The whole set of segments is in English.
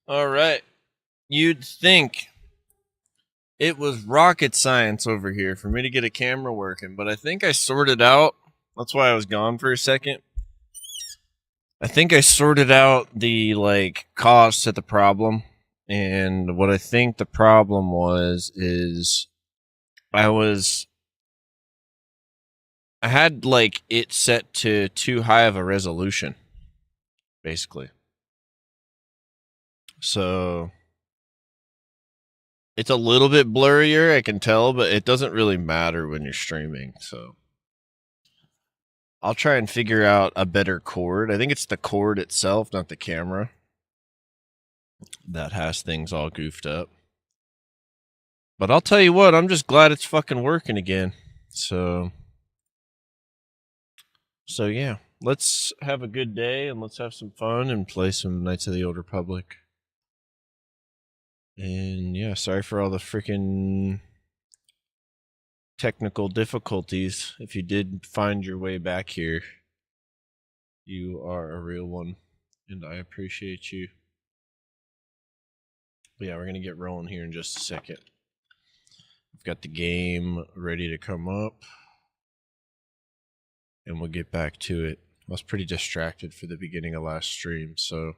All right. You'd think it was rocket science over here for me to get a camera working, but I think I sorted out. That's why I was gone for a second. I think I sorted out the cause to the problem, and what I think the problem was is I was I had it set to too high of a resolution, basically. So it's a little bit blurrier, I can tell, but it doesn't really matter when you're streaming. So I'll try and figure out a better cord. I think it's the cord itself, not the camera, that has things all goofed up. But I'll tell you what, I'm just glad it's fucking working again. So yeah, let's have a good day and let's have some fun and play some Knights of the Old Republic. And yeah, sorry for all the freaking technical difficulties. If you did find your way back here, you are a real one, and I appreciate you. But yeah, we're going to get rolling here in just a second. I've got the game ready to come up, and we'll get back to it. I was pretty distracted for the beginning of last stream, so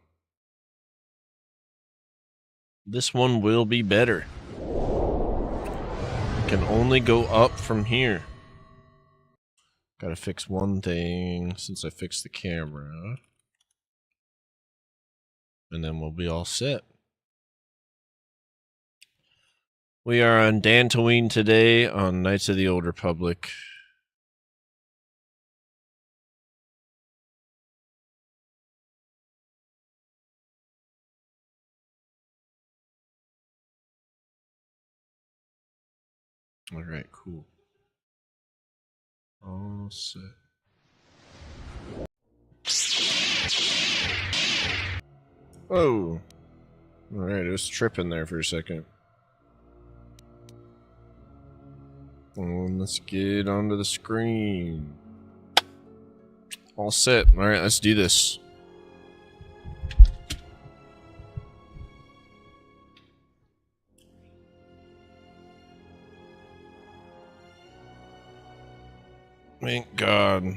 this one will be better. It can only go up from here. Gotta fix one thing since I fixed the camera, and then we'll be all set. We are on Dantooine today on Knights of the Old Republic. All right, cool. All set. Oh. All right, it was tripping there for a second. Let's get onto the screen. All set. All right, let's do this. Thank God.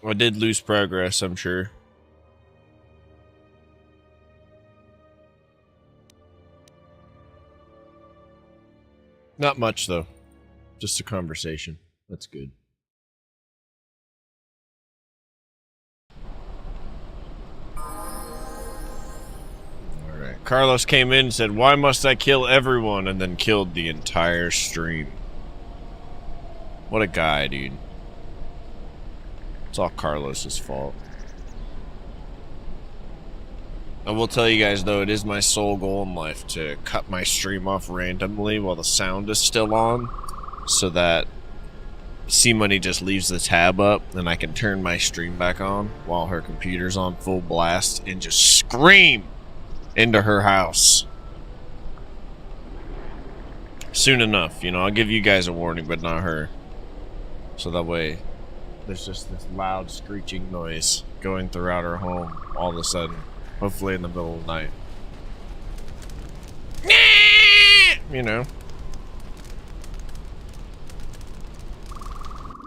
I did lose progress, I'm sure. Not much, though. Just a conversation. That's good. Alright. Carlos came in and said, "Why must I kill everyone?" and then killed the entire stream. What a guy, dude. It's all Carlos's fault. I will tell you guys, though, it is my sole goal in life to cut my stream off randomly while the sound is still on, so that C-Money just leaves the tab up and I can turn my stream back on while her computer's on full blast and just scream into her house. Soon enough, you know, I'll give you guys a warning, but not her. So that way there's just this loud screeching noise going throughout her home all of a sudden. Hopefully in the middle of the night. You know.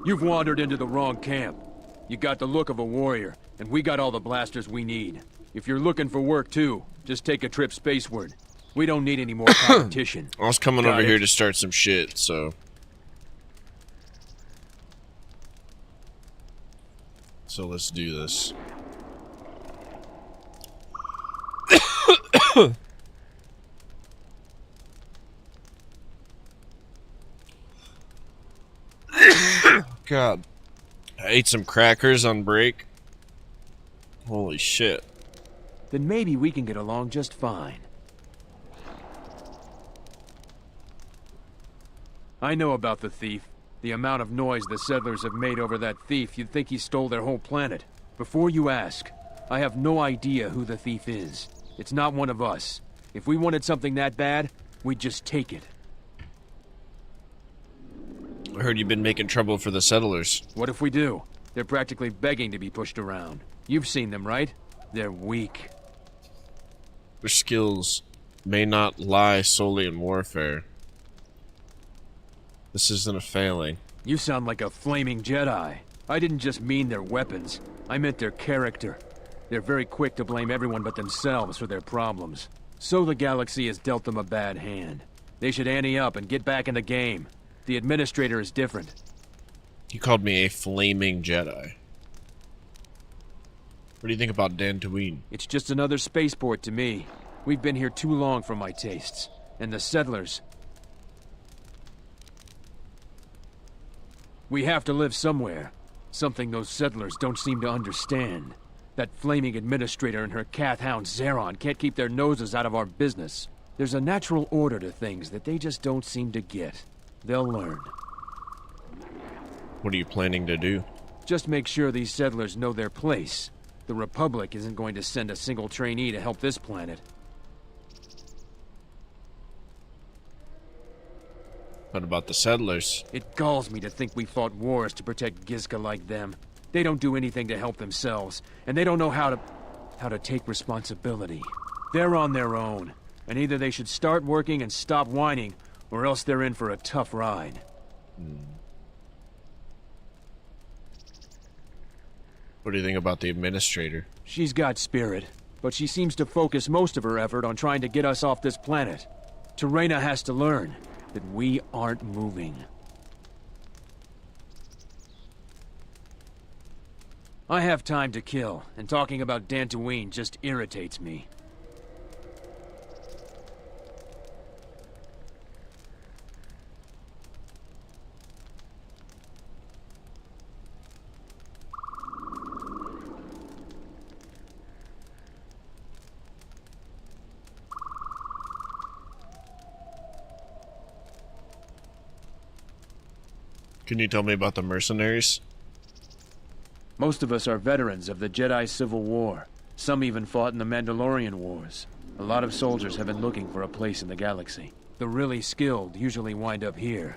You've wandered into the wrong camp. You got the look of a warrior, and we got all the blasters we need. If you're looking for work too, just take a trip spaceward. We don't need any more competition. I was coming over here to start some shit, so... So let's do this. God. I ate some crackers on break. Holy shit. Then maybe we can get along just fine. I know about the thief. The amount of noise the settlers have made over that thief, you'd think he stole their whole planet. Before you ask, I have no idea who the thief is. It's not one of us. If we wanted something that bad, we'd just take it. I heard you've been making trouble for the settlers. What if we do? They're practically begging to be pushed around. You've seen them, right? They're weak. Their skills may not lie solely in warfare. This isn't a failing. You sound like a flaming Jedi. I didn't just mean their weapons. I meant their character. They're very quick to blame everyone but themselves for their problems. So the galaxy has dealt them a bad hand. They should ante up and get back in the game. The administrator is different. You called me a flaming Jedi. What do you think about Dantooine? It's just another spaceport to me. We've been here too long for my tastes. And the settlers... We have to live somewhere. Something those settlers don't seem to understand. That flaming administrator and her cath hound Zeron can't keep their noses out of our business. There's a natural order to things that they just don't seem to get. They'll learn. What are you planning to do? Just make sure these settlers know their place. The Republic isn't going to send a single trainee to help this planet. What about the settlers? It galls me to think we fought wars to protect Gizka like them. They don't do anything to help themselves, and they don't know how to take responsibility. They're on their own, and either they should start working and stop whining, or else they're in for a tough ride. What do you think about the administrator? She's got spirit, but she seems to focus most of her effort on trying to get us off this planet. Terena has to learn that we aren't moving. I have time to kill, and talking about Dantooine just irritates me. Can you tell me about the mercenaries? Most of us are veterans of the Jedi Civil War. Some even fought in the Mandalorian Wars. A lot of soldiers have been looking for a place in the galaxy. The really skilled usually wind up here.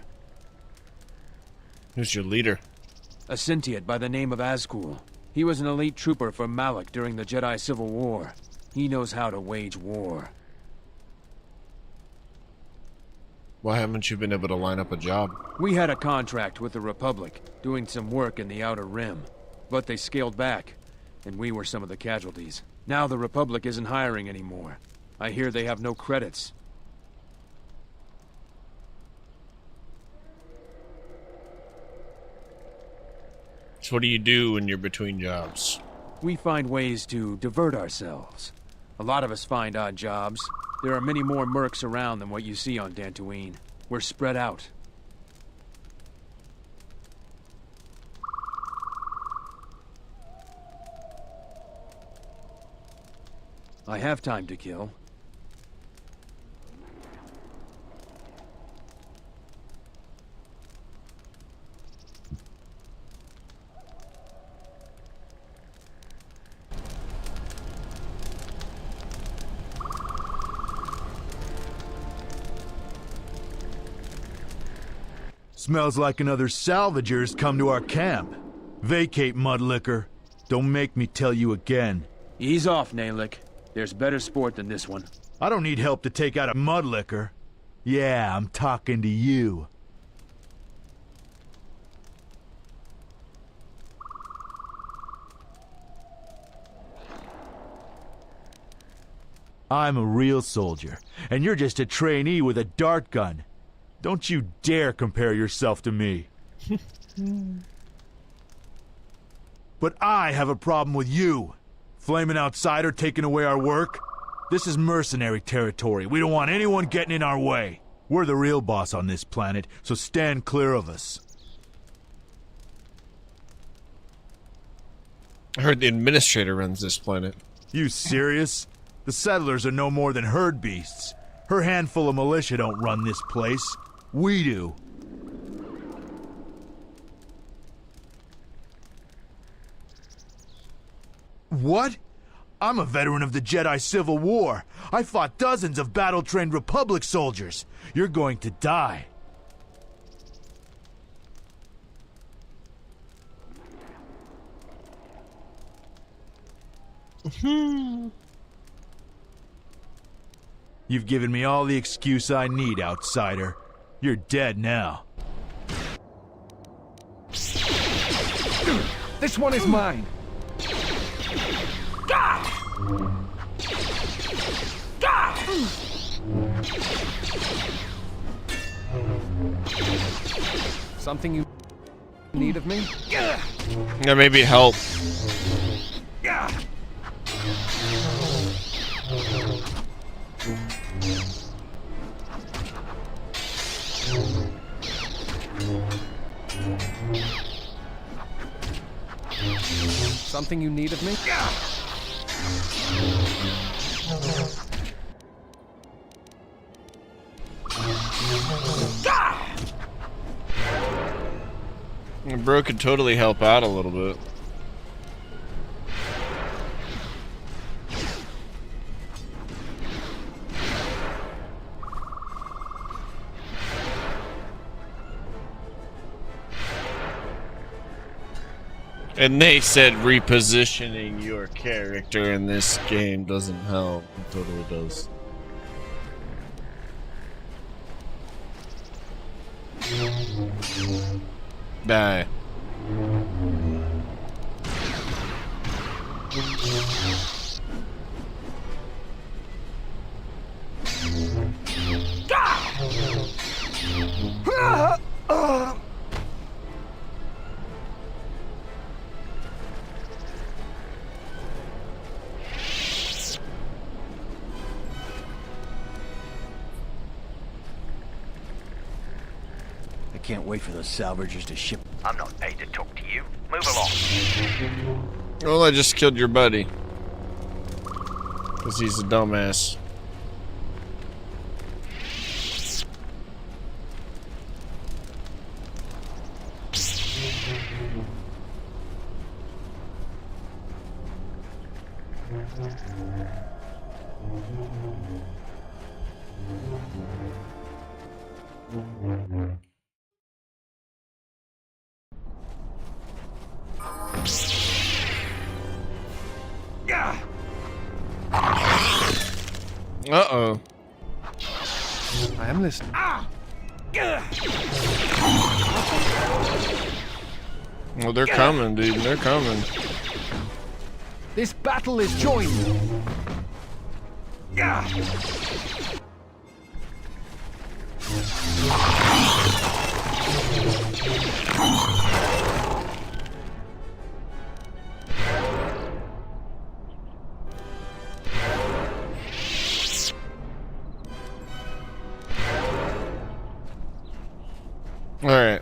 Who's your leader? A Sentiate by the name of Azkul. He was an elite trooper for Malak during the Jedi Civil War. He knows how to wage war. Why haven't you been able to line up a job? We had a contract with the Republic, doing some work in the Outer Rim. But they scaled back, and we were some of the casualties. Now the Republic isn't hiring anymore. I hear they have no credits. So what do you do when you're between jobs? We find ways to divert ourselves. A lot of us find odd jobs. There are many more mercs around than what you see on Dantooine. We're spread out. I have time to kill. Smells like another salvager's come to our camp. Vacate, Mudlicker. Don't make me tell you again. Ease off, Nalick. There's better sport than this one. I don't need help to take out a Mudlicker. Yeah, I'm talking to you. I'm a real soldier, and you're just a trainee with a dart gun. Don't you dare compare yourself to me. But I have a problem with you. Flaming outsider taking away our work. This is mercenary territory. We don't want anyone getting in our way. We're the real boss on this planet, so stand clear of us. I heard the administrator runs this planet. You serious? The settlers are no more than herd beasts. Her handful of militia don't run this place. We do. What? I'm a veteran of the Jedi Civil War. I fought dozens of battle-trained Republic soldiers. You're going to die. You've given me all the excuse I need, outsider. You're dead now. This one is mine. Something you need of me? Yeah, maybe help. Something you need of me? Bro could totally help out a little bit. And they said repositioning your character in this game doesn't help. It totally does. Die. I can't wait for those salvagers to ship. I'm not paid to talk to you. Move along. Well, I just killed your buddy. Because he's a dumbass. Uh-oh. I am listening. Well, they're coming, dude. They're coming. This battle is joined. Alright.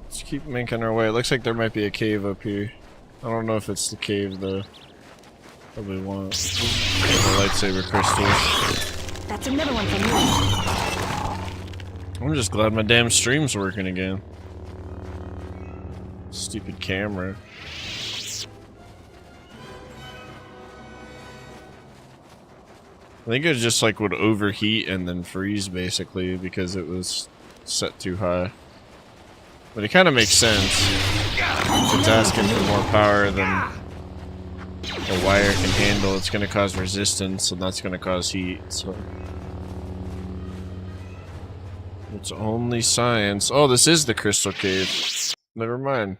Let's keep making our way. It looks like there might be a cave up here. I don't know if it's the cave though. Probably won't. The lightsaber crystals. That's another one for me. I'm just glad my damn stream's working again. Stupid camera. I think it just like would overheat and then freeze basically because it was set too high. But it kind of makes sense. If it's asking for more power than the wire can handle, it's going to cause resistance and that's going to cause heat. So it's only science. Oh, this is the crystal cave. Never mind.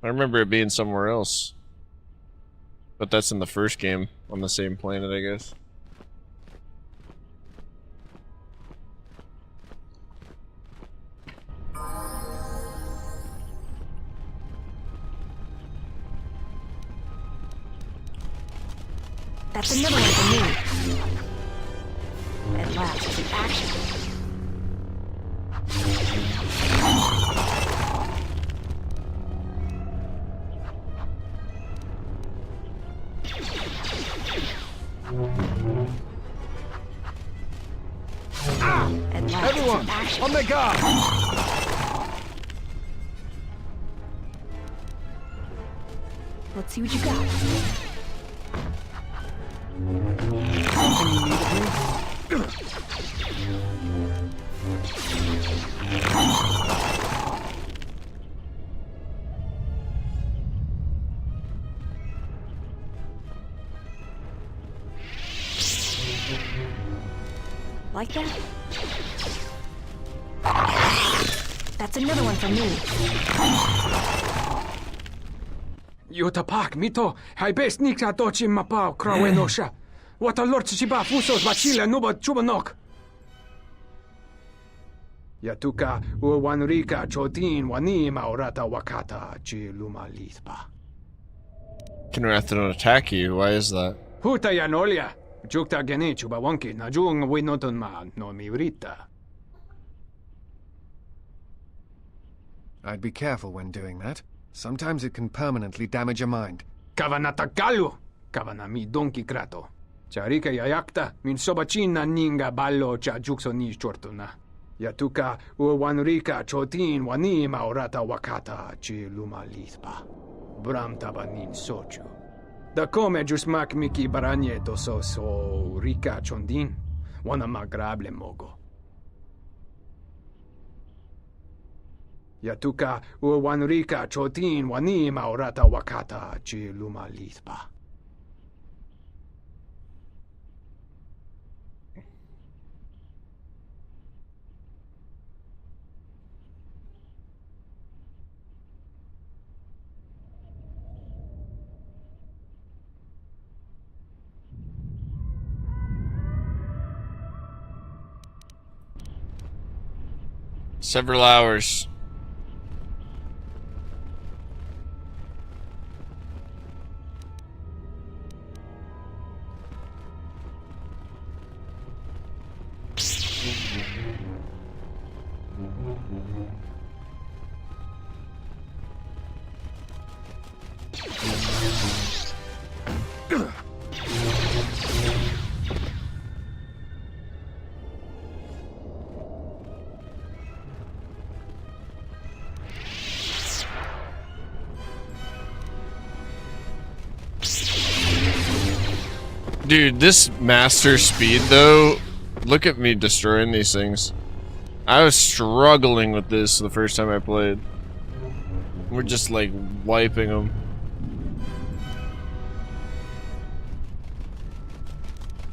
I remember it being somewhere else. But that's in the first game on the same planet, I guess. That's another one for me. At last, it's action. At last, Everyone, it's action. on the guard! Let's see what you got. Anything you need of me? Like that? That's another one for me. Yutapak mito, hai best nikta dochi mapao krawenosha. What a lord chiba fusos vachila nuba chubanok. Yatuka uwanrika chotin wani maurata wakata chi luma lithpa. Kinrath don't attack you. Why is that? Huta yanolia. Jukta geni chuba wonki na jung winoton ma no mivrita. I'd be careful when doing that. Sometimes it can permanently damage your mind. Kavanata galu. Kavana mi donki krato. Charika yayakta min sobachina ninga ballo cha jukso ni chortuna. Yatuka uwanrika chotin wani maurata wakata chi luma lithpa. Bram tabanin sochu. Da come jusmak miki baranye doso so rika chondin. Wana magrable mogo. Yatuka uwanrika chotin wani maurata wakata chi luma lithpa. Several hours. Dude, this master speed though, look at me destroying these things. I was struggling with this the first time I played. We're just like wiping them.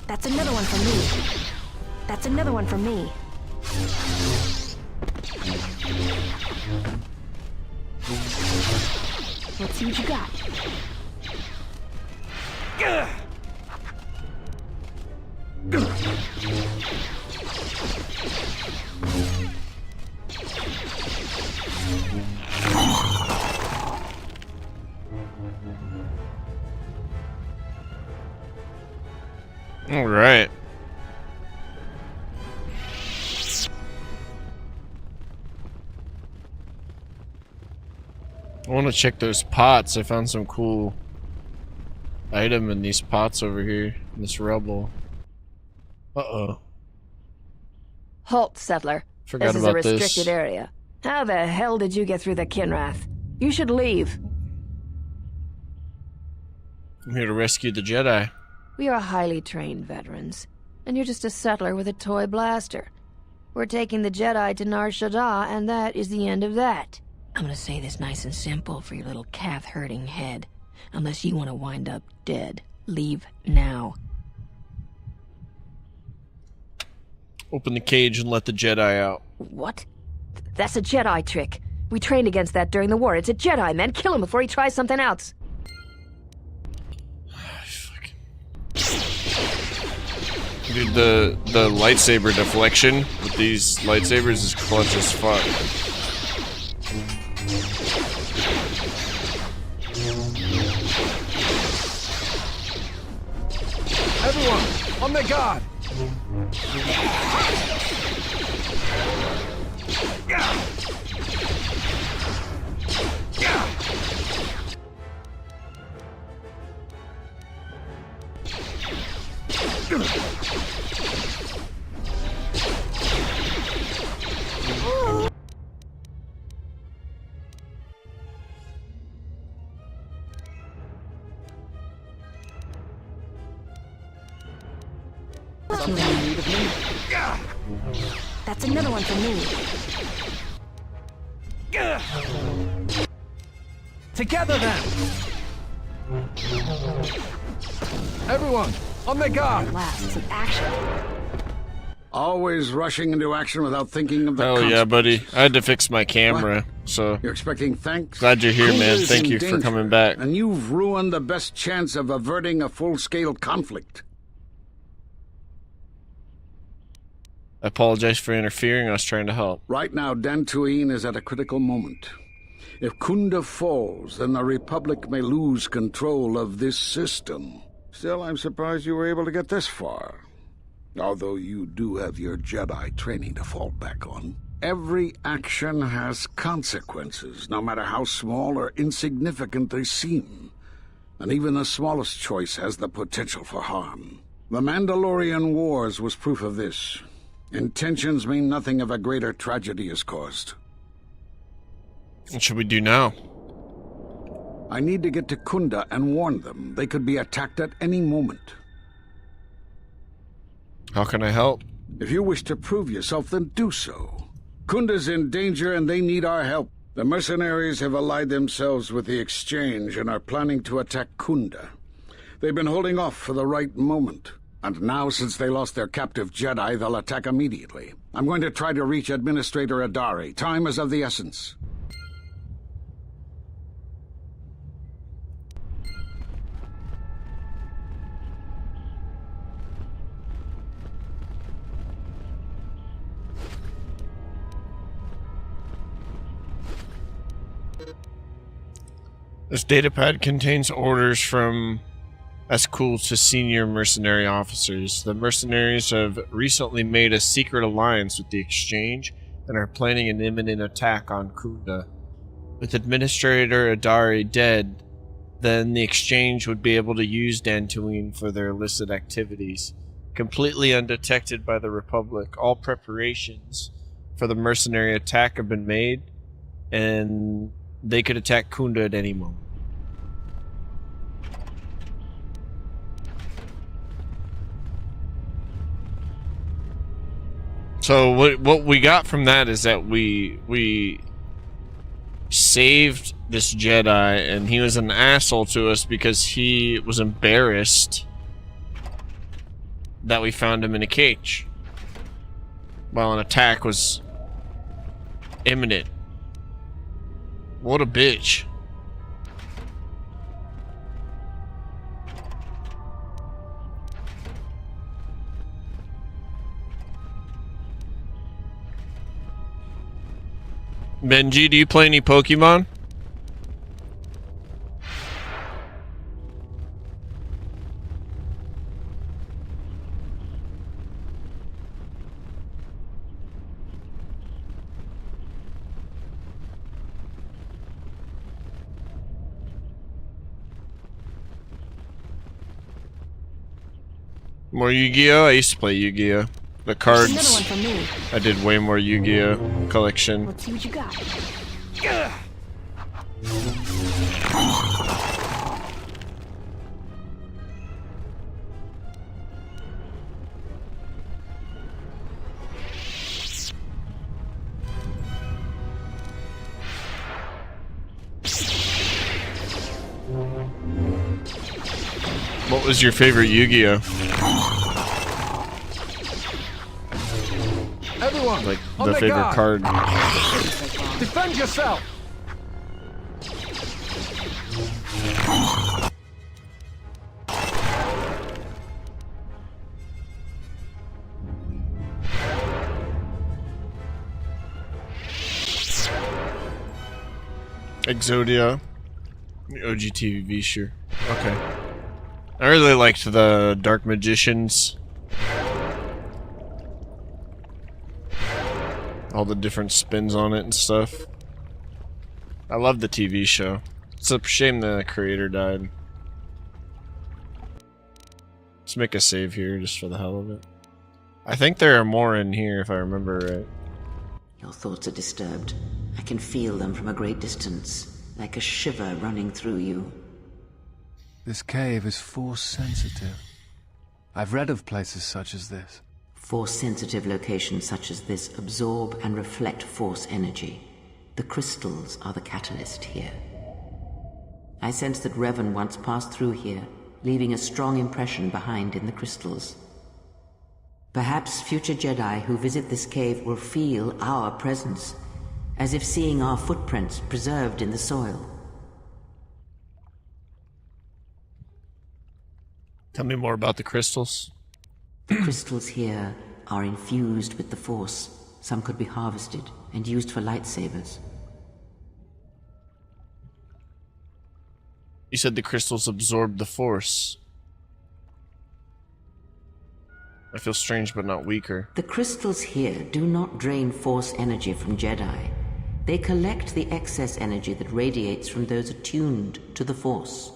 That's another one for me. That's another one for me. Let's see what you got. All right. I want to check those pots. I found some cool item in these pots over here, in this rubble. Uh-oh. Halt, settler. Forgot This is a about this. restricted area. How the hell did you get through the Kinrath? You should leave. I'm here to rescue the Jedi. We are highly trained veterans, and you're just a settler with a toy blaster. We're taking the Jedi to Nar Shaddaa, and that is the end of that. I'm gonna say this nice and simple for your little calf-hurting head. Unless you want to wind up dead, leave now. Open the cage and let the Jedi out. What? That's a Jedi trick. We trained against that during the war. It's a Jedi, man. Kill him before he tries something else. Dude, the lightsaber deflection with these lightsabers is clutch as fuck. Everyone, on their guard! Something you need of me? That's another one for me. Together then! Everyone, on the guard! At last, some action. Always rushing into action without thinking of the Oh yeah, buddy. I had to fix my camera, so You're expecting thanks? glad you're here, man. Kunda's Thank in you for danger, coming back. And you've ruined the best chance of averting a full-scale conflict. I apologize for interfering. I was trying to help. Right now, Dantooine is at a critical moment. If Kunda falls, then the Republic may lose control of this system. Still, I'm surprised you were able to get this far. Although you do have your Jedi training to fall back on. Every action has consequences, no matter how small or insignificant they seem. And even the smallest choice has the potential for harm. The Mandalorian Wars was proof of this. Intentions mean nothing if a greater tragedy is caused. What should we do now? I need to get to Kunda and warn them. They could be attacked at any moment. How can I help? If you wish to prove yourself, then do so. Kunda's in danger and they need our help. The mercenaries have allied themselves with the Exchange and are planning to attack Kunda. They've been holding off for the right moment. And now, since they lost their captive Jedi, they'll attack immediately. I'm going to try to reach Administrator Adari. Time is of the essence. This datapad contains orders from Cool to senior mercenary officers. The mercenaries have recently made a secret alliance with the Exchange and are planning an imminent attack on Kunda. With Administrator Adari dead, then the Exchange would be able to use Dantooine for their illicit activities. Completely undetected by the Republic, all preparations for the mercenary attack have been made, and they could attack Kunda at any moment. So what we got from that is that we saved this Jedi, and he was an asshole to us because he was embarrassed that we found him in a cage while an attack was imminent. What a bitch. Benji, do you play any Pokemon? More Yu-Gi-Oh? I used to play Yu-Gi-Oh. The cards. Another one for me. I did way more Yu-Gi-Oh collection. Let's see what you got. What was your favorite Yu-Gi-Oh? Everyone, Like on the the favorite guard. card. Defend yourself! Exodia. The OG TV, sure. Okay. I really liked the Dark Magicians. All the different spins on it and stuff. I love the TV show. It's a shame the creator died. Let's make a save here just for the hell of it. I think there are more in here if I remember right. Your thoughts are disturbed. I can feel them from a great distance, like a shiver running through you. This cave is force sensitive. I've read of places such as this. Force-sensitive locations such as this absorb and reflect force energy. The crystals are the catalyst here. I sense that Revan once passed through here, leaving a strong impression behind in the crystals. Perhaps future Jedi who visit this cave will feel our presence, as if seeing our footprints preserved in the soil. Tell me more about the crystals. The crystals here are infused with the Force. Some could be harvested and used for lightsabers. You said the crystals absorb the Force. I feel strange but not weaker. The crystals here do not drain Force energy from Jedi. They collect the excess energy that radiates from those attuned to the Force.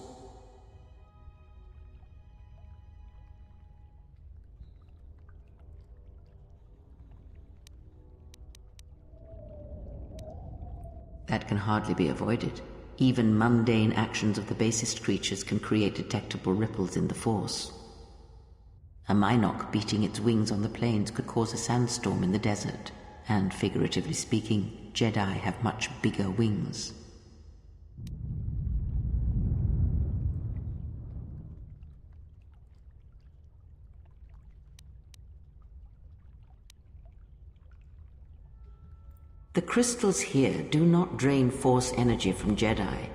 That can hardly be avoided. Even mundane actions of the basest creatures can create detectable ripples in the Force. A Minok beating its wings on the plains could cause a sandstorm in the desert. And figuratively speaking, Jedi have much bigger wings. The crystals here do not drain Force energy from Jedi.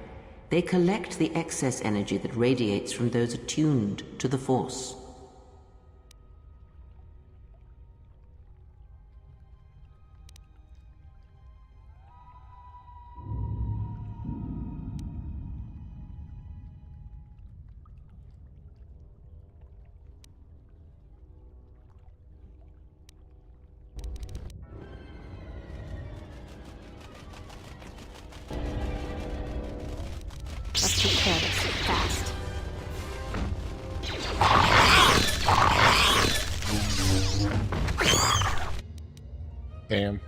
They collect the excess energy that radiates from those attuned to the Force. Let's take care of this fast. Damn.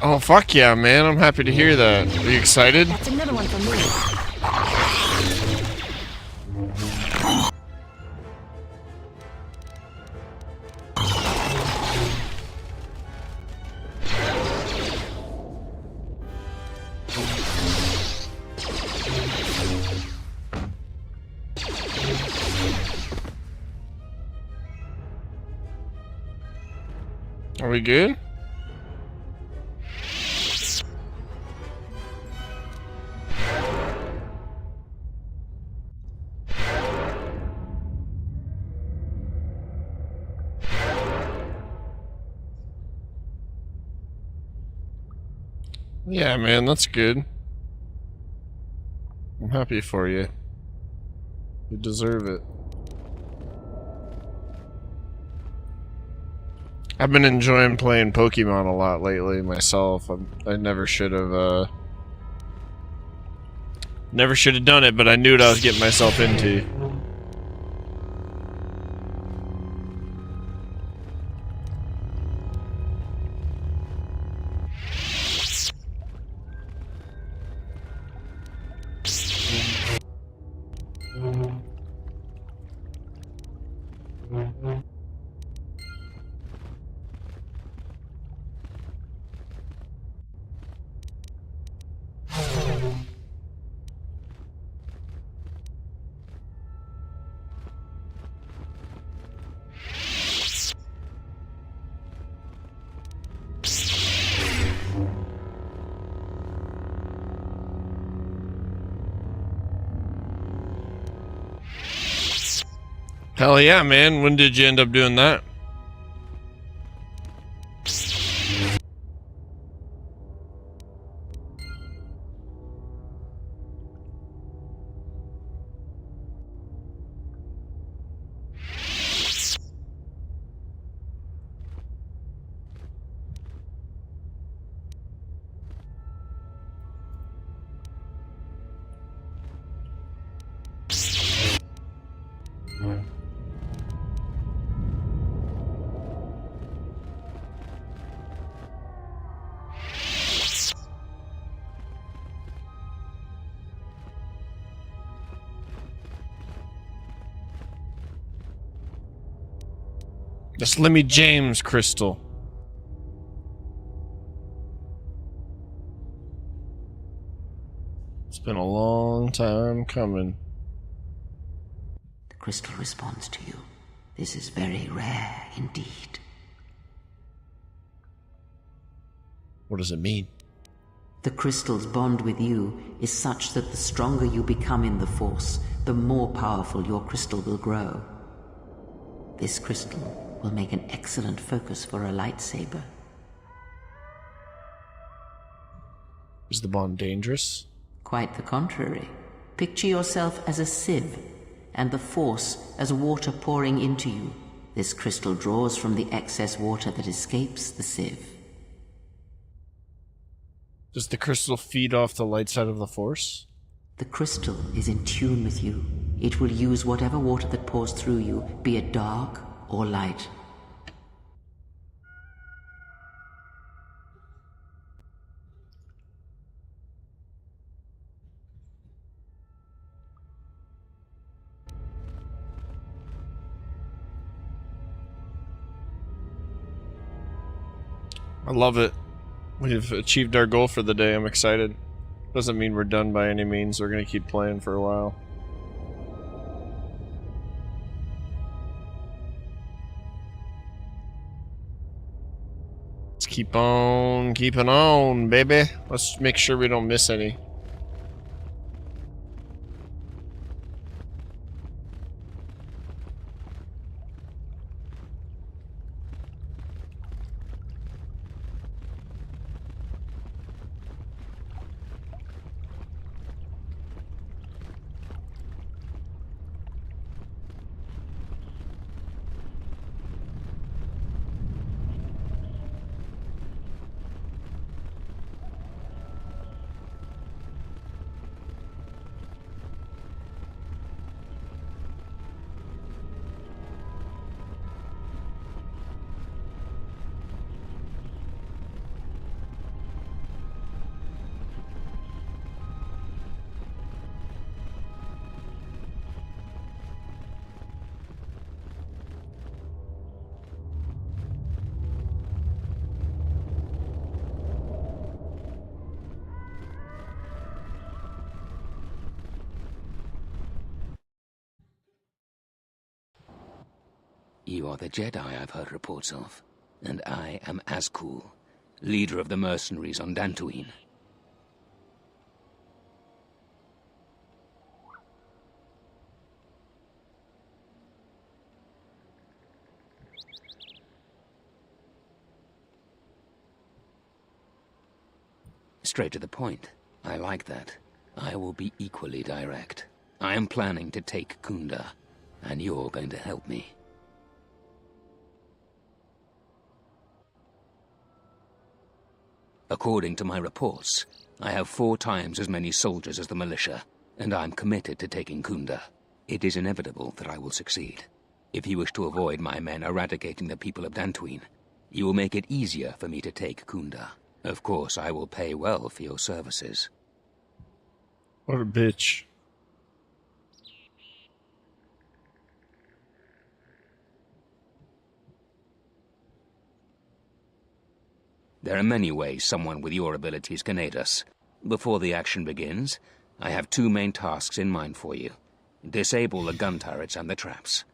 Oh, fuck yeah, man. I'm happy to hear that. Are you excited? That's another one for me. Are we good? Yeah, man, that's good. I'm happy for you. You deserve it. I've been enjoying playing Pokemon a lot lately myself. I never should have done it, but I knew what I was getting myself into. Hell yeah, man. When did you end up doing that? The Slimmy James crystal. It's been a long time coming. The crystal responds to you. This is very rare indeed. What does it mean? The crystal's bond with you is such that the stronger you become in the Force, the more powerful your crystal will grow. This crystal will make an excellent focus for a lightsaber. Is the bond dangerous? Quite the contrary. Picture yourself as a sieve, and the Force as water pouring into you. This crystal draws from the excess water that escapes the sieve. Does the crystal feed off the light side of the Force? The crystal is in tune with you. It will use whatever water that pours through you, be it dark or light. I love it. We've achieved our goal for the day. I'm excited. Doesn't mean we're done by any means. We're gonna keep playing for a while. Let's keep on keeping on, baby. Let's make sure we don't miss any. You are the Jedi I've heard reports of, and I am Azkul, leader of the mercenaries on Dantooine. Straight to the point. I like that. I will be equally direct. I am planning to take Kunda, and you're going to help me. According to my reports, I have 4 times as many soldiers as the militia, and I'm committed to taking Kunda. It is inevitable that I will succeed. If you wish to avoid my men eradicating the people of Dantooine, you will make it easier for me to take Kunda. Of course, I will pay well for your services. What a bitch. There are many ways someone with your abilities can aid us. Before the action begins, I have 2 main tasks in mind for you. Disable the gun turrets and the traps.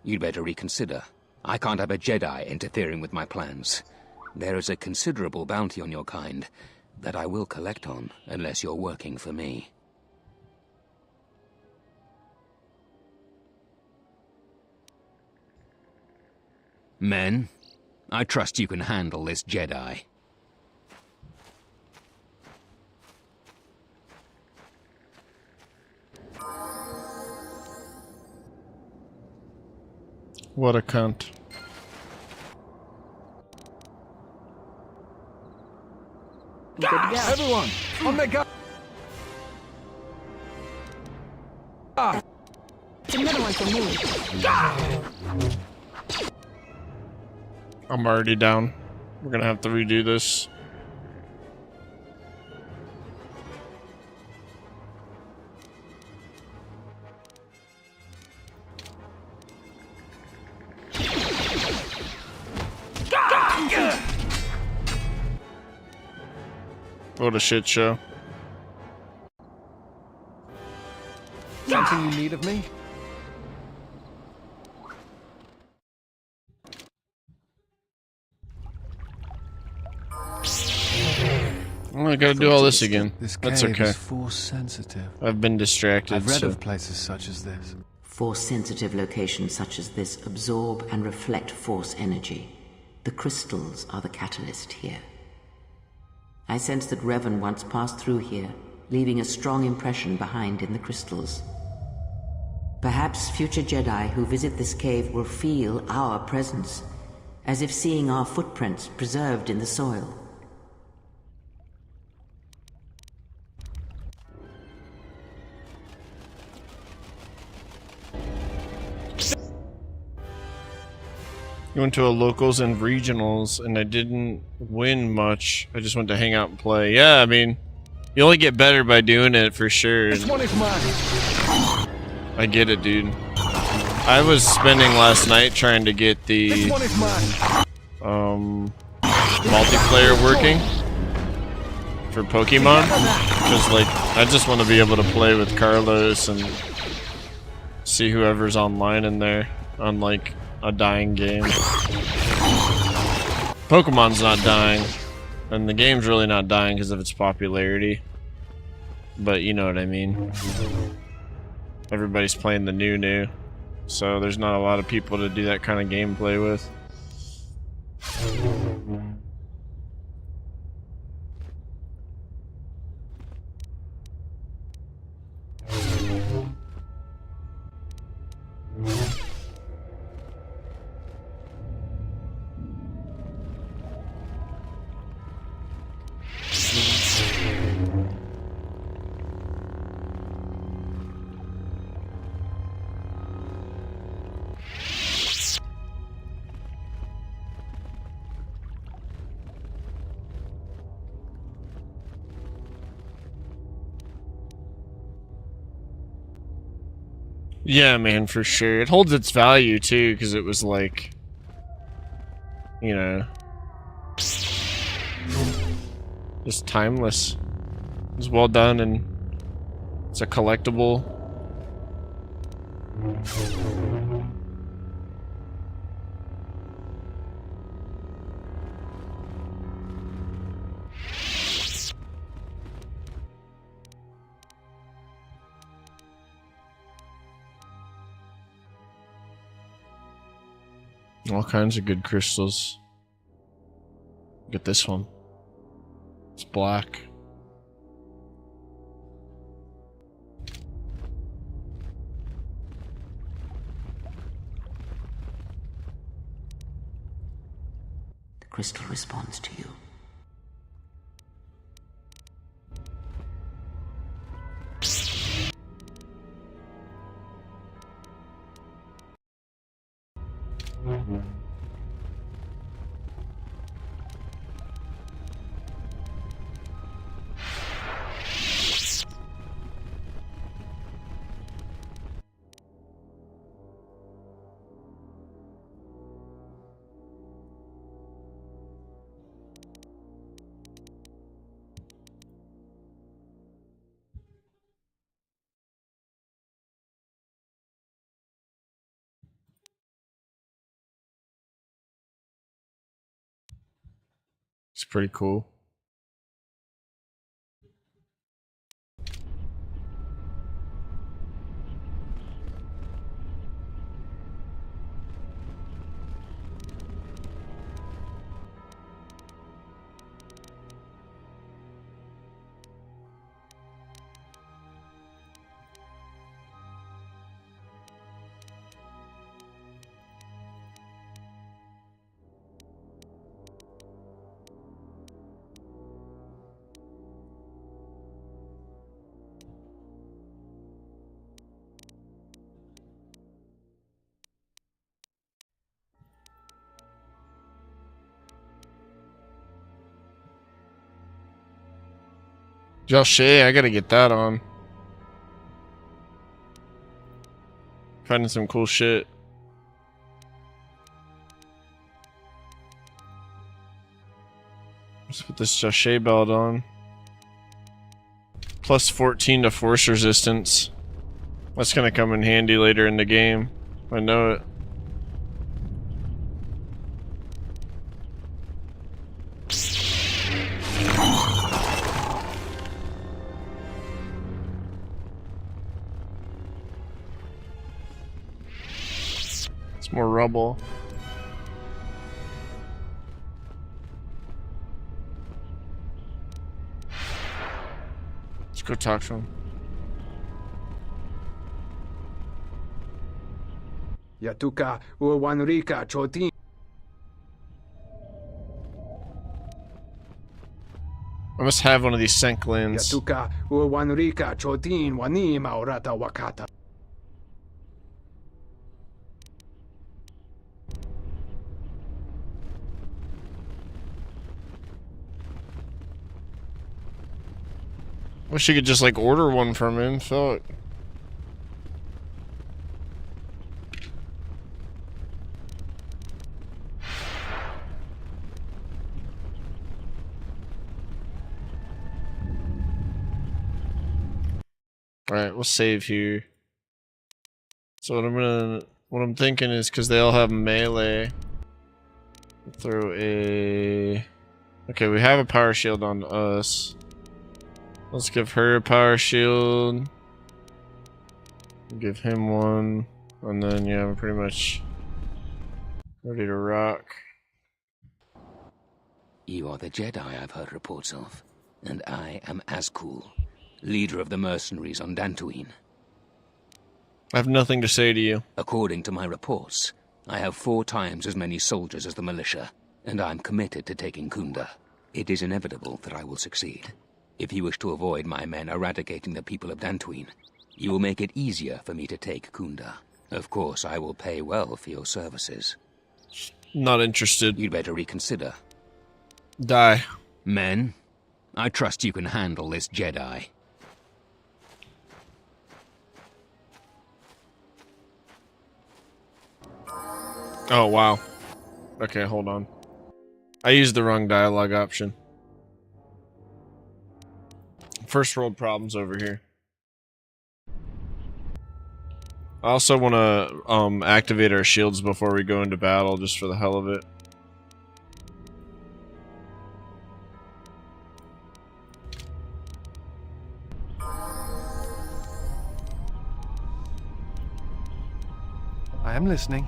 You'd better reconsider. I can't have a Jedi interfering with my plans. There is a considerable bounty on your kind that I will collect on unless you're working for me. Men, I trust you can handle this Jedi. What a cunt. Good to go. Everyone, on the go! That's another one for me. I'm already down. We're gonna have to redo this. What a shit show. Something you need of me? Oh, I gotta do all this again. This That's cave okay. is force sensitive. I've been distracted. I've read so. of places such as this. Force-sensitive locations such as this absorb and reflect force energy. The crystals are the catalyst here. I sense that Revan once passed through here, leaving a strong impression behind in the crystals. Perhaps future Jedi who visit this cave will feel our presence, as if seeing our footprints preserved in the soil. I went to a locals and regionals, and I didn't win much. I just went to hang out and play. Yeah, I mean, you only get better by doing it for sure. This one is mine. I get it, dude. I was spending last night trying to get the This one is mine. multiplayer working for Pokemon, because like I just want to be able to play with Carlos and see whoever's online in there on like a dying game. Pokemon's not dying, and the game's really not dying because of its popularity, but you know what I mean. Everybody's playing the new, so there's not a lot of people to do that kind of gameplay with. Yeah, man, for sure. It holds its value too, because it was like, you know, just timeless. It was well done, and it's a collectible. All kinds of good crystals. Look at this one. It's black. The crystal responds to you. It's pretty cool. Joshe, I gotta get that on. Finding some cool shit. Let's put this Joshe belt on. Plus 14 to force resistance. That's gonna come in handy later in the game. I know it. It's more rubble. Let's go talk to him. Yatuka Uwanrika Chotin. I must have one of these Senklins. Yatuka Uwanrika Chotin Wanima Orata Wakata. Wish you could just like order one from him. Fuck. Alright, we'll save here. So what I'm thinking is, because they all have melee, throw a... Okay, we have a power shield on us. Let's give her a power shield. Give him one. And then, yeah, we're pretty much ready to rock. You are the Jedi I've heard reports of. And I am Azkul, leader of the mercenaries on Dantooine. I have nothing to say to you. According to my reports, I have 4 times as many soldiers as the militia, and I'm committed to taking Kunda. It is inevitable that I will succeed. If you wish to avoid my men eradicating the people of Dantooine, you will make it easier for me to take Kunda. Of course, I will pay well for your services. Not interested. You'd better reconsider. Die. Men, I trust you can handle this Jedi. Oh, wow. Okay, hold on. I used the wrong dialogue option. First world problems over here. I also want to activate our shields before we go into battle, just for the hell of it. I am listening.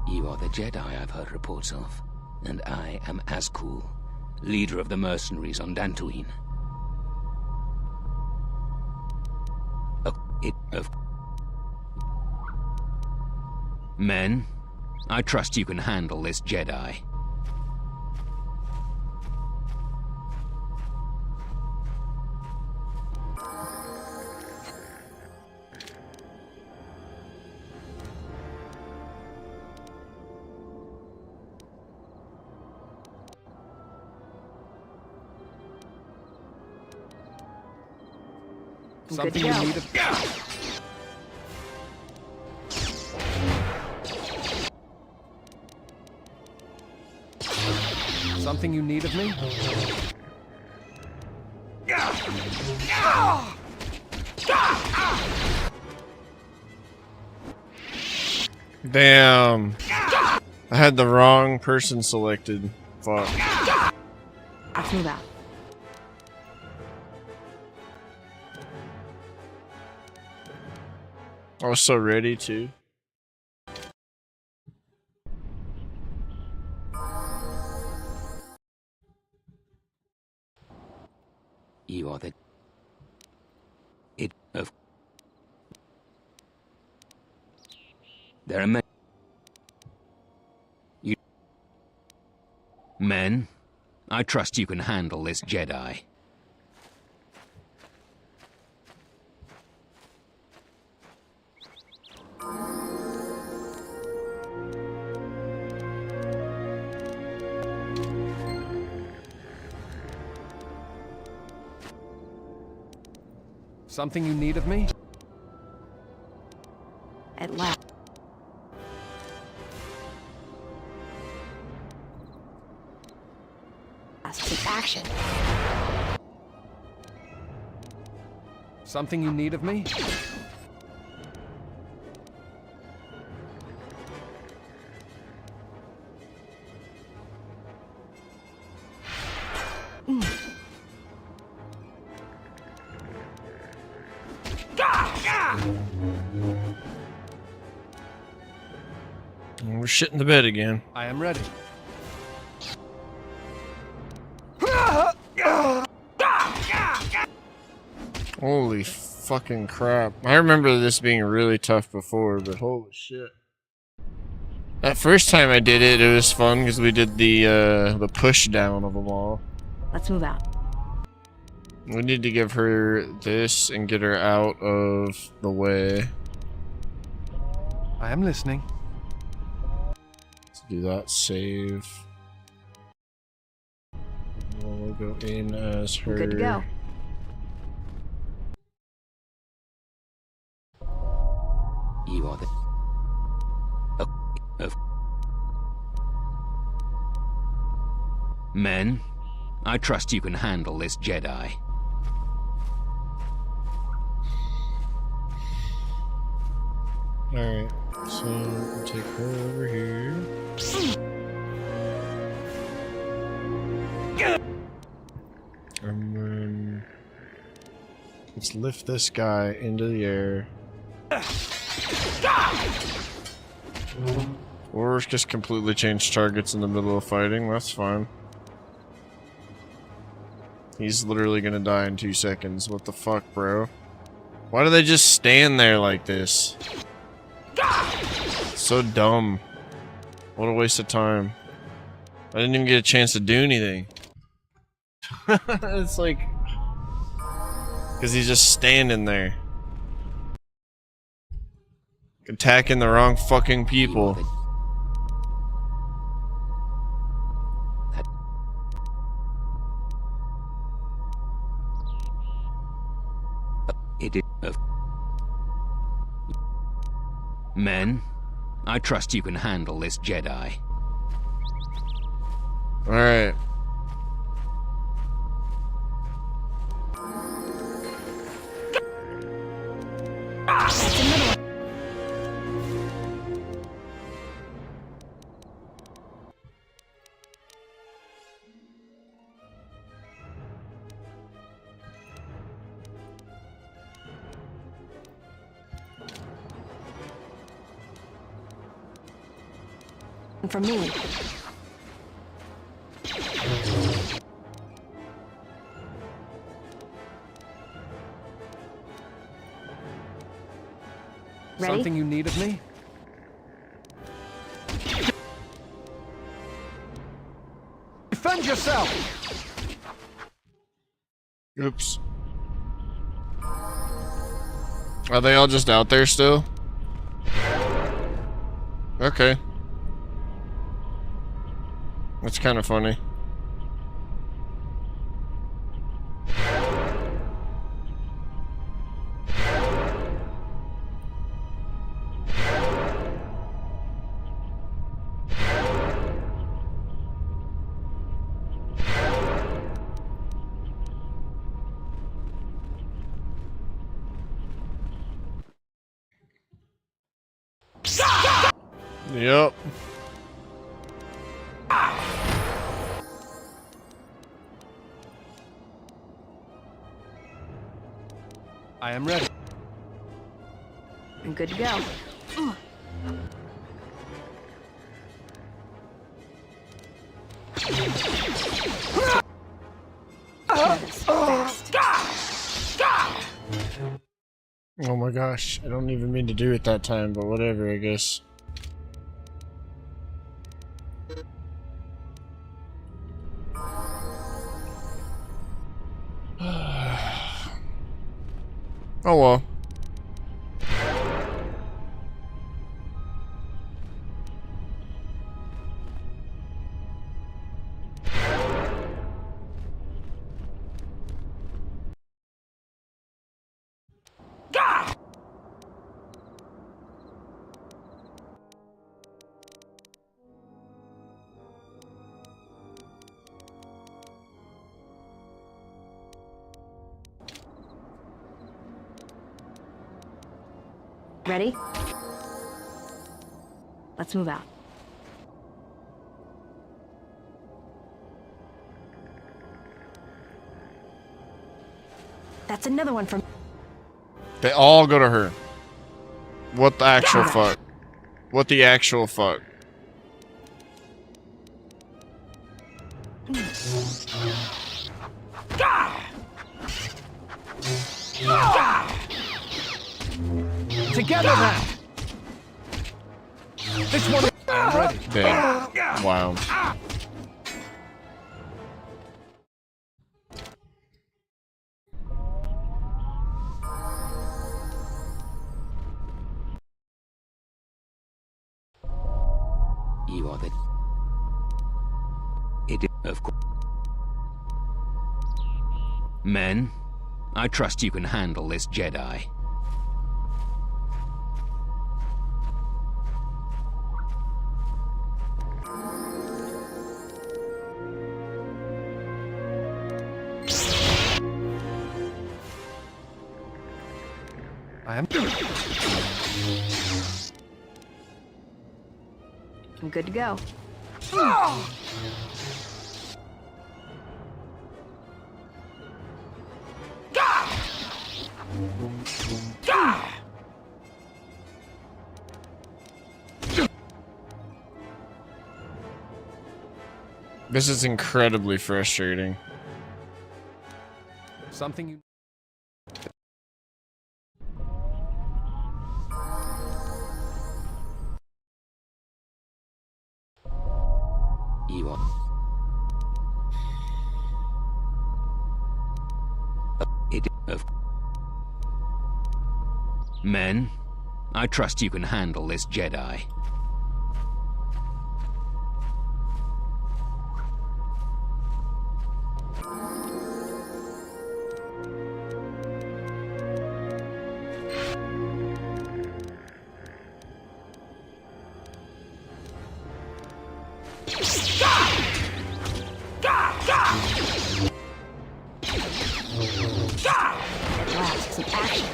You are the Jedi I've heard reports of, and I am Azkul, leader of the mercenaries on Dantooine. Men, I trust you can handle this Jedi. Something you need of... Something you need of me? Damn. I had the wrong person selected. Fuck. Let's move out. I was so ready to. You are the... There are many... Men, I trust you can handle this Jedi. Something you need of me? At last. Take action. Something you need of me? We're shitting the bed again. I am ready. Holy fucking crap. I remember this being really tough before, but holy shit. That first time I did it, it was fun because we did the push down of them all. Let's move out. We need to give her this and get her out of the way. I am listening. Let's do that. Save. We'll go in as her. Good to go. You are the... Men, I trust you can handle this Jedi. Alright, so we'll take her over here. And then let's lift this guy into the air. Or just completely change targets in the middle of fighting, that's fine. He's literally gonna die in 2 seconds. What the fuck, bro? Why do they just stand there like this? So dumb. What a waste of time. I didn't even get a chance to do anything. It's like... because he's just standing there. Attacking the wrong fucking people. It is of... Men, I trust you can handle this Jedi. Alright. That's another one. For me. Ready? Something you need of me? Defend yourself! Oops. Are they all just out there still? Okay. That's kind of funny. Yep. I am ready. I'm good to go. Oh my gosh, I don't even mean to do it that time, but whatever, I guess. Oh well. Ready? Let's move out. That's another one from... They all go to her. What the actual fuck? What the actual fuck? Together then! This one is... I'm ready. Dead. Wow. You are the... It is, of course. Men, I trust you can handle this Jedi. I am... I'm good to go. This is incredibly frustrating. Something you... You are... It of... Men, I trust you can handle this Jedi. Some action.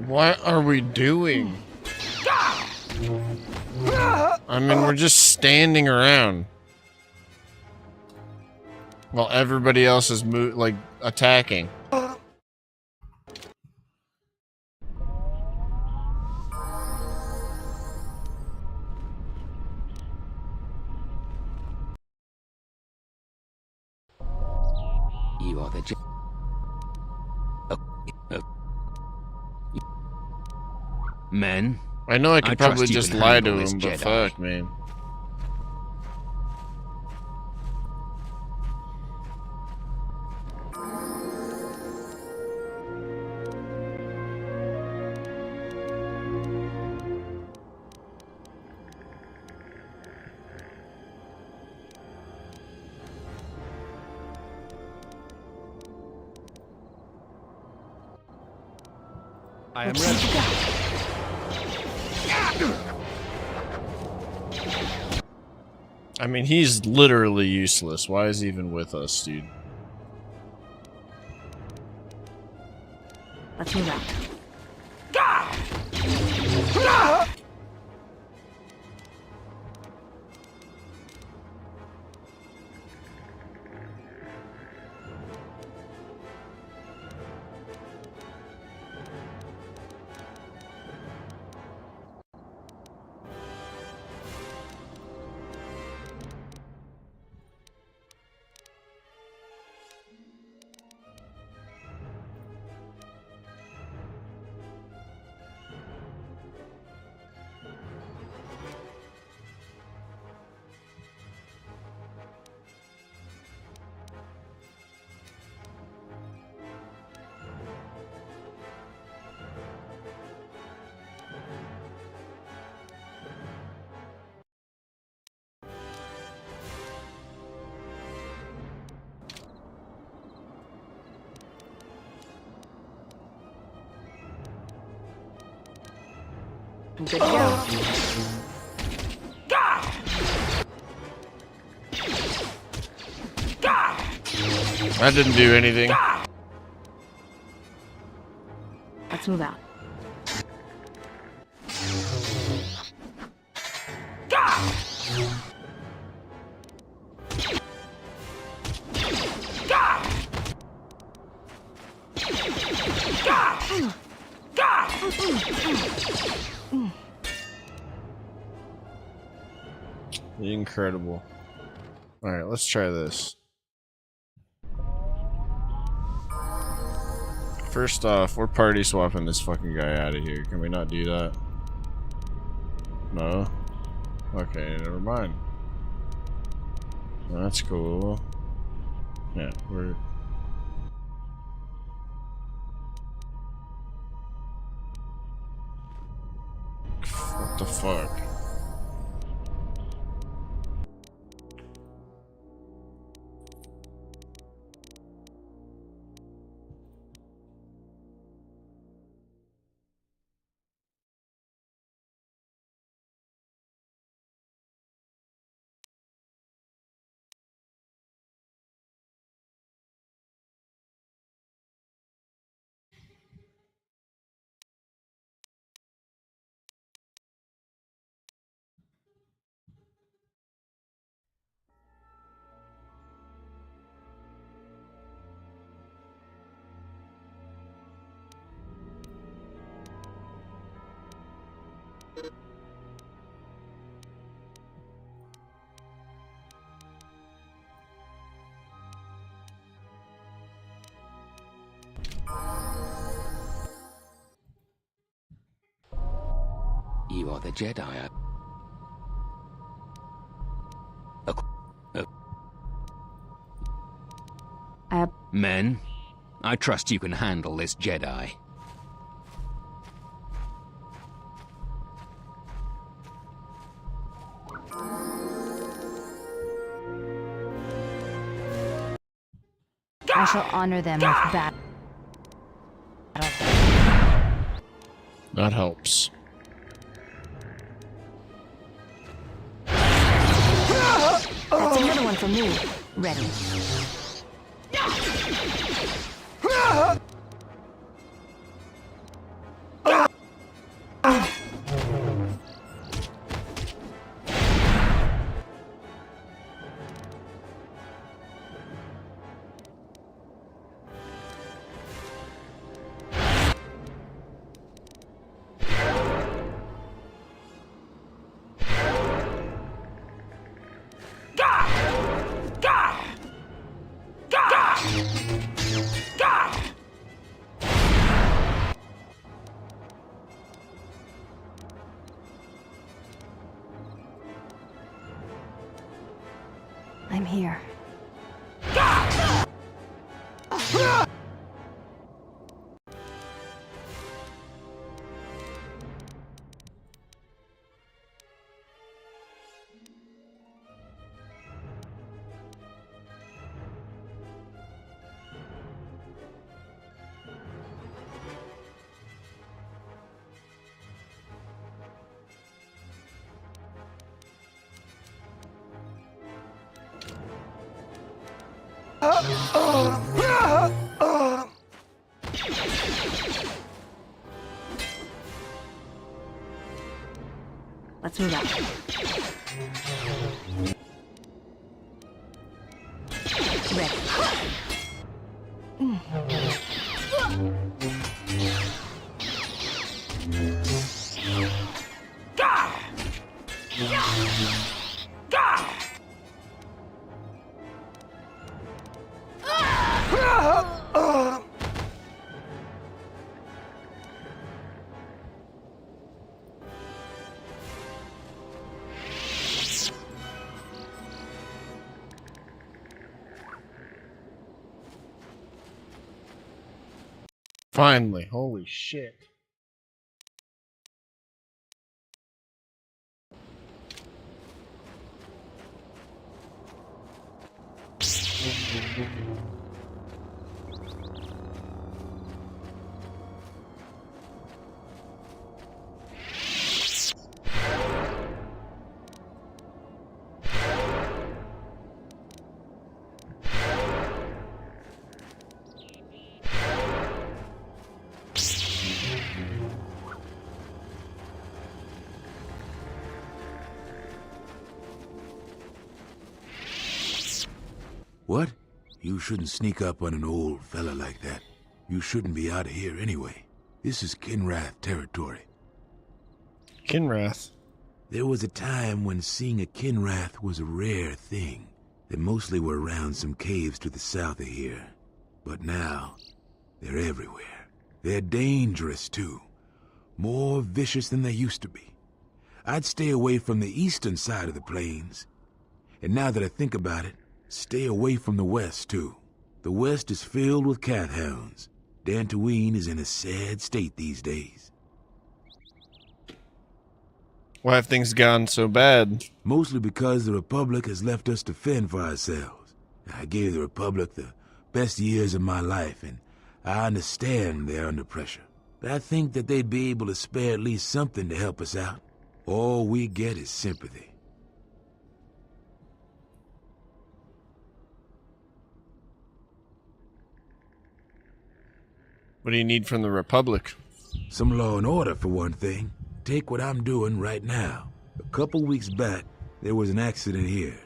What are we doing? I mean, we're just standing around while everybody else is like attacking. You are the Men, I know I could probably trust you just can lie handle to this him, but Jedi. fuck, man. I am ready. I mean, he's literally useless. Why is he even with us, dude? Let's move out. Good to go. That didn't do anything. Let's move out. Incredible. Alright, let's try this. First off, we're party swapping this fucking guy out of here. Can we not do that? No? Okay, never mind. That's cool. Yeah, we're... What the fuck? You are the Jedi. Men, I trust you can handle this Jedi. I shall honor them with battle. That helps. That's another one for me. Ready. I'm here. Let's move out. Ready. Finally, holy shit. What? You shouldn't sneak up on an old fella like that. You shouldn't be out of here anyway. This is Kinrath territory. Kinrath? There was a time when seeing a Kinrath was a rare thing. They mostly were around some caves to the south of here. But now, they're everywhere. They're dangerous, too. More vicious than they used to be. I'd stay away from the eastern side of the plains. And now that I think about it, stay away from the west, too. The west is filled with cat hounds. Dantooine is in a sad state these days. Why have things gone so bad? Mostly because the Republic has left us to fend for ourselves. I gave the Republic the best years of my life, and I understand they're under pressure. But I think that they'd be able to spare at least something to help us out. All we get is sympathy. What do you need from the Republic? Some law and order, for one thing. Take what I'm doing right now. A couple weeks back, there was an accident here.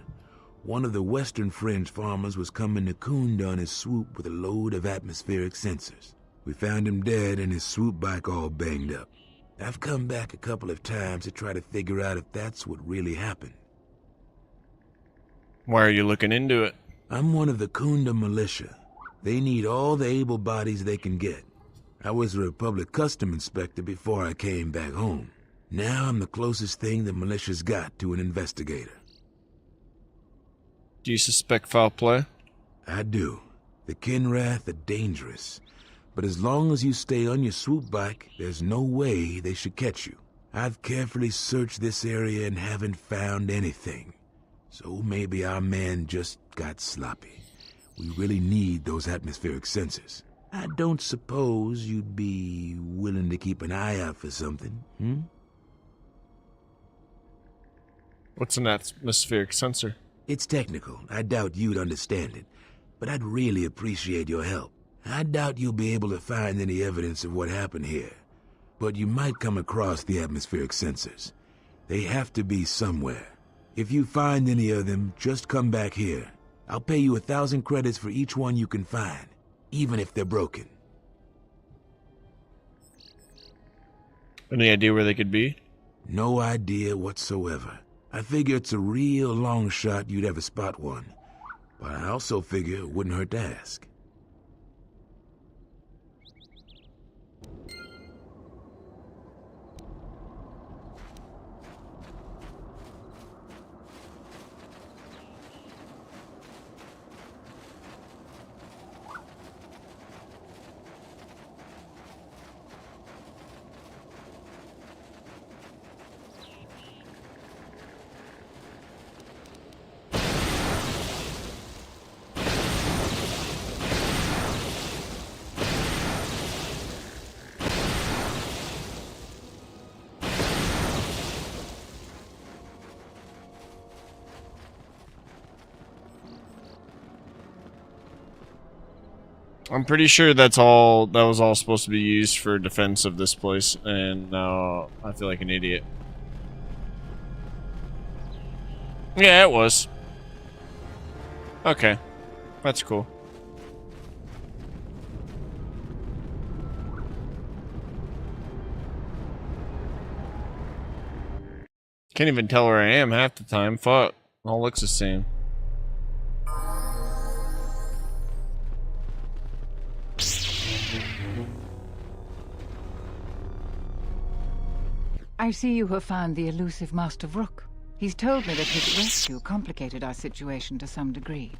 One of the Western Fringe farmers was coming to Kunda on his swoop with a load of atmospheric sensors. We found him dead and his swoop bike all banged up. I've come back a couple of times to try to figure out if that's what really happened. Why are you looking into it? I'm one of the Kunda militia. They need all the able bodies they can get. I was a Republic custom inspector before I came back home. Now I'm the closest thing the militia's got to an investigator. Do you suspect foul play? I do. The Kinrath are dangerous. But as long as you stay on your swoop bike, there's no way they should catch you. I've carefully searched this area and haven't found anything. So maybe our man just got sloppy. We really need those atmospheric sensors. I don't suppose you'd be willing to keep an eye out for something, hmm? What's an atmospheric sensor? It's technical. I doubt you'd understand it. But I'd really appreciate your help. I doubt you'll be able to find any evidence of what happened here. But you might come across the atmospheric sensors. They have to be somewhere. If you find any of them, just come back here. I'll pay you 1,000 credits for each one you can find, even if they're broken. Any idea where they could be? No idea whatsoever. I figure it's a real long shot you'd ever spot one. But I also figure it wouldn't hurt to ask. I'm pretty sure that was all supposed to be used for defense of this place, and now I feel like an idiot. Yeah, it was. Okay. That's cool. Can't even tell where I am half the time. Fuck. All looks the same. I see you have found the elusive Master Rook. He's told me that his rescue complicated our situation to some degree.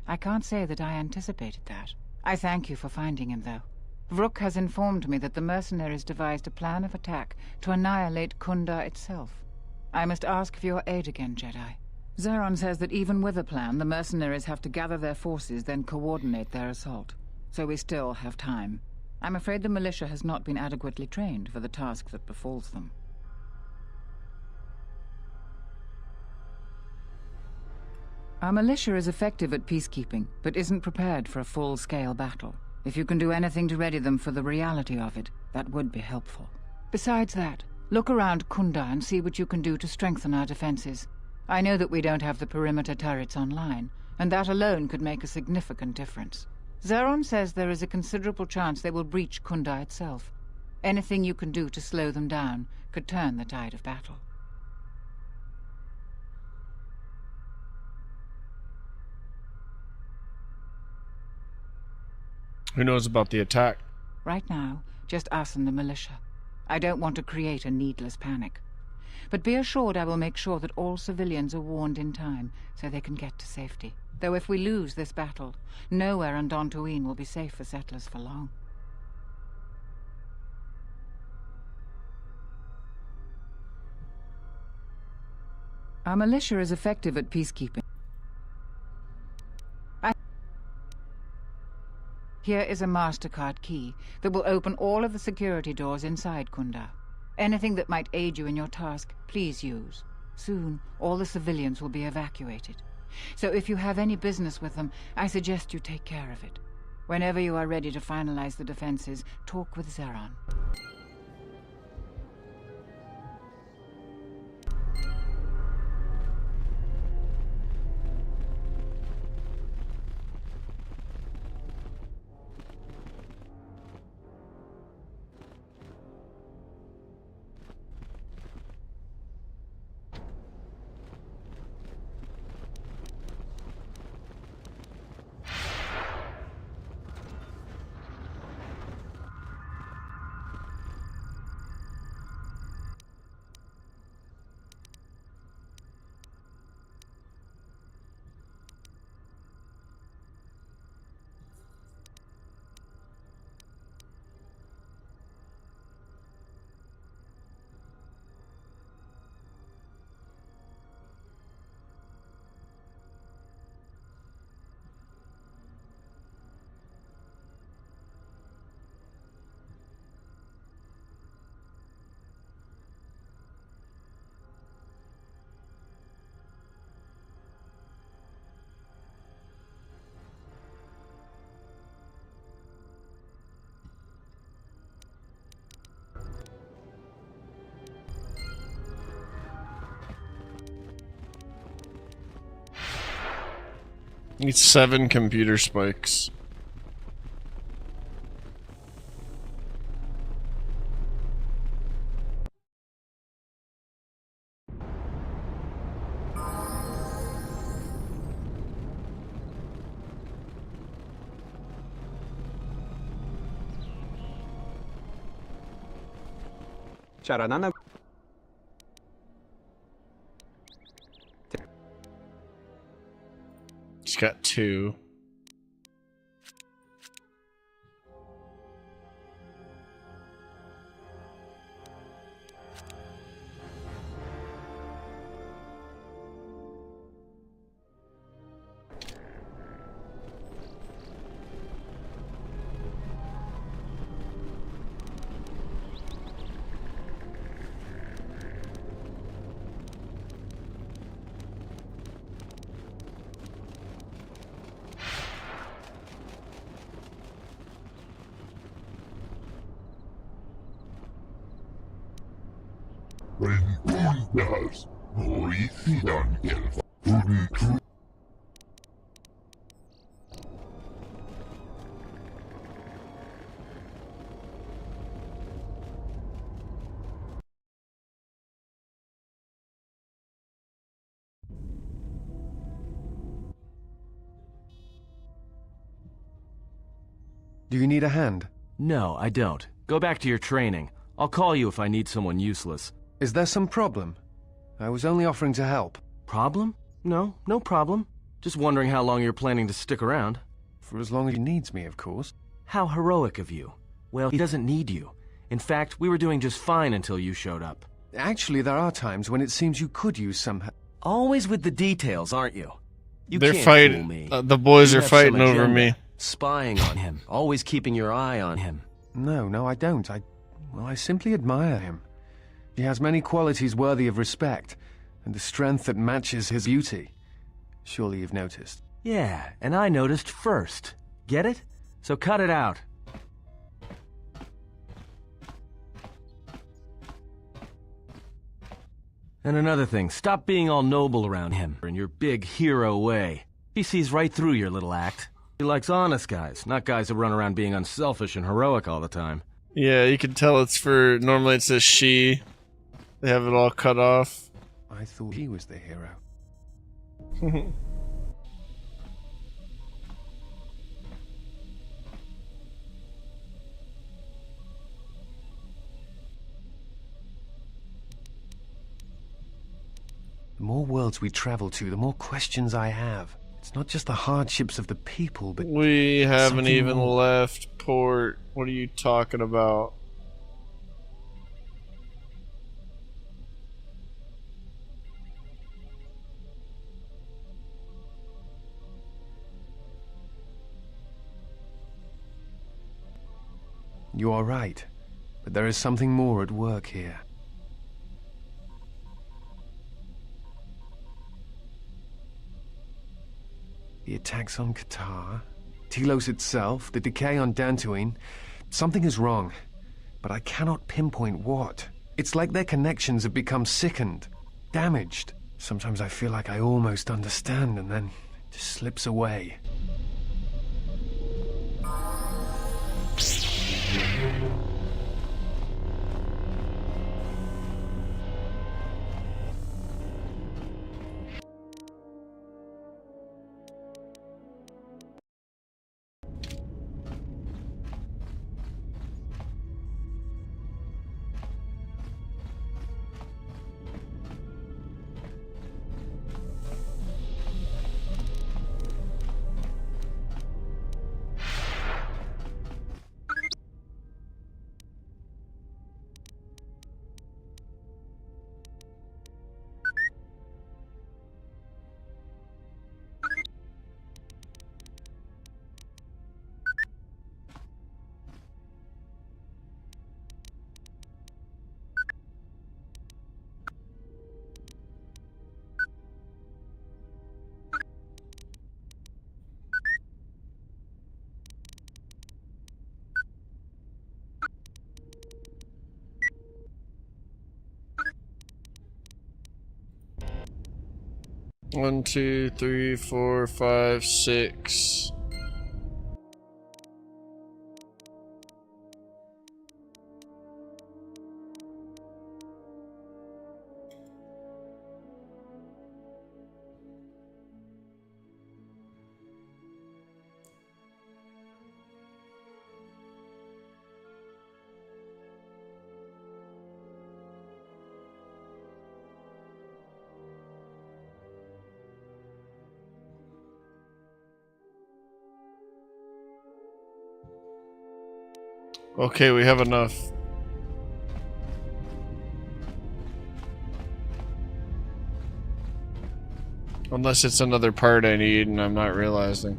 I can't say that I anticipated that. I thank you for finding him, though. Rook has informed me that the mercenaries devised a plan of attack to annihilate Kunda itself. I must ask for your aid again, Jedi. Zeron says that even with a plan, the mercenaries have to gather their forces, then coordinate their assault. So we still have time. I'm afraid the militia has not been adequately trained for the task that befalls them. Our militia is effective at peacekeeping, but isn't prepared for a full-scale battle. If you can do anything to ready them for the reality of it, that would be helpful. Besides that, look around Kunda and see what you can do to strengthen our defenses. I know that we don't have the perimeter turrets online, and that alone could make a significant difference. Zeron says there is a considerable chance they will breach Kunda itself. Anything you can do to slow them down could turn the tide of battle. Who knows about the attack? Right now, just us and the militia. I don't want to create a needless panic. But be assured I will make sure that all civilians are warned in time so they can get to safety. Though if we lose this battle, nowhere on Dantooine will be safe for settlers for long. Our militia is effective at peacekeeping. Here is a MasterCard key that will open all of the security doors inside Kunda. Anything that might aid you in your task, please use. Soon, all the civilians will be evacuated. So if you have any business with them, I suggest you take care of it. Whenever you are ready to finalize the defenses, talk with Zeron. Need 7 computer spikes. Charanana. She's got 2. Do you need a hand? No, I don't. Go back to your training. I'll call you if I need someone useless. Is there some problem? I was only offering to help. Problem? No, no problem. Just wondering how long you're planning to stick around. For as long as he needs me, of course. How heroic of you. Well, he doesn't need you. In fact, we were doing just fine until you showed up. Actually, there are times when it seems you could use some help. Always with the details, aren't you? They're can't fighting. fool me. The boys You are have some fighting over agenda. me. Spying on him. Always keeping your eye on him. No, I don't. I simply admire him. He has many qualities worthy of respect, and a strength that matches his beauty. Surely you've noticed. Yeah, and I noticed first. Get it? So cut it out. And another thing, stop being all noble around him in your big hero way. He sees right through your little act. He likes honest guys, not guys who run around being unselfish and heroic all the time. Yeah, you can tell it's for... Normally it says she. They have it all cut off. I thought he was the hero. The more worlds we travel to, the more questions I have. It's not just the hardships of the people, but... We haven't something even more. left port. What are you talking about? You are right, but there is something more at work here. The attacks on KOTOR, Telos itself, the decay on Dantooine. Something is wrong, but I cannot pinpoint what. It's like their connections have become sickened, damaged. Sometimes I feel like I almost understand, and then it just slips away. One, two, three, four, five, six. Okay, we have enough. Unless it's another part I need and I'm not realizing.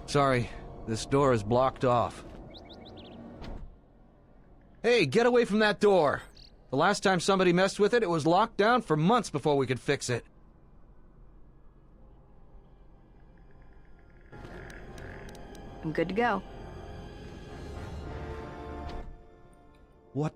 Sorry, this door is blocked off. Hey, get away from that door! The last time somebody messed with it, it was locked down for months before we could fix it. I'm good to go. What?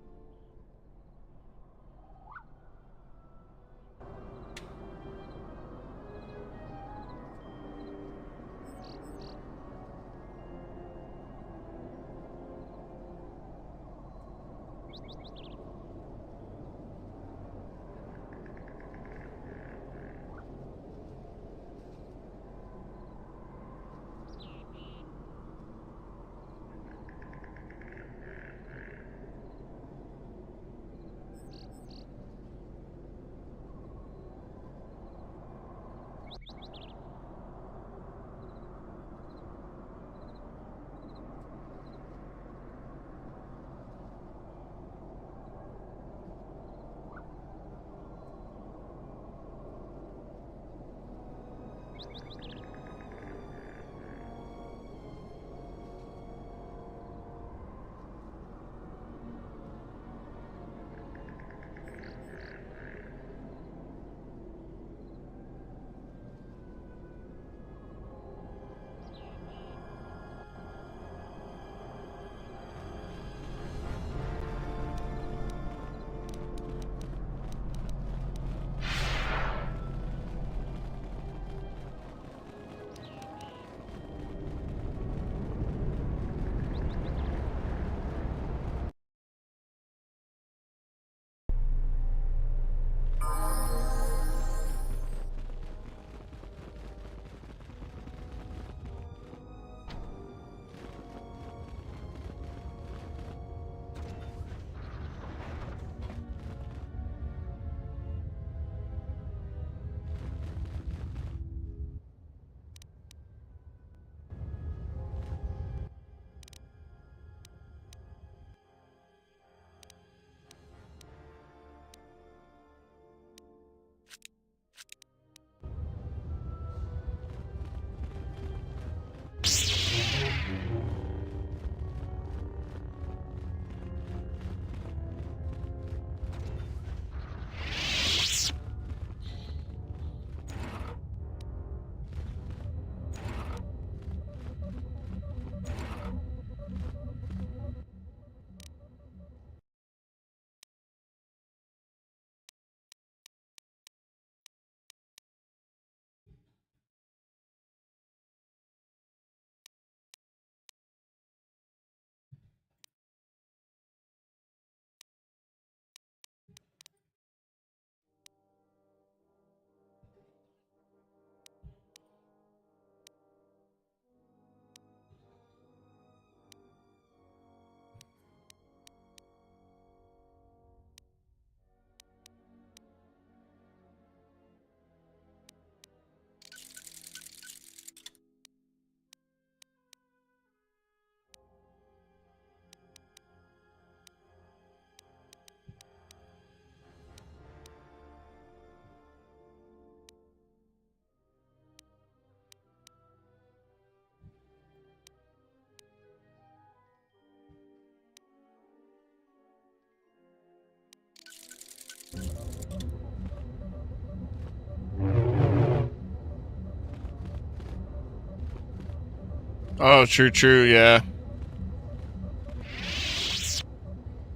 Oh, true, yeah.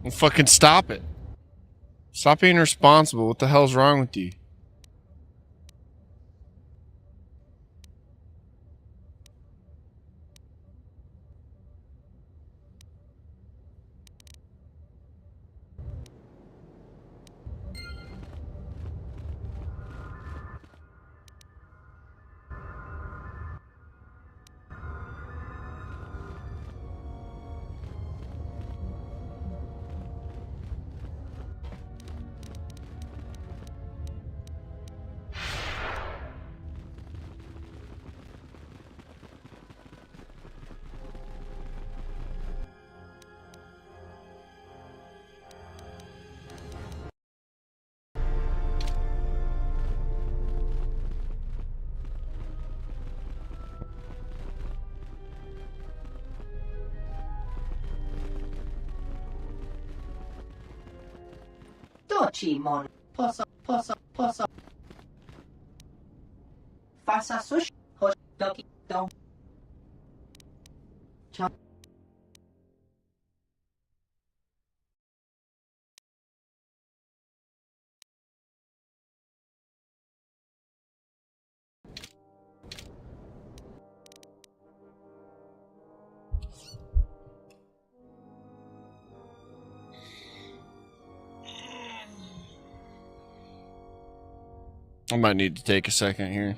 Well, fucking stop it. Stop being responsible. What the hell's wrong with you? Pochimon. Poso. Fasa sush. Hosh. Doki. Don. I might need to take a second here.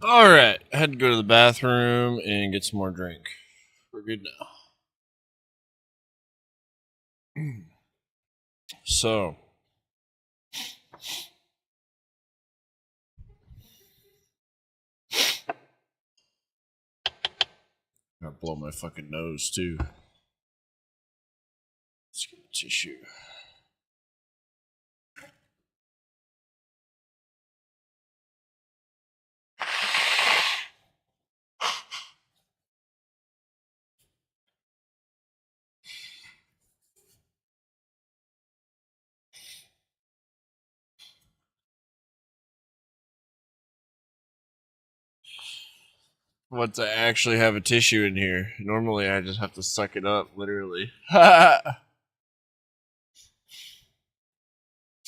Alright, I had to go to the bathroom and get some more drink. We're good now. So. Gotta blow my fucking nose, too. Let's get a tissue. What to actually have a tissue in here. Normally I just have to suck it up, literally. It's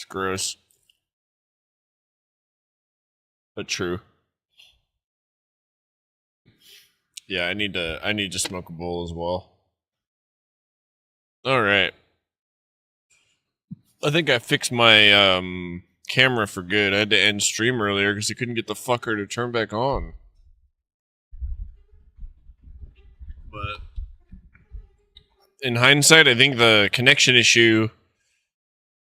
gross. But true. Yeah, I need to smoke a bowl as well. Alright. I think I fixed my camera for good. I had to end stream earlier because I couldn't get the fucker to turn back on. But in hindsight, I think the connection issue,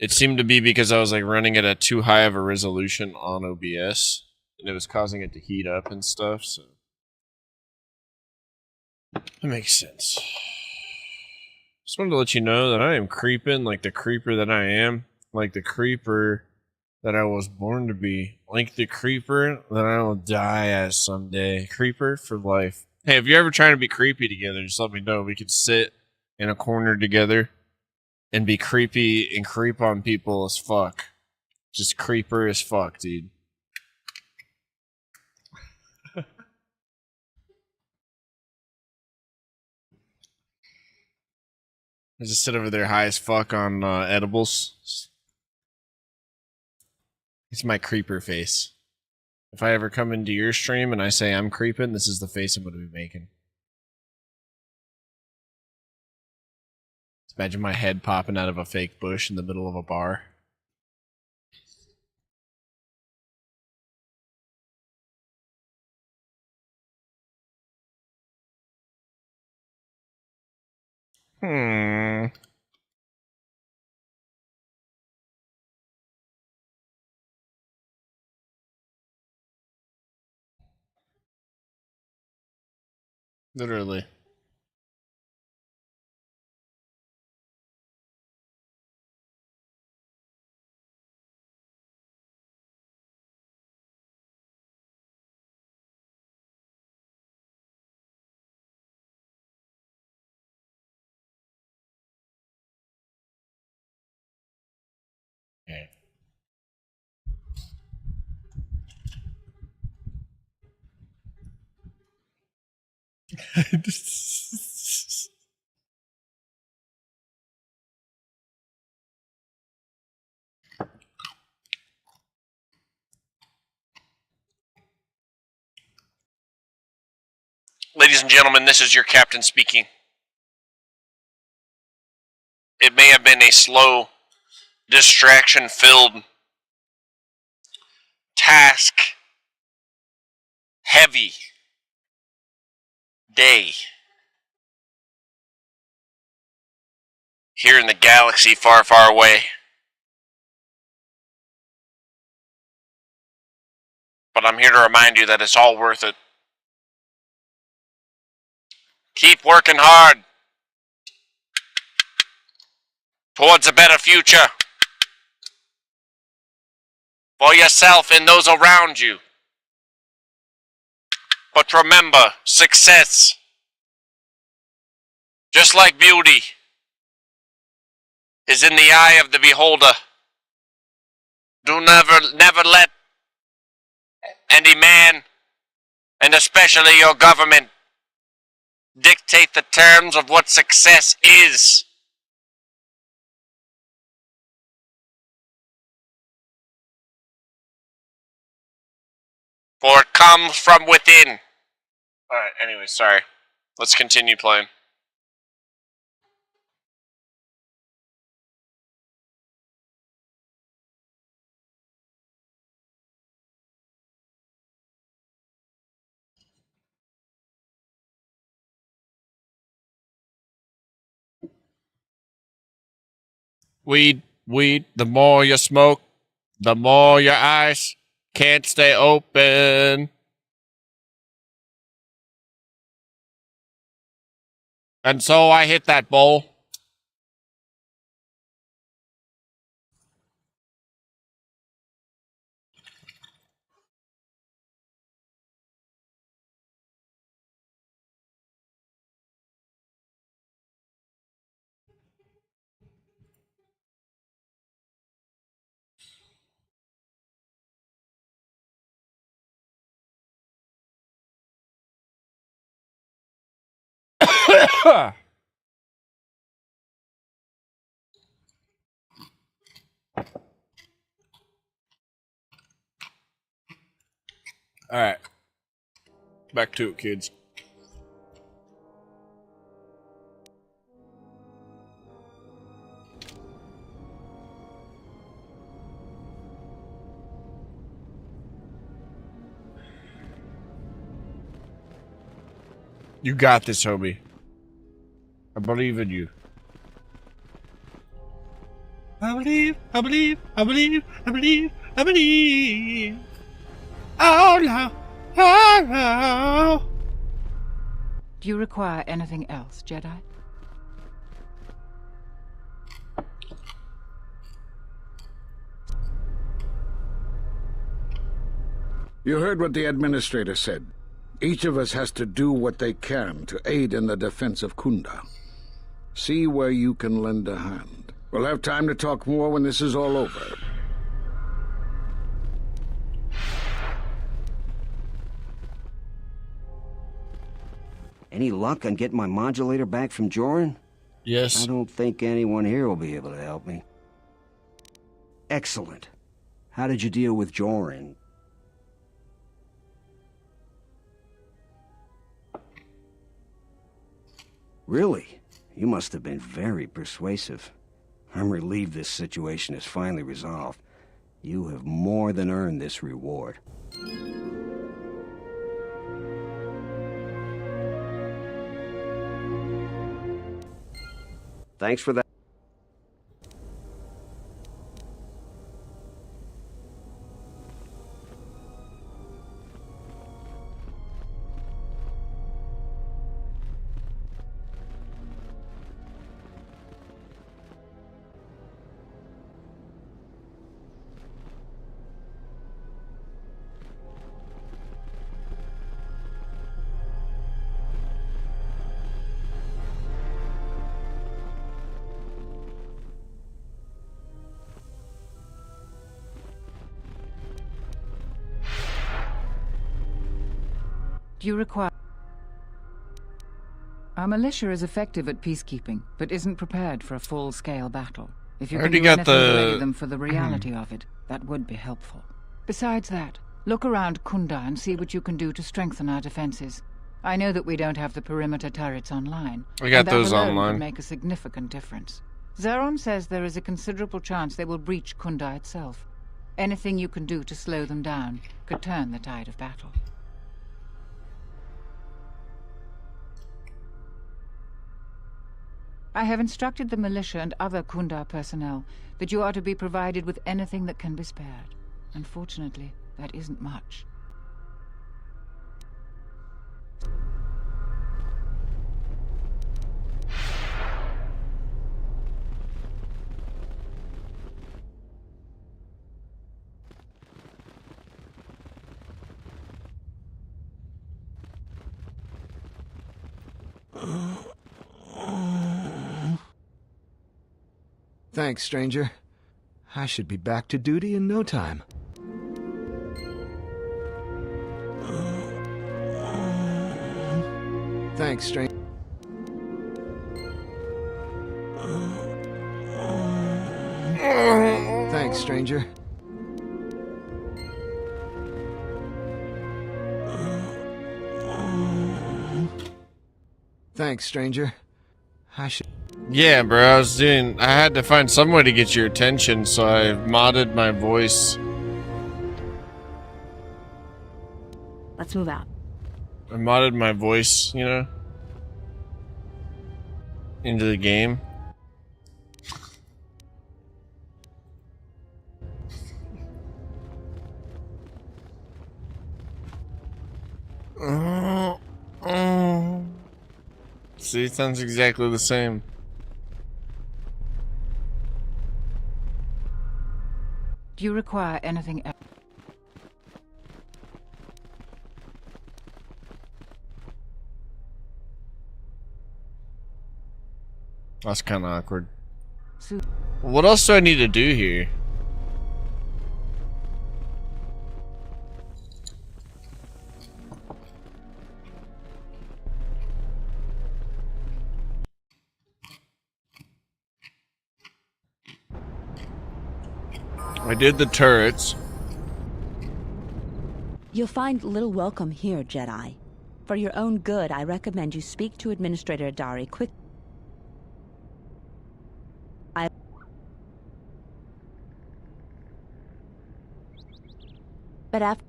it seemed to be because I was like running it at too high of a resolution on OBS, and it was causing it to heat up and stuff. So that makes sense. Just wanted to let you know that I am creeping like the creeper that I am, like the creeper that I was born to be, like the creeper that I will die as someday. Creeper for life. Hey, if you're ever trying to be creepy together, just let me know. We could sit in a corner together and be creepy and creep on people as fuck. Just creeper as fuck, dude. I just sit over there high as fuck on edibles. It's my creeper face. If I ever come into your stream and I say I'm creeping, this is the face I'm going to be making. Just imagine my head popping out of a fake bush in the middle of a bar. Literally. Okay. Ladies and gentlemen, this is your captain speaking. It may have been a slow, distraction-filled, task-heavy day here in the galaxy far, far away. But I'm here to remind you that it's all worth it. Keep working hard towards a better future for yourself and those around you. But remember, success, just like beauty, is in the eye of the beholder. Do never let any man, and especially your government, dictate the terms of what success is. For it comes from within. Alright, anyway, sorry. Let's continue playing. Weed, the more you smoke, the more your eyes can't stay open. And so I hit that bowl. All right. Back to it, kids. You got this, Hobie. I believe in you. I believe, I believe, I believe, I believe, I believe. Oh no, oh no. Do you require anything else, Jedi? You heard what the administrator said. Each of us has to do what they can to aid in the defense of Kunda. See where you can lend a hand. We'll have time to talk more when this is all over. Any luck on getting my modulator back from Joran? Yes. I don't think anyone here will be able to help me. Excellent. How did you deal with Joran? Really? You must have been very persuasive. I'm relieved this situation is finally resolved. You have more than earned this reward. Thanks for that. Do you require... Our militia is effective at peacekeeping, but isn't prepared for a full-scale battle. If you can do anything to ready them for the reality of it, that would be helpful. Besides that, look around Kunda and see what you can do to strengthen our defenses. I know that we don't have the perimeter turrets online. We got those that alone online. Could make a significant difference. Zeron says there is a considerable chance they will breach Kunda itself. Anything you can do to slow them down could turn the tide of battle. I have instructed the militia and other Kunda personnel that you are to be provided with anything that can be spared. Unfortunately, that isn't much. Thanks, stranger. I should be back to duty in no time. Thanks, stranger. Thanks, stranger. Thanks, stranger. I should... Yeah, bro, I had to find some way to get your attention, so I modded my voice. Let's move out. I modded my voice, you know, into the game. See, it sounds exactly the same. Do you require anything else? That's kind of awkward. What else do I need to do here? I did the turrets. You'll find little welcome here, Jedi. For your own good, I recommend you speak to Administrator Adari quick. But after...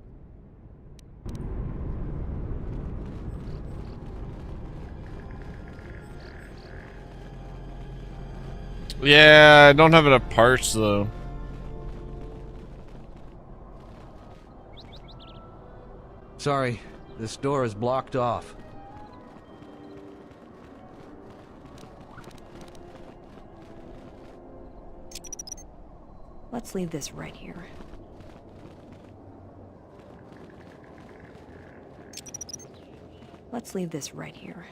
Yeah, I don't have enough parts though. Sorry, this door is blocked off. Let's leave this right here. Let's leave this right here.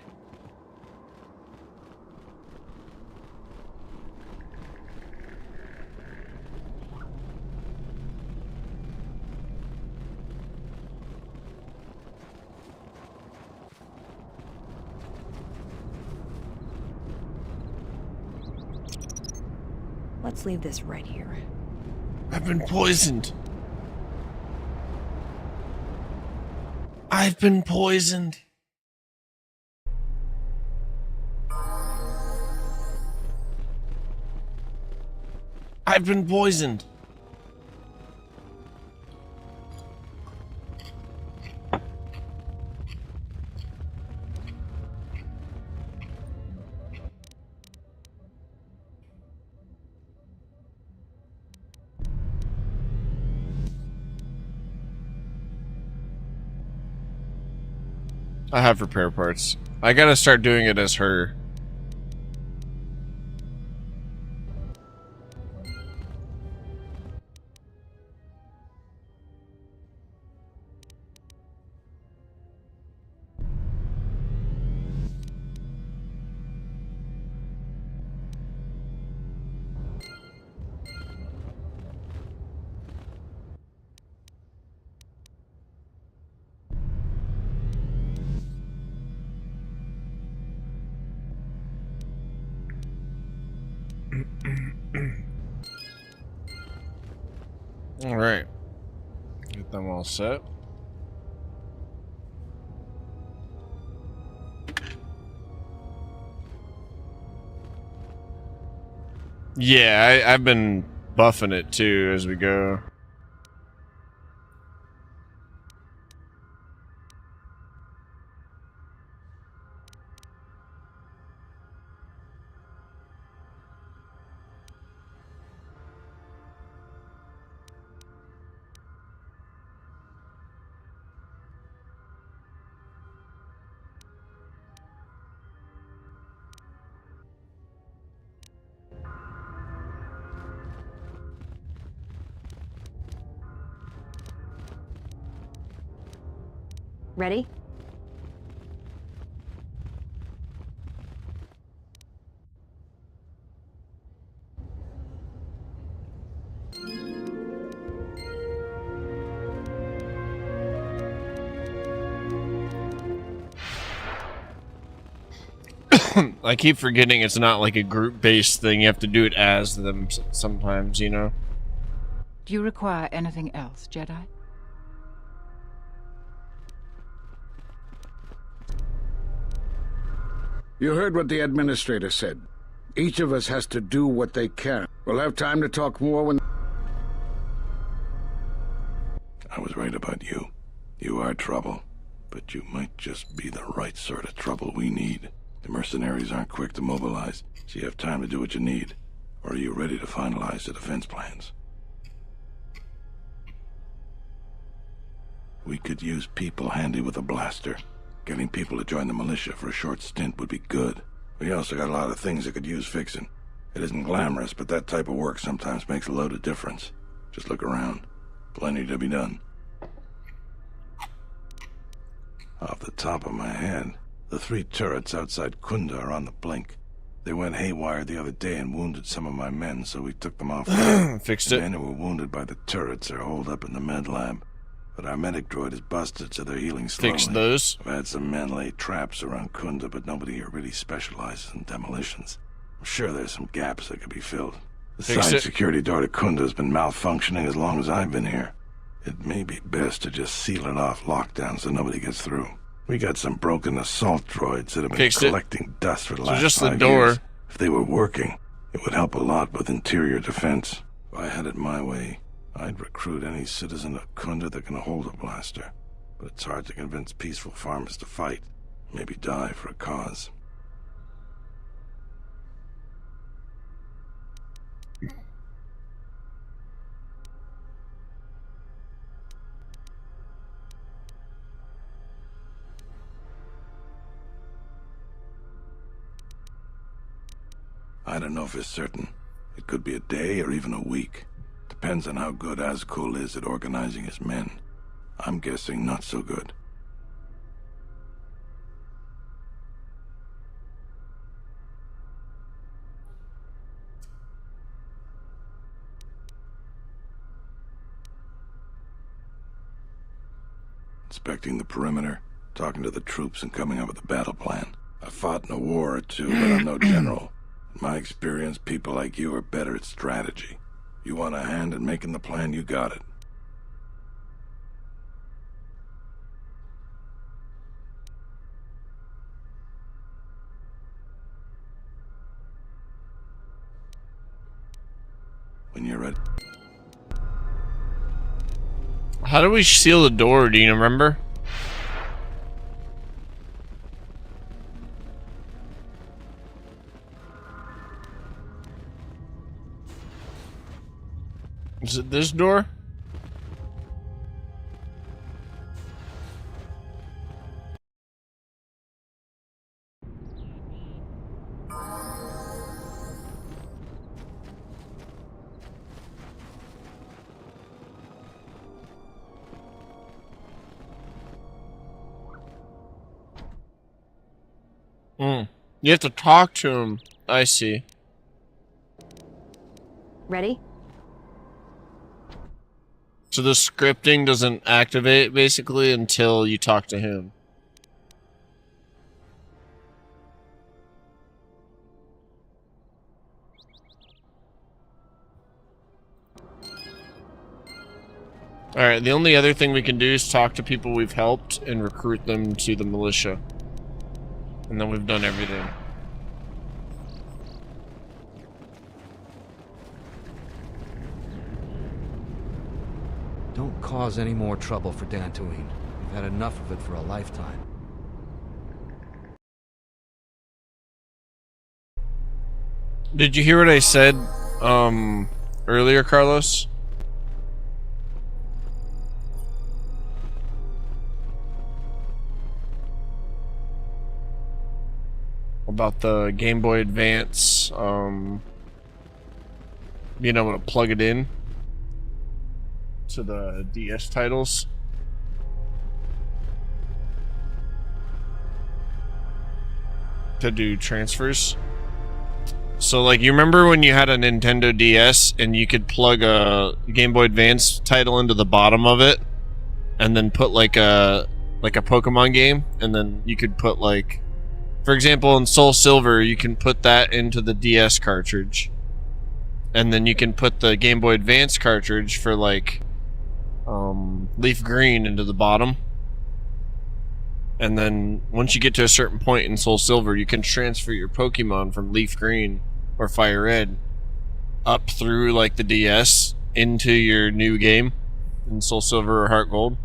Let's leave this right here. I've been poisoned. I've been poisoned. I've been poisoned. I have repair parts. I gotta start doing it as her. All right, get them all set. Yeah, I've been buffing it too as we go. Ready? I keep forgetting it's not like a group-based thing. You have to do it as them sometimes, you know? Do you require anything else, Jedi? You heard what the Administrator said. Each of us has to do what they can. We'll have time to talk more when... I was right about you. You are trouble. But you might just be the right sort of trouble we need. The mercenaries aren't quick to mobilize, so you have time to do what you need. Or are you ready to finalize the defense plans? We could use people handy with a blaster. Getting people to join the militia for a short stint would be good. We also got a lot of things that could use fixing. It isn't glamorous, but that type of work sometimes makes a load of difference. Just look around. Plenty to be done. Off the top of my head, the 3 turrets outside Kunda are on the blink. They went haywire the other day and wounded some of my men, so we took them off. Fixed it. The men who were wounded by the turrets are holed up in the med lab. But our medic droid is busted, so they're healing slowly. Fix those. I've had some men lay traps around Kunda, but nobody here really specializes in demolitions. I'm sure there's some gaps that could be filled. The side security door to Kunda has been malfunctioning as long as I've been here. It may be best to just seal it off lockdown so nobody gets through. We got some broken assault droids that have been collecting dust for the last just 5 the door. years. If they were working, it would help a lot with interior defense. If I had it my way, I'd recruit any citizen of Kunda that can hold a blaster. But it's hard to convince peaceful farmers to fight, maybe die for a cause. I don't know for certain. It could be a day or even a week. Depends on how good Azkul is at organizing his men. I'm guessing not so good. Inspecting the perimeter, talking to the troops and coming up with a battle plan. I've fought in a war or two, but I'm no general. In my experience, people like you are better at strategy. You want a hand in making the plan, you got it. When you're ready. How do we seal the door? Do you remember? Is it this door? You have to talk to him. I see. Ready? So the scripting doesn't activate basically until you talk to him. Alright, the only other thing we can do is talk to people we've helped and recruit them to the militia. And then we've done everything. Don't cause any more trouble for Dantooine. We've had enough of it for a lifetime. Did you hear what I said earlier, Carlos? About the Game Boy Advance, being able to plug it in to the DS titles. To do transfers. So, like, you remember when you had a Nintendo DS and you could plug a Game Boy Advance title into the bottom of it and then put like a Pokemon game, and then you could put, like, for example, in Soul Silver, you can put that into the DS cartridge. And then you can put the Game Boy Advance cartridge for, like, Leaf Green into the bottom. And then once you get to a certain point in Soul Silver, you can transfer your Pokemon from Leaf Green or Fire Red up through, like, the DS into your new game in Soul Silver or Heart Gold.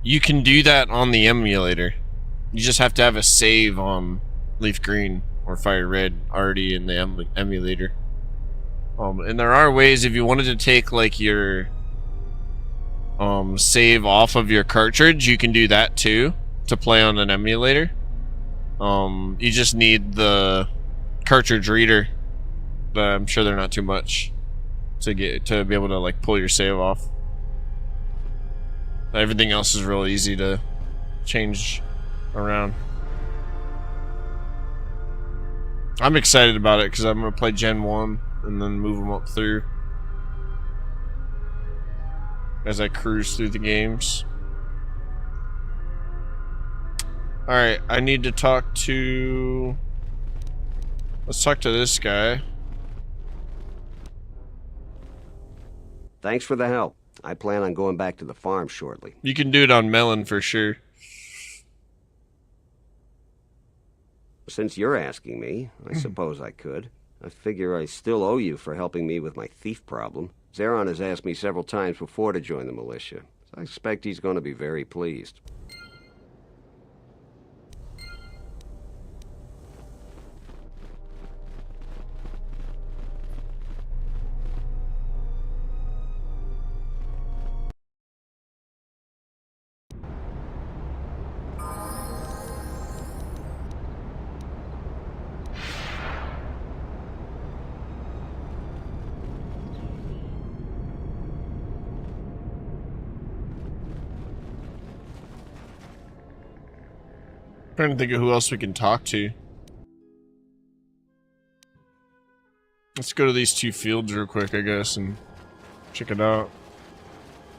You can do that on the emulator. You just have to have a save on Leaf Green or Fire Red already in the emulator. And there are ways, if you wanted to take, like, your save off of your cartridge, you can do that too to play on an emulator. You just need the cartridge reader, but I'm sure they're not too much to be able to like pull your save off. Everything else is real easy to change around. I'm excited about it because I'm gonna play Gen 1 and then move them up through as I cruise through the games. Alright, I need to talk to... Let's talk to this guy. Thanks for the help. I plan on going back to the farm shortly. You can do it on Melon for sure. Since you're asking me, I suppose I could. I figure I still owe you for helping me with my thief problem. Zeron has asked me several times before to join the militia, so I expect he's going to be very pleased. Trying to think of who else we can talk to. Let's go to these two fields real quick, I guess, and check it out.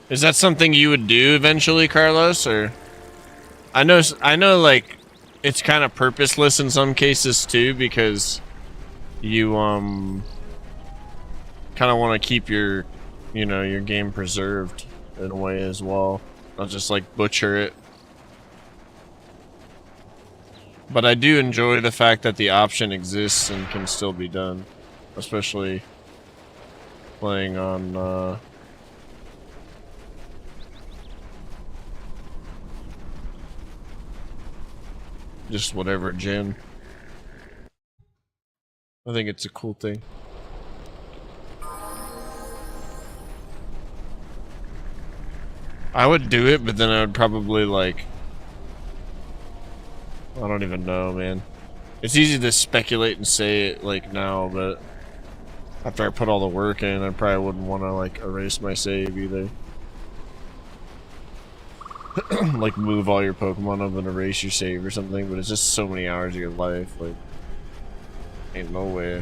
Is that something you would do eventually, Carlos? Or I know, like it's kind of purposeless in some cases too, because you kind of want to keep your, you know, your game preserved in a way as well, not just like butcher it. But I do enjoy the fact that the option exists and can still be done, especially playing on just whatever gen. I think it's a cool thing. I would do it, but then I would probably like, I don't even know, man. It's easy to speculate and say it like now, but after I put all the work in, I probably wouldn't want to like erase my save either. Like move all your Pokemon up and erase your save or something, but it's just so many hours of your life, like ain't no way.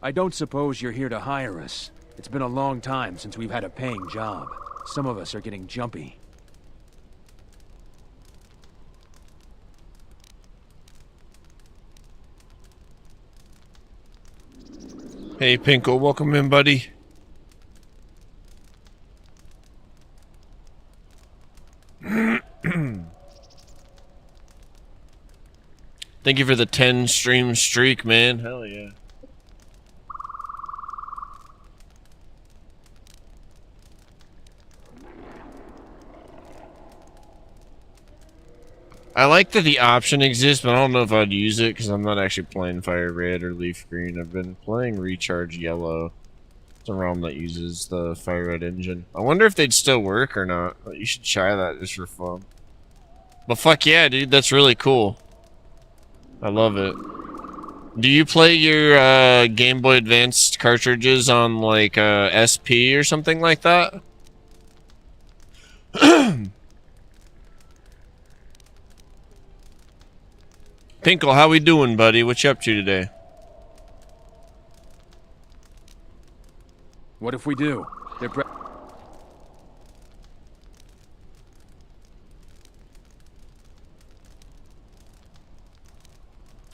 I don't suppose you're here to hire us. It's been a long time since we've had a paying job. Some of us are getting jumpy. Hey Pinkle, welcome in, buddy. Thank you for the 10 stream streak, man. Hell yeah. I like that the option exists, but I don't know if I'd use it because I'm not actually playing Fire Red or Leaf Green. I've been playing Recharge Yellow. It's a ROM that uses the Fire Red engine. I wonder if they'd still work or not. You should try that just for fun. But fuck yeah, dude, that's really cool. I love it. Do you play your Game Boy Advanced cartridges on like SP or something like that? Pinkle, how we doing, buddy? What you up to today? What if we do?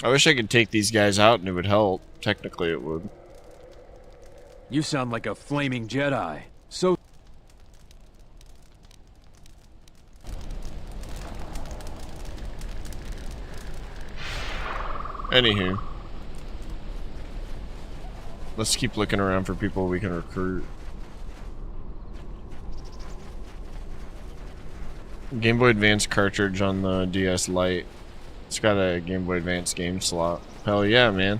I wish I could take these guys out and it would help. Technically it would. You sound like a flaming Jedi. So... Anywho. Let's keep looking around for people we can recruit. Game Boy Advance cartridge on the DS Lite. It's got a Game Boy Advance game slot. Hell yeah, man.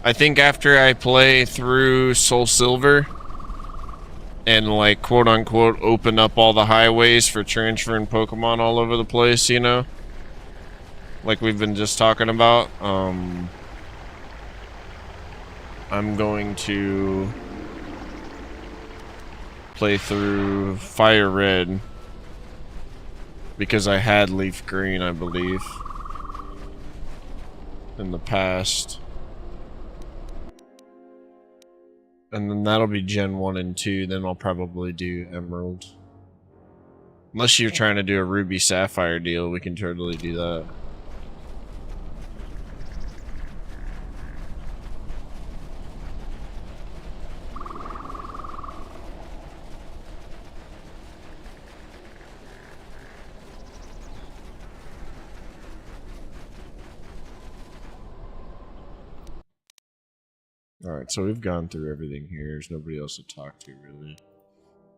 I think after I play through Soul Silver and like quote unquote open up all the highways for transferring Pokemon all over the place, you know? Like we've been just talking about, I'm going to play through Fire Red because I had Leaf Green, I believe, in the past. And then that'll be Gen 1 and 2, then I'll probably do Emerald. Unless you're trying to do a Ruby Sapphire deal, we can totally do that. Alright, so we've gone through everything here. There's nobody else to talk to, really.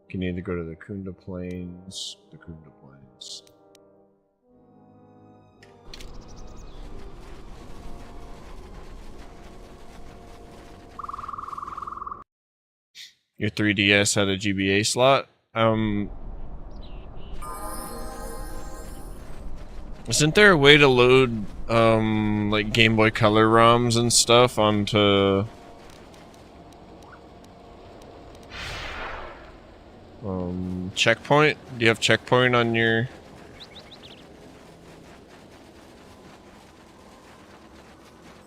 Can either go to the Kunda Plains. The Kunda Plains. Your 3DS had a GBA slot? Isn't there a way to load, like Game Boy Color ROMs and stuff onto... Checkpoint? Do you have Checkpoint on your...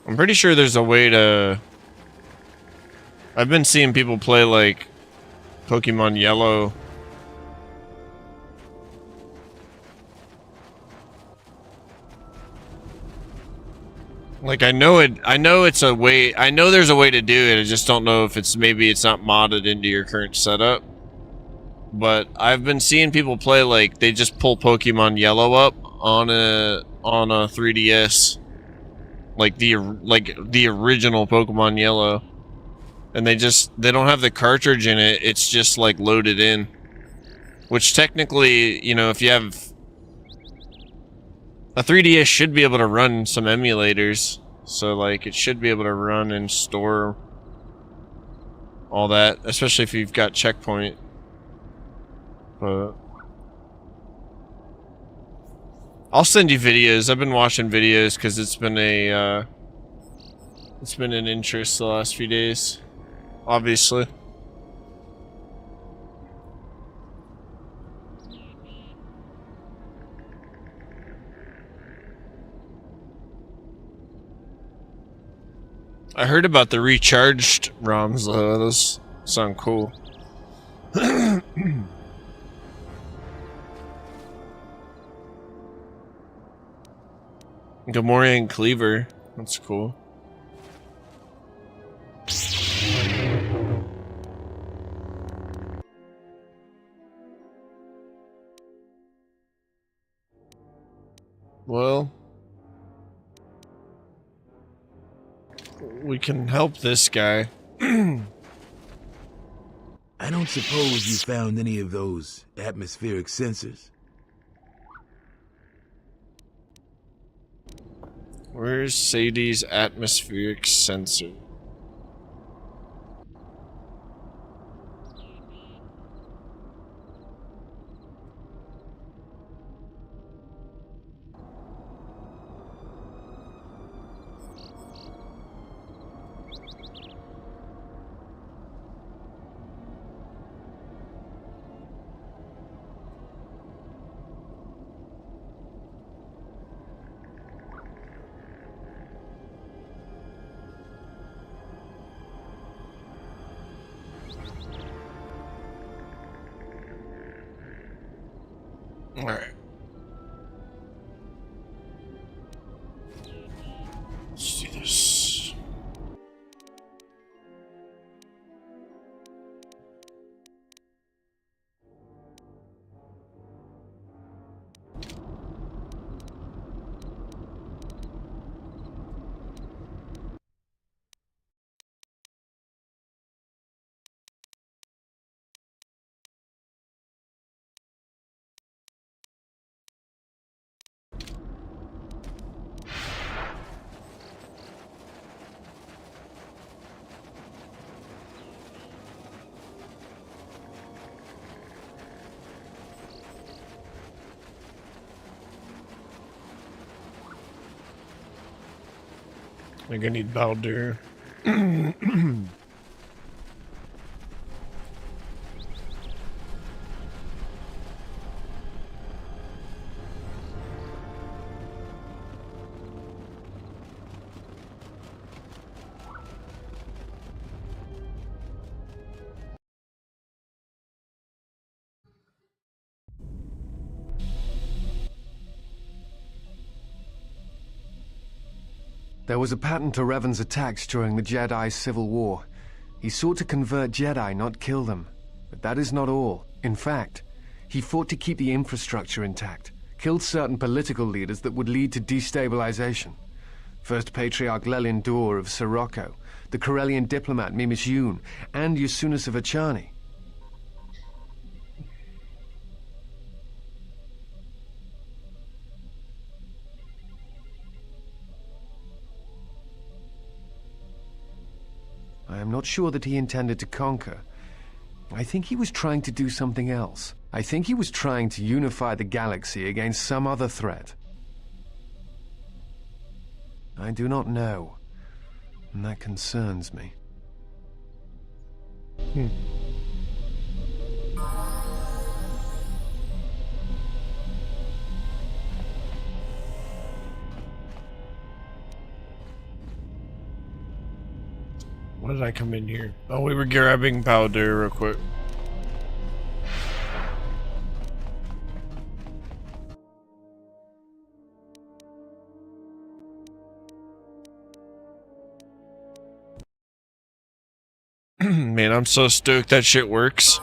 I'm pretty sure there's a way to... I've been seeing people play like Pokemon Yellow. Like I know it's a way, I know there's a way to do it, I just don't know if it's, maybe it's not modded into your current setup. But I've been seeing people play like they just pull Pokemon Yellow up on a 3DS, like the original Pokemon Yellow, and they don't have the cartridge in it. It's just like loaded in, which technically, you know, if you have a 3DS, should be able to run some emulators, so like it should be able to run and store all that, especially if you've got Checkpoint. I'll send you videos. I've been watching videos because it's been an interest the last few days, obviously. I heard about the recharged ROMs though. Those sound cool. Gamorrean Cleaver. That's cool. Well, we can help this guy. I don't suppose you found any of those atmospheric sensors. Where's Sadie's atmospheric sensor? Alright. Let's do this. think I need Baldur. There was a pattern to Revan's attacks during the Jedi Civil War. He sought to convert Jedi, not kill them. But that is not all. In fact, he fought to keep the infrastructure intact, killed certain political leaders that would lead to destabilization. First Patriarch Lelin Dur of Sirocco, the Corellian diplomat Mimis Yoon, and Yusunis of Achani. I am not sure that he intended to conquer. I think he was trying to do something else. I think he was trying to unify the galaxy against some other threat. I do not know, and that concerns me. Why did I come in here? Oh, we were grabbing Baldur real quick. Man, I'm so stoked that shit works.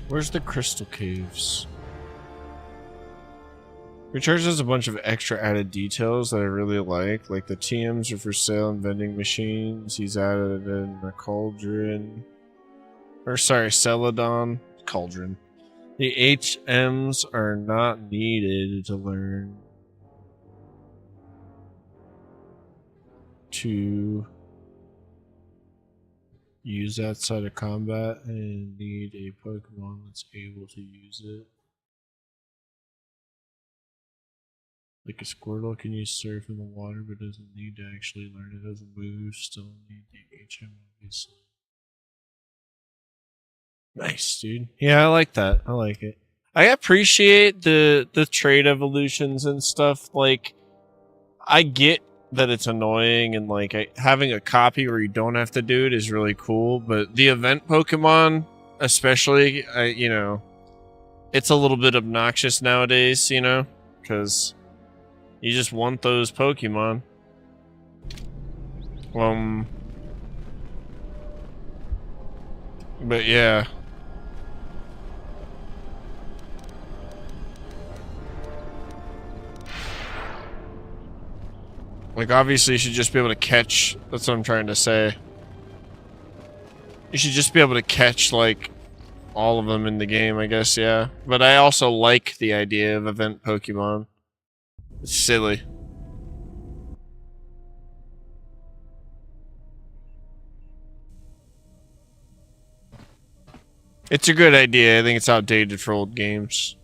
Where's the crystal caves? Recharge has a bunch of extra added details that I really like the TMs are for sale in vending machines. He's added in a cauldron. Or sorry, Celadon. Cauldron. The HMs are not needed to learn to use outside of combat and need a Pokemon that's able to use it. Like a Squirtle can use Surf in the water but doesn't need to actually learn it as a move. Still need the HM obviously. Nice, dude. Yeah, I like that. I like it. I appreciate the trait evolutions and stuff. Like, I get that it's annoying and having a copy where you don't have to do it is really cool, but the event Pokemon especially, it's a little bit obnoxious nowadays, because you just want those Pokemon. But yeah. Obviously you should just be able to catch, that's what I'm trying to say. You should just be able to catch, all of them in the game, I guess, yeah. But I also like the idea of event Pokemon. It's silly. It's a good idea. I think it's outdated for old games.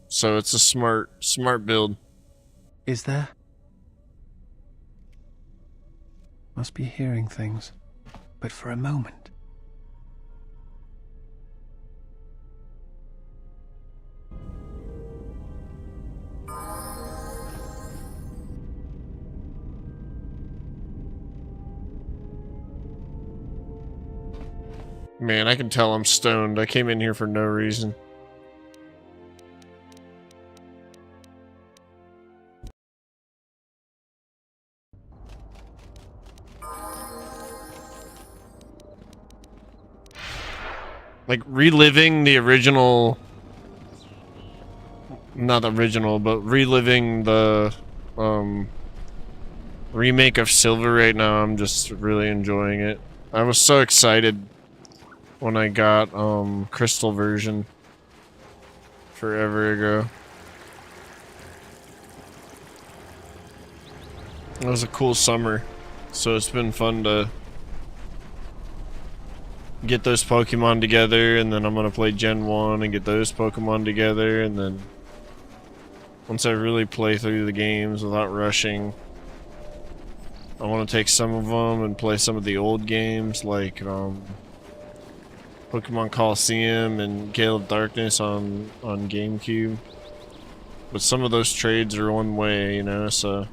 So it's a smart build. Is there? Must be hearing things. But for a moment. Man, I can tell I'm stoned. I came in here for no reason. Reliving the original... Not the original, but reliving the remake of Silver right now. I'm just really enjoying it. I was so excited when I got Crystal version forever ago. It was a cool summer, so it's been fun to get those Pokemon together, and then I'm gonna play Gen 1 and get those Pokemon together, and then once I really play through the games without rushing, I want to take some of them and play some of the old games like Pokemon Coliseum and Gale of Darkness on GameCube. But some of those trades are one way, you know, so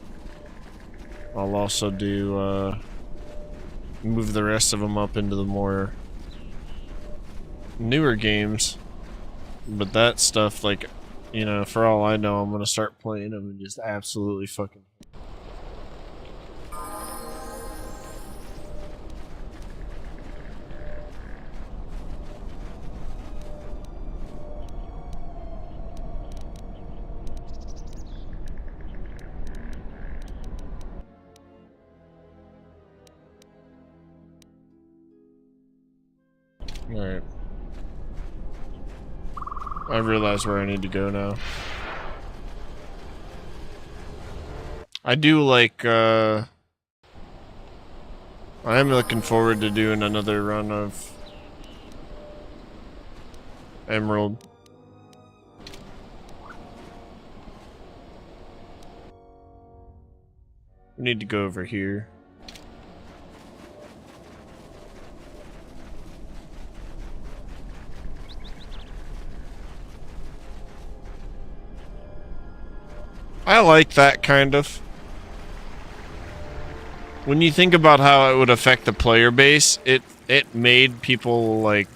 I'll also do move the rest of them up into the more newer games. But that stuff, like, you know, for all I know, I'm gonna start playing them and just absolutely fucking. Alright. I realize where I need to go now. I do like, I am looking forward to doing another run of Emerald. We need to go over here. I like that kind of. When you think about how it would affect the player base, it made people like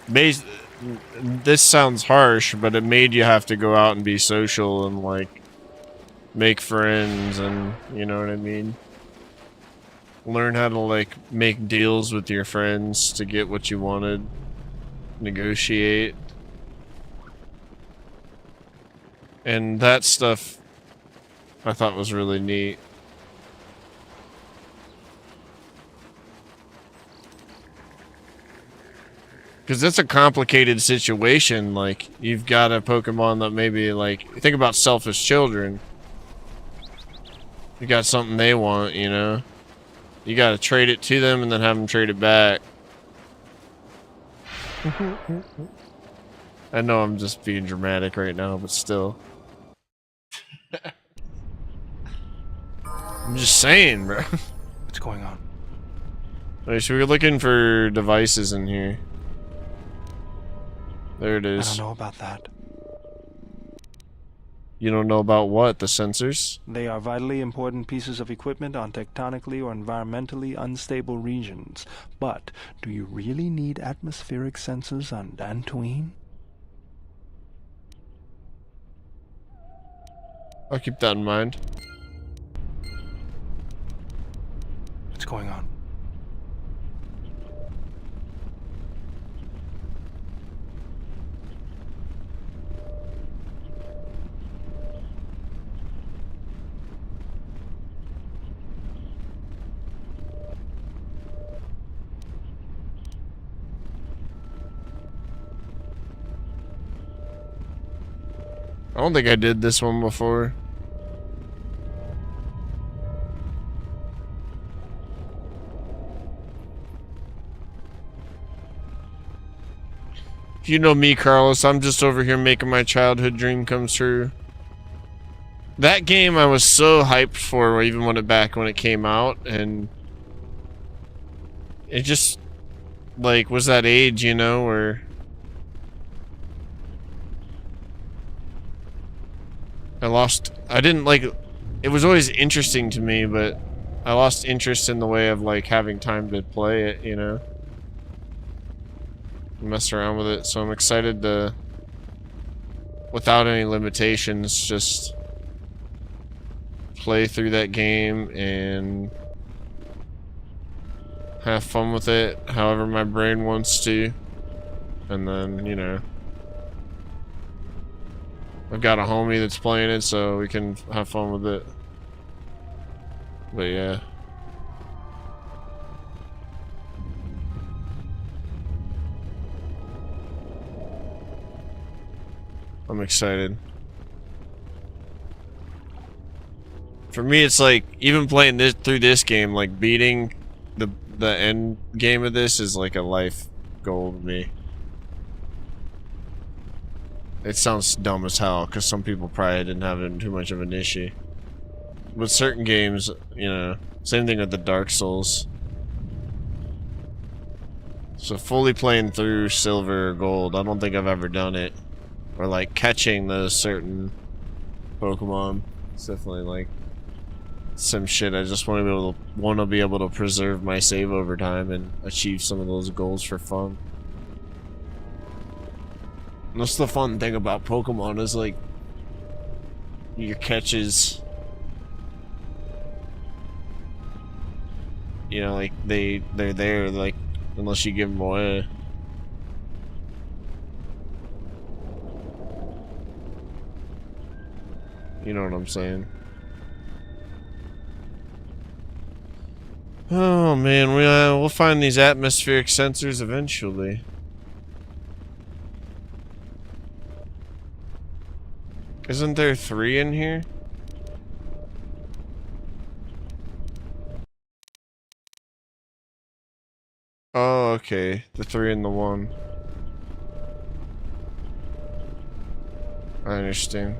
this sounds harsh, but it made you have to go out and be social and like make friends, and you know what I mean? Learn how to like make deals with your friends to get what you wanted. Negotiate. And that stuff I thought was really neat. Because it's a complicated situation. Like, you've got a Pokemon that maybe, like, think about selfish children. You got something they want, you know? You gotta trade it to them and then have them trade it back. I know I'm just being dramatic right now, but still. I'm just saying, bro. What's going on? Wait, so we're looking for devices in here. There it is. I don't know about that. You don't know about what? The sensors? They are vitally important pieces of equipment on tectonically or environmentally unstable regions. But do you really need atmospheric sensors on Dantooine? I'll keep that in mind. What's going on? I don't think I did this one before. If you know me, Carlos, I'm just over here making my childhood dream come true. That game I was so hyped for even when it came out, and it just like was that age, you know, where I didn't like, it was always interesting to me, but I lost interest in the way of like having time to play it, you know, mess around with it. So I'm excited to, without any limitations, just play through that game and have fun with it however my brain wants to. And then, you know, I've got a homie that's playing it, so we can have fun with it. But yeah. I'm excited. For me, it's like, even playing this through this game, like beating the end game of this is like a life goal to me. It sounds dumb as hell, because some people probably didn't have it too much of an issue. With certain games, you know, same thing with the Dark Souls. So fully playing through Silver or Gold, I don't think I've ever done it. Or like catching those certain Pokemon. It's definitely like some shit. I just want to be able to preserve my save over time and achieve some of those goals for fun. And that's the fun thing about Pokemon is like your catches, you know, like they're there, like unless you give them away. You know what I'm saying? Oh man, we'll find these atmospheric sensors eventually. Isn't there 3 in here? Oh, okay. The 3 and the 1. I understand.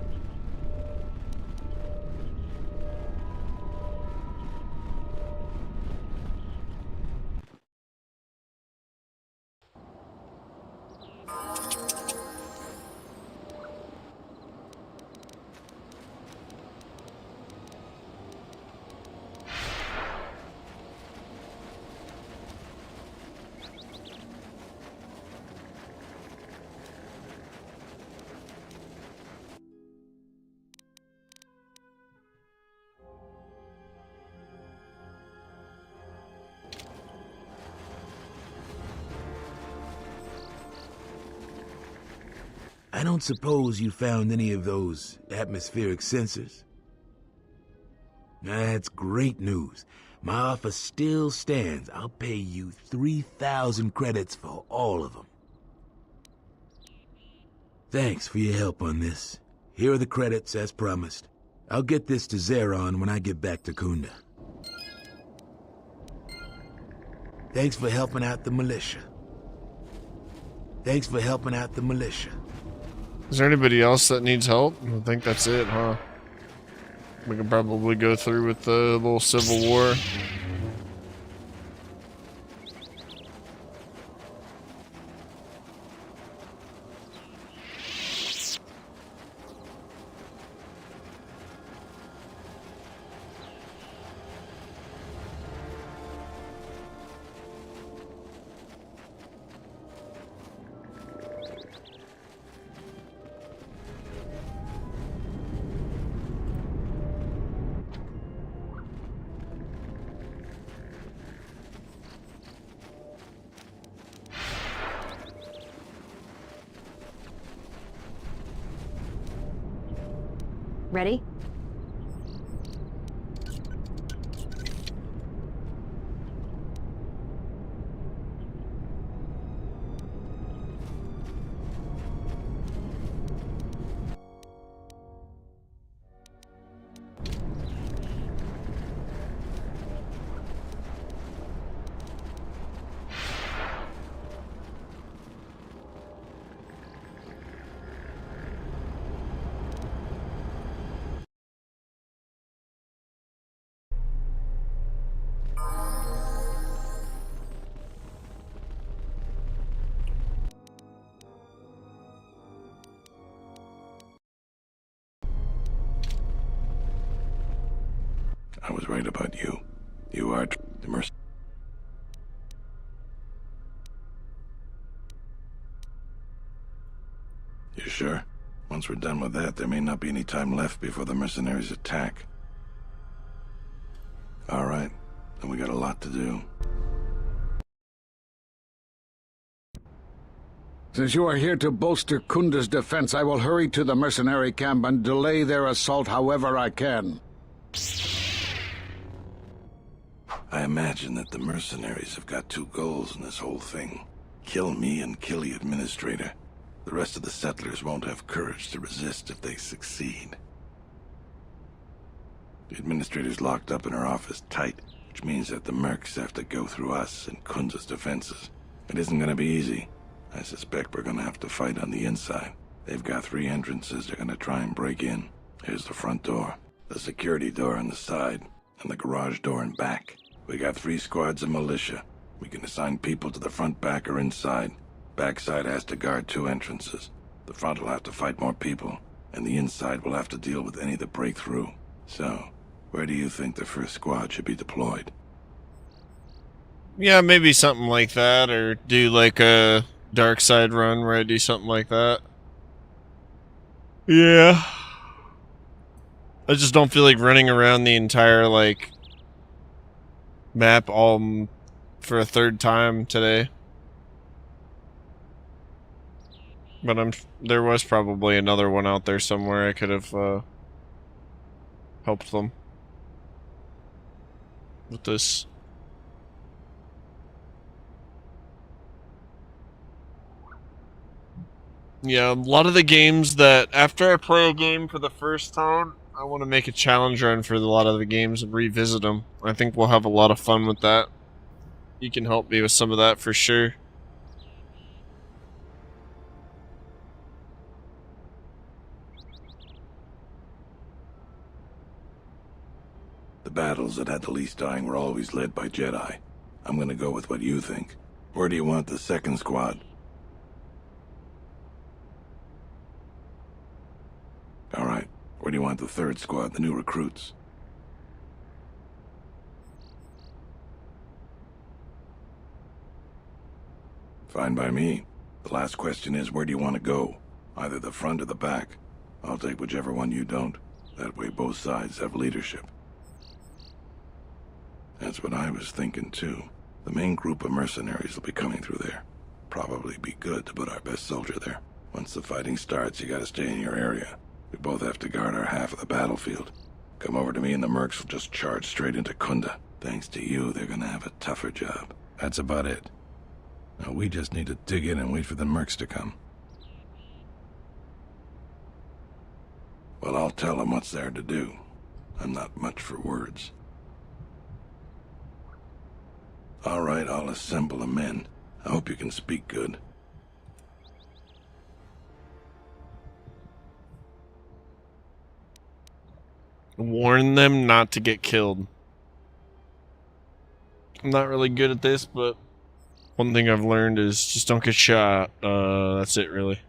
I don't suppose you found any of those atmospheric sensors? That's great news. My offer still stands. I'll pay you 3,000 credits for all of them. Thanks for your help on this. Here are the credits, as promised. I'll get this to Zeron when I get back to Kunda. Thanks for helping out the militia. Thanks for helping out the militia. Is there anybody else that needs help? I think that's it, huh? We can probably go through with the little civil war. Ready? I was right about you. You are the mercy. You sure? Once we're done with that, there may not be any time left before the mercenaries attack. All right, then we got a lot to do. Since you are here to bolster Kunda's defense, I will hurry to the mercenary camp and delay their assault however I can. I imagine that the mercenaries have got two goals in this whole thing. Kill me and kill the administrator. The rest of the settlers won't have courage to resist if they succeed. The administrator's locked up in her office tight, which means that the mercs have to go through us and Kunda's defenses. It isn't gonna be easy. I suspect we're gonna have to fight on the inside. They've got 3 entrances they're gonna try and break in. Here's the front door, the security door on the side, and the garage door in back. We got 3 squads of militia. We can assign people to the front, back, or inside. Backside has to guard 2 entrances. The front will have to fight more people, and the inside will have to deal with any that break through. So, where do you think the first squad should be deployed? Yeah, maybe something like that, or do like a dark side run where I do something like that. Yeah. I just don't feel like running around the entire, like, map all for a 3rd time today. But there was probably another one out there somewhere I could have helped them with this. Yeah, a lot of the games that after I play a game for the first time, I want to make a challenge run for a lot of the games and revisit them. I think we'll have a lot of fun with that. You can help me with some of that for sure. The battles that had the least dying were always led by Jedi. I'm gonna go with what you think. Where do you want the 2nd squad? Alright. Where do you want the 3rd squad, the new recruits? Fine by me. The last question is, where do you want to go? Either the front or the back. I'll take whichever one you don't. That way both sides have leadership. That's what I was thinking too. The main group of mercenaries will be coming through there. Probably be good to put our best soldier there. Once the fighting starts, you gotta stay in your area. We both have to guard our half of the battlefield. Come over to me and the mercs will just charge straight into Kunda. Thanks to you, they're gonna have a tougher job. That's about it. Now we just need to dig in and wait for the mercs to come. Well, I'll tell them what's there to do. I'm not much for words. All right, I'll assemble the men. I hope you can speak good. Warn them not to get killed. I'm not really good at this, but one thing I've learned is just don't get shot. That's it, really.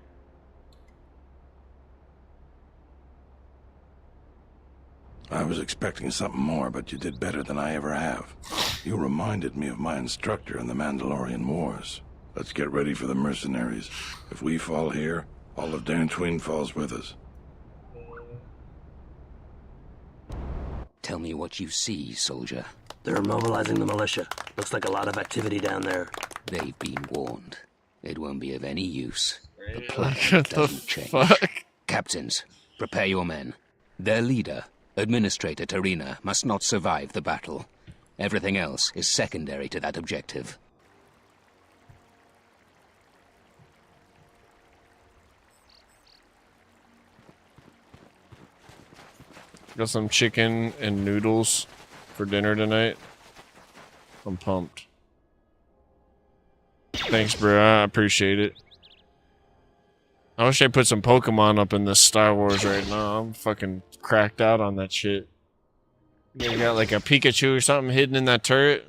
I was expecting something more, but you did better than I ever have. You reminded me of my instructor in the Mandalorian Wars. Let's get ready for the mercenaries. If we fall here, all of Dantooine falls with us. Tell me what you see, soldier. They're mobilizing the militia. Looks like a lot of activity down there. They've been warned. It won't be of any use. The plan doesn't change. Fuck? Captains, prepare your men. Their leader, Administrator Tarina, must not survive the battle. Everything else is secondary to that objective. Got some chicken and noodles for dinner tonight. I'm pumped. Thanks, bro. I appreciate it. I wish I put some Pokemon up in this Star Wars right now. I'm fucking cracked out on that shit. You got like a Pikachu or something hidden in that turret?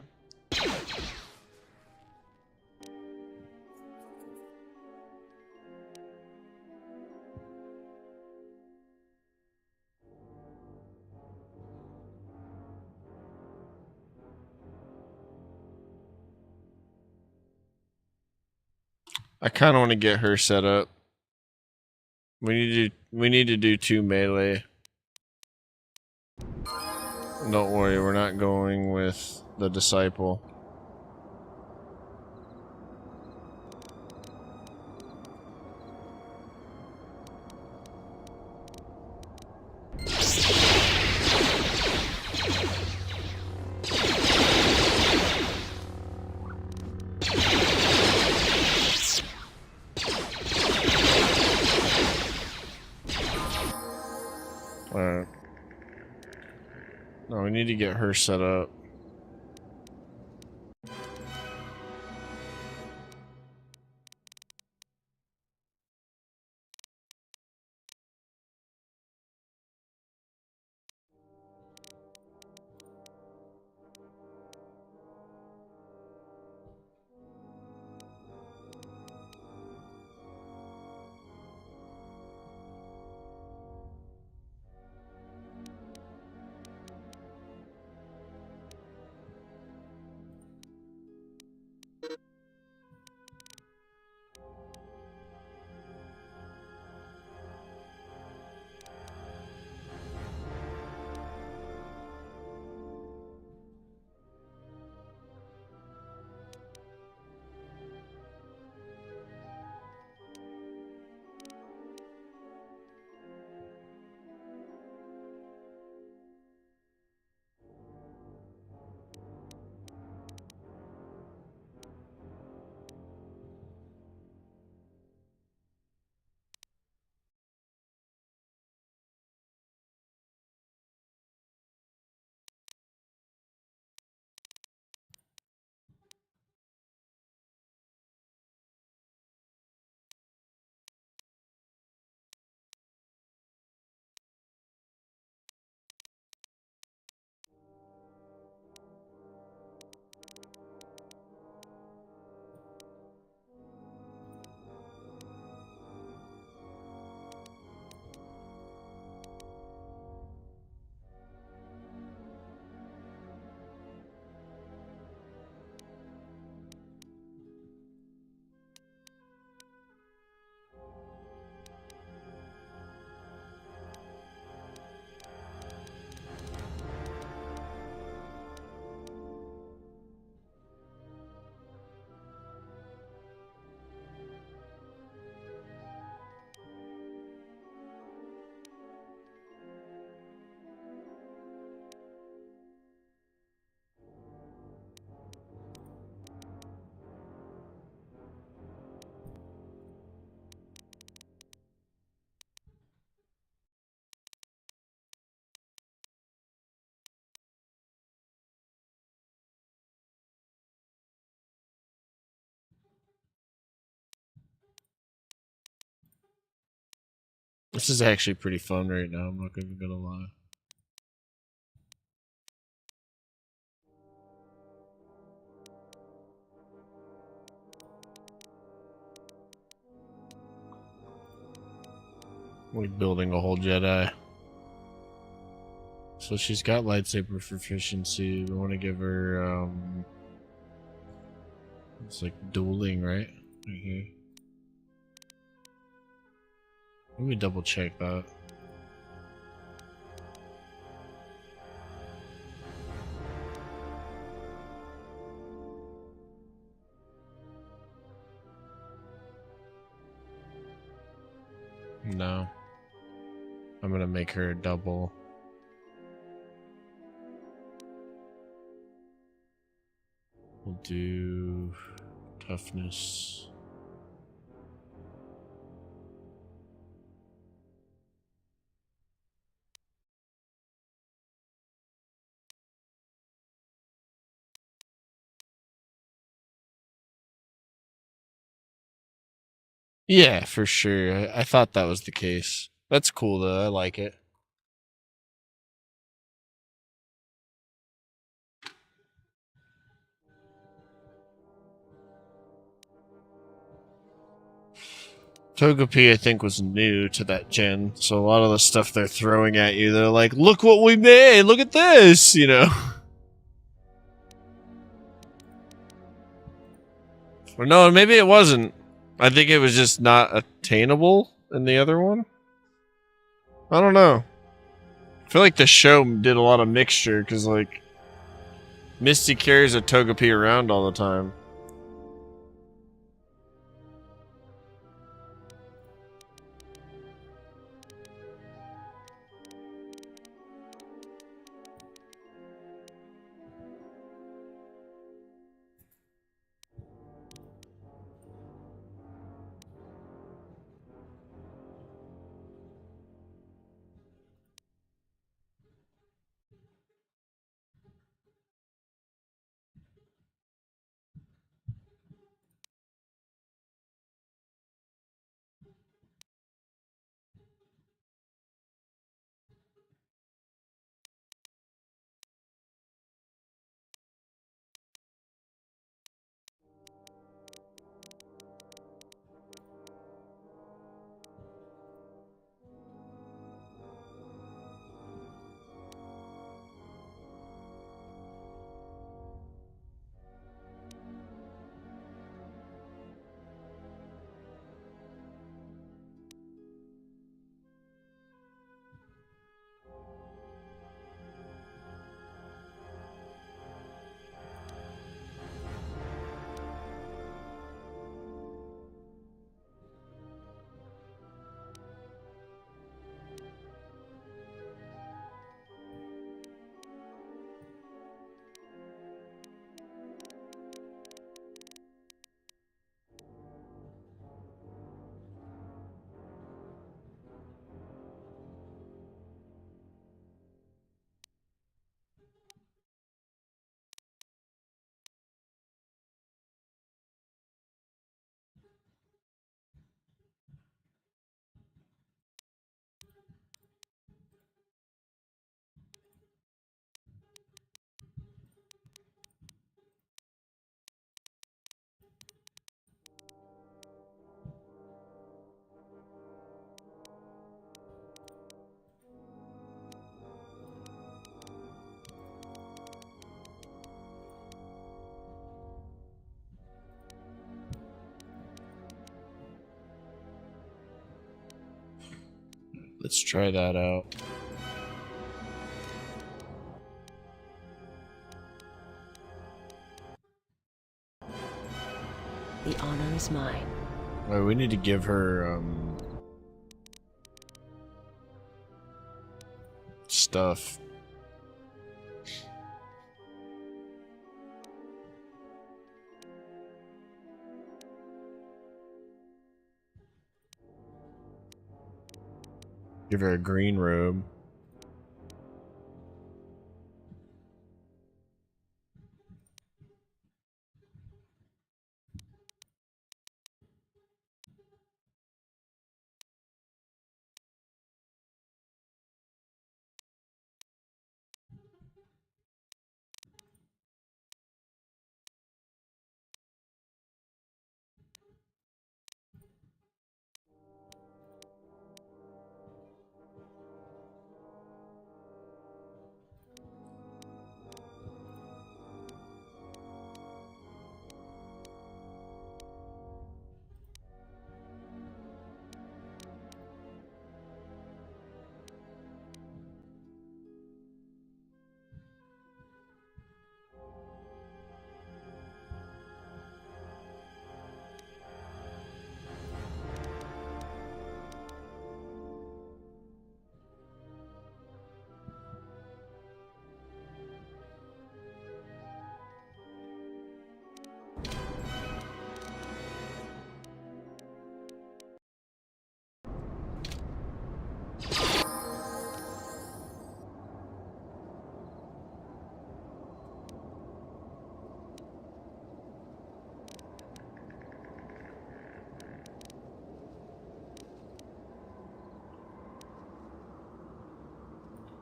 I kind of want to get her set up. We need to do 2 melee. Don't worry, we're not going with the disciple. we need to get her set up. This is actually pretty fun right now, I'm not even gonna lie. We're building a whole Jedi. So she's got lightsaber proficiency. We want to give her, it's like dueling, right? Right here. Let me double check that. No. I'm gonna make her a double. We'll do toughness. Yeah, for sure. I thought that was the case. That's cool though. I like it. Togepi, I think, was new to that gen, so a lot of the stuff they're throwing at you, they're like, look what we made, look at this, you know? Or no, maybe it wasn't. I think it was just not attainable in the other one. I don't know. I feel like the show did a lot of mixture, because, like, Misty carries a Togepi around all the time. Let's try that out. The honor is mine. Well, we need to give her stuff. Give her a green robe.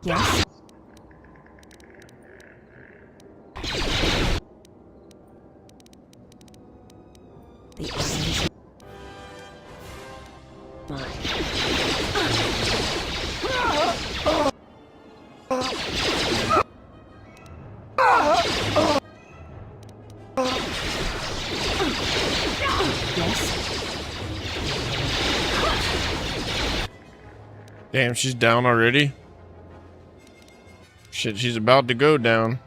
Yes. The honor is mine. Damn, she's down already? Shit, she's about to go down.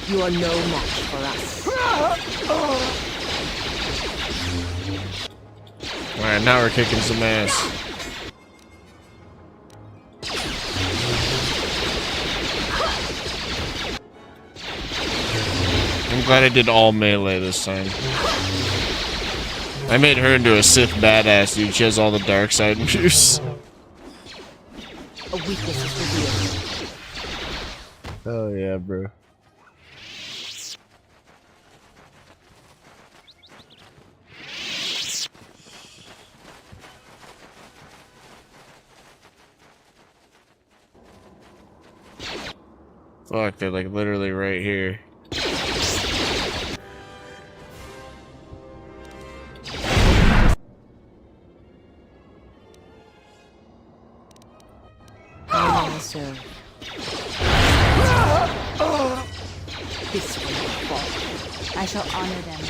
You are no match for us. Alright, now we're kicking some ass. I'm glad I did all melee this time. I made her into a Sith badass, dude. She has all the dark side moves. A weakness is revealed. Oh yeah, bro. Fuck, they're like literally right here. I will serve. This will fall. I shall honor them.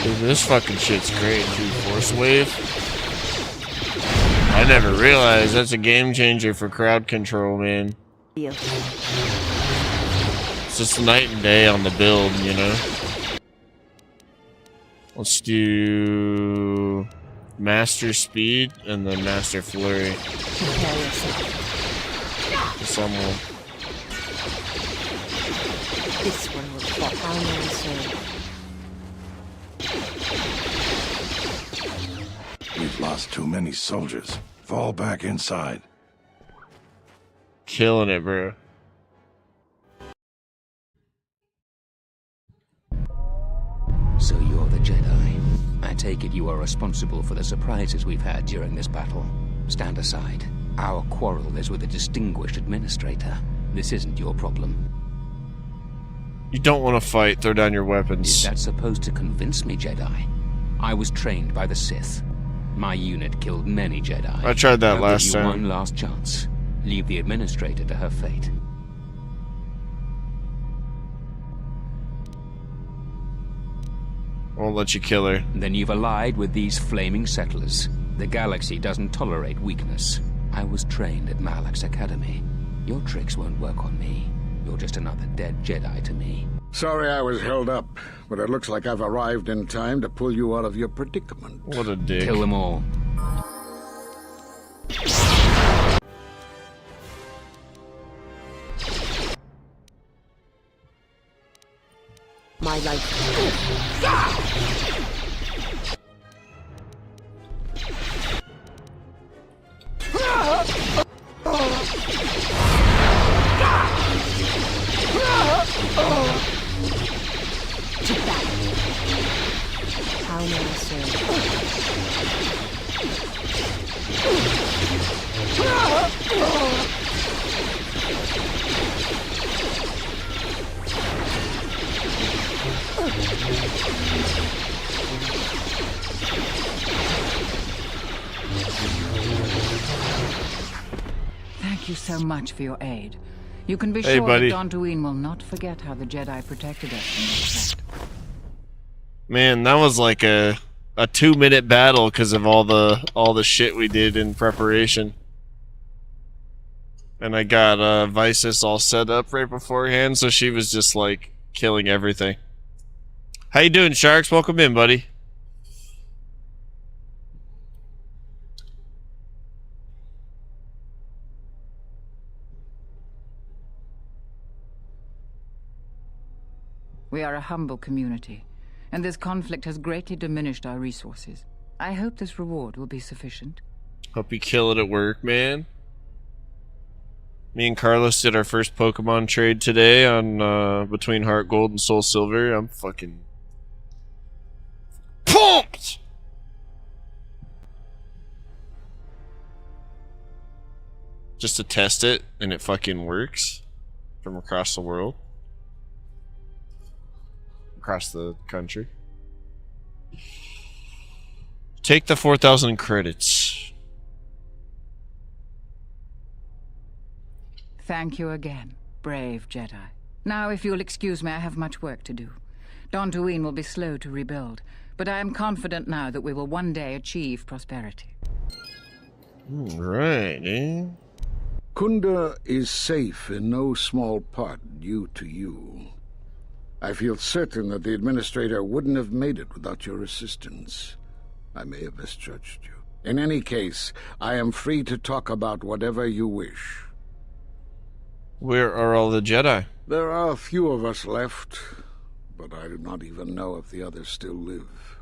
Dude, this fucking shit's great, dude. Force wave. I never realized that's a game changer for crowd control, man. It's just night and day on the build, you know? Let's do Master Speed and then Master Flurry. Prepare yourself. For someone. This one will fall. How may I serve? We've lost too many soldiers. Fall back inside. Killing it, bro. So you're the Jedi. I take it you are responsible for the surprises we've had during this battle. Stand aside. Our quarrel is with a distinguished administrator. This isn't your problem. You don't want to fight. Throw down your weapons. Is that supposed to convince me, Jedi? I was trained by the Sith. My unit killed many Jedi. I tried that last give you time. One last chance. Leave the administrator to her fate. Won't let you kill her. Then you've allied with these flaming settlers. The galaxy doesn't tolerate weakness. I was trained at Malak's academy. Your tricks won't work on me. You're just another dead Jedi to me. Sorry I was held up, but it looks like I've arrived in time to pull you out of your predicament. What a dick. Kill them all. My life. To battle. How may I Thank you so much for your aid. You can be Hey, sure buddy. that Dantooine will not forget how the Jedi protected us from this threat. Man, that was like a 2-minute battle because of all the shit we did in preparation. And I got Visis all set up right beforehand, so she was just like killing everything. How you doing, Sharks? Welcome in, buddy. We are a humble community, and this conflict has greatly diminished our resources. I hope this reward will be sufficient. Hope you kill it at work, man. Me and Carlos did our first Pokemon trade today on between Heart Gold and Soul Silver. I'm fucking pumped. Just to test it, and it fucking works from across the world, across the country. Take the 4,000 credits. Thank you again, brave Jedi. Now, if you'll excuse me, I have much work to do. Dantooine will be slow to rebuild, but I am confident now that we will one day achieve prosperity. Right, eh? Kunda is safe in no small part due to you. I feel certain that the Administrator wouldn't have made it without your assistance. I may have misjudged you. In any case, I am free to talk about whatever you wish. Where are all the Jedi? There are a few of us left, but I do not even know if the others still live.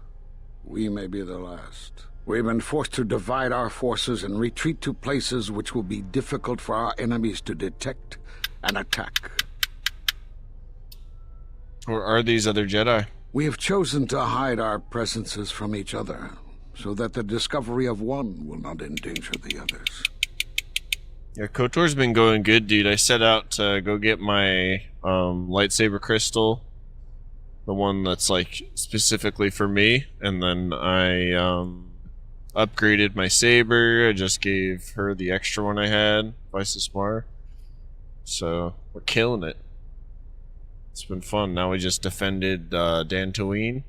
We may be the last. We've been forced to divide our forces and retreat to places which will be difficult for our enemies to detect and attack. Or are these other Jedi? We have chosen to hide our presences from each other, so that the discovery of one will not endanger the others. Yeah, KOTOR's been going good, dude. I set out to go get my lightsaber crystal, the one that's like specifically for me, and then I upgraded my saber. I just gave her the extra one I had, Visis Mar. So we're killing it. It's been fun. Now we just defended Dantooine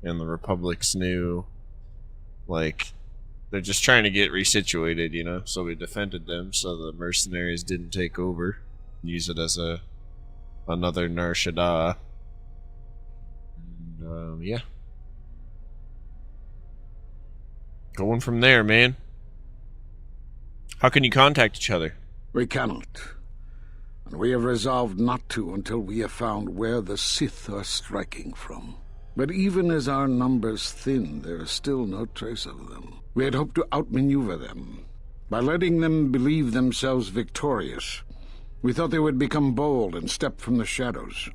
and the Republic's new, like, they're just trying to get resituated, you know, so we defended them so the mercenaries didn't take over, use it as another Nar Shaddaa. And yeah. Going from there, man. How can you contact each other? We cannot. And we have resolved not to until we have found where the Sith are striking from. But even as our numbers thin, there is still no trace of them. We had hoped to outmaneuver them. By letting them believe themselves victorious, we thought they would become bold and step from the shadows.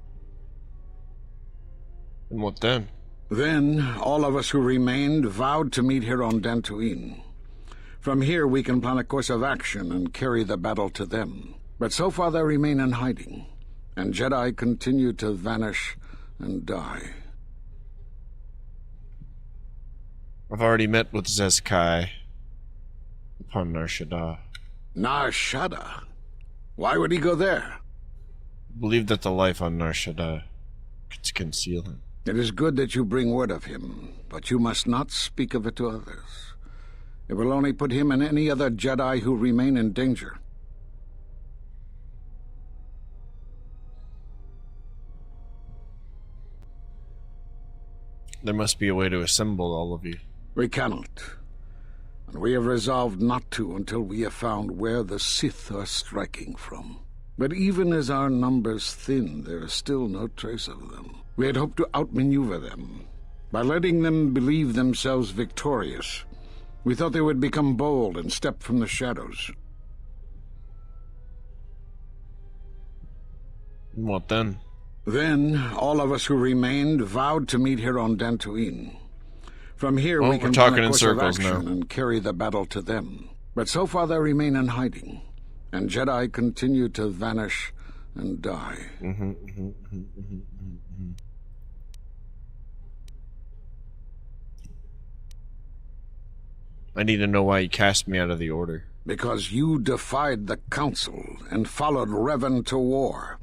And what then? Then, all of us who remained vowed to meet here on Dantooine. From here we can plan a course of action and carry the battle to them. But so far they remain in hiding, and Jedi continue to vanish and die. I've already met with Zeskai upon Nar Shaddaa. Nar Shaddaa? Why would he go there? I believe that the life on Nar Shaddaa could conceal him. It is good that you bring word of him, but you must not speak of it to others. It will only put him and any other Jedi who remain in danger. There must be a way to assemble all of you. We cannot. And we have resolved not to until we have found where the Sith are striking from. But even as our numbers thin, there is still no trace of them. We had hoped to outmaneuver them. By letting them believe themselves victorious, we thought they would become bold and step from the shadows. And what then? Then, all of us who remained vowed to meet here on Dantooine. From here we can talking plan a in course circles of action now. and carry the battle to them. But so far they remain in hiding, and Jedi continue to vanish and die. I need to know why you cast me out of the Order. Because you defied the Council and followed Revan to war.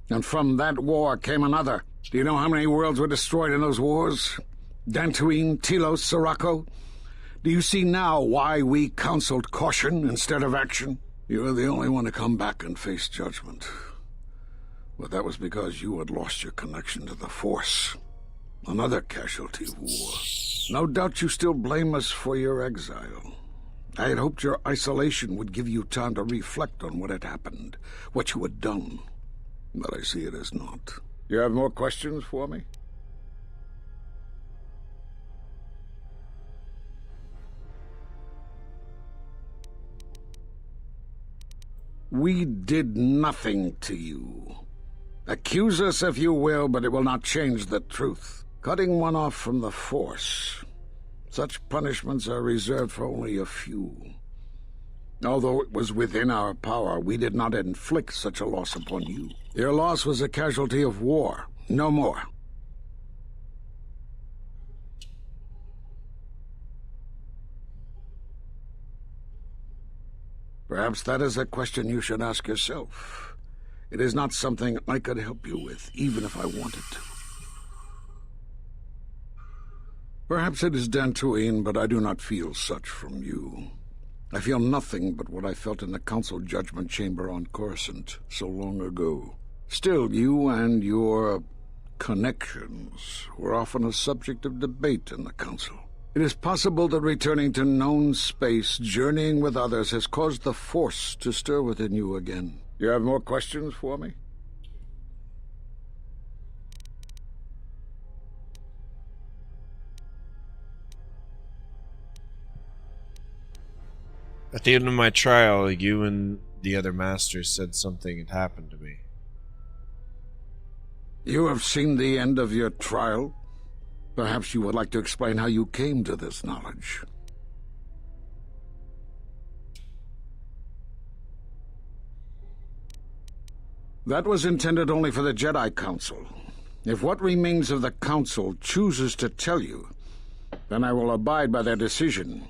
And from that war came another. Do you know how many worlds were destroyed in those wars? Dantooine, Telos, Sirocco? Do you see now why we counseled caution instead of action? You were the only one to come back and face judgment. But that was because you had lost your connection to the Force. Another casualty of war. No doubt you still blame us for your exile. I had hoped your isolation would give you time to reflect on what had happened, what you had done. But I see it as not. You have more questions for me? We did nothing to you. Accuse us if you will, but it will not change the truth. Cutting one off from the Force. Such punishments are reserved for only a few. Although it was within our power, we did not inflict such a loss upon you. Your loss was a casualty of war, no more. Perhaps that is a question you should ask yourself. It is not something I could help you with, even if I wanted to. Perhaps it is Dantooine, but I do not feel such from you. I feel nothing but what I felt in the Council Judgment Chamber on Coruscant so long ago. Still, you and your connections were often a subject of debate in the Council. It is possible that returning to known space, journeying with others, has caused the Force to stir within you again. You have more questions for me? At the end of my trial, you and the other masters said something had happened to me. You have seen the end of your trial? Perhaps you would like to explain how you came to this knowledge. That was intended only for the Jedi Council. If what remains of the Council chooses to tell you, then I will abide by their decision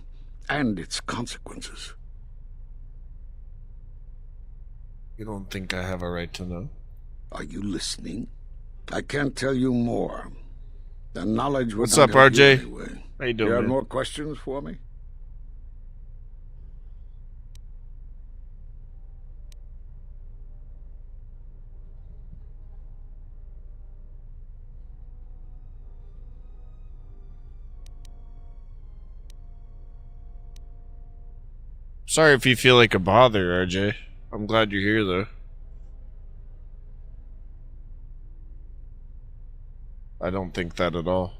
and its consequences. You don't think I have a right to know? Are you listening? I can't tell you more. The knowledge would What's not up, help you RJ? anyway. How you doing, You have man? more questions for me? Sorry if you feel like a bother, RJ. I'm glad you're here, though. I don't think that at all.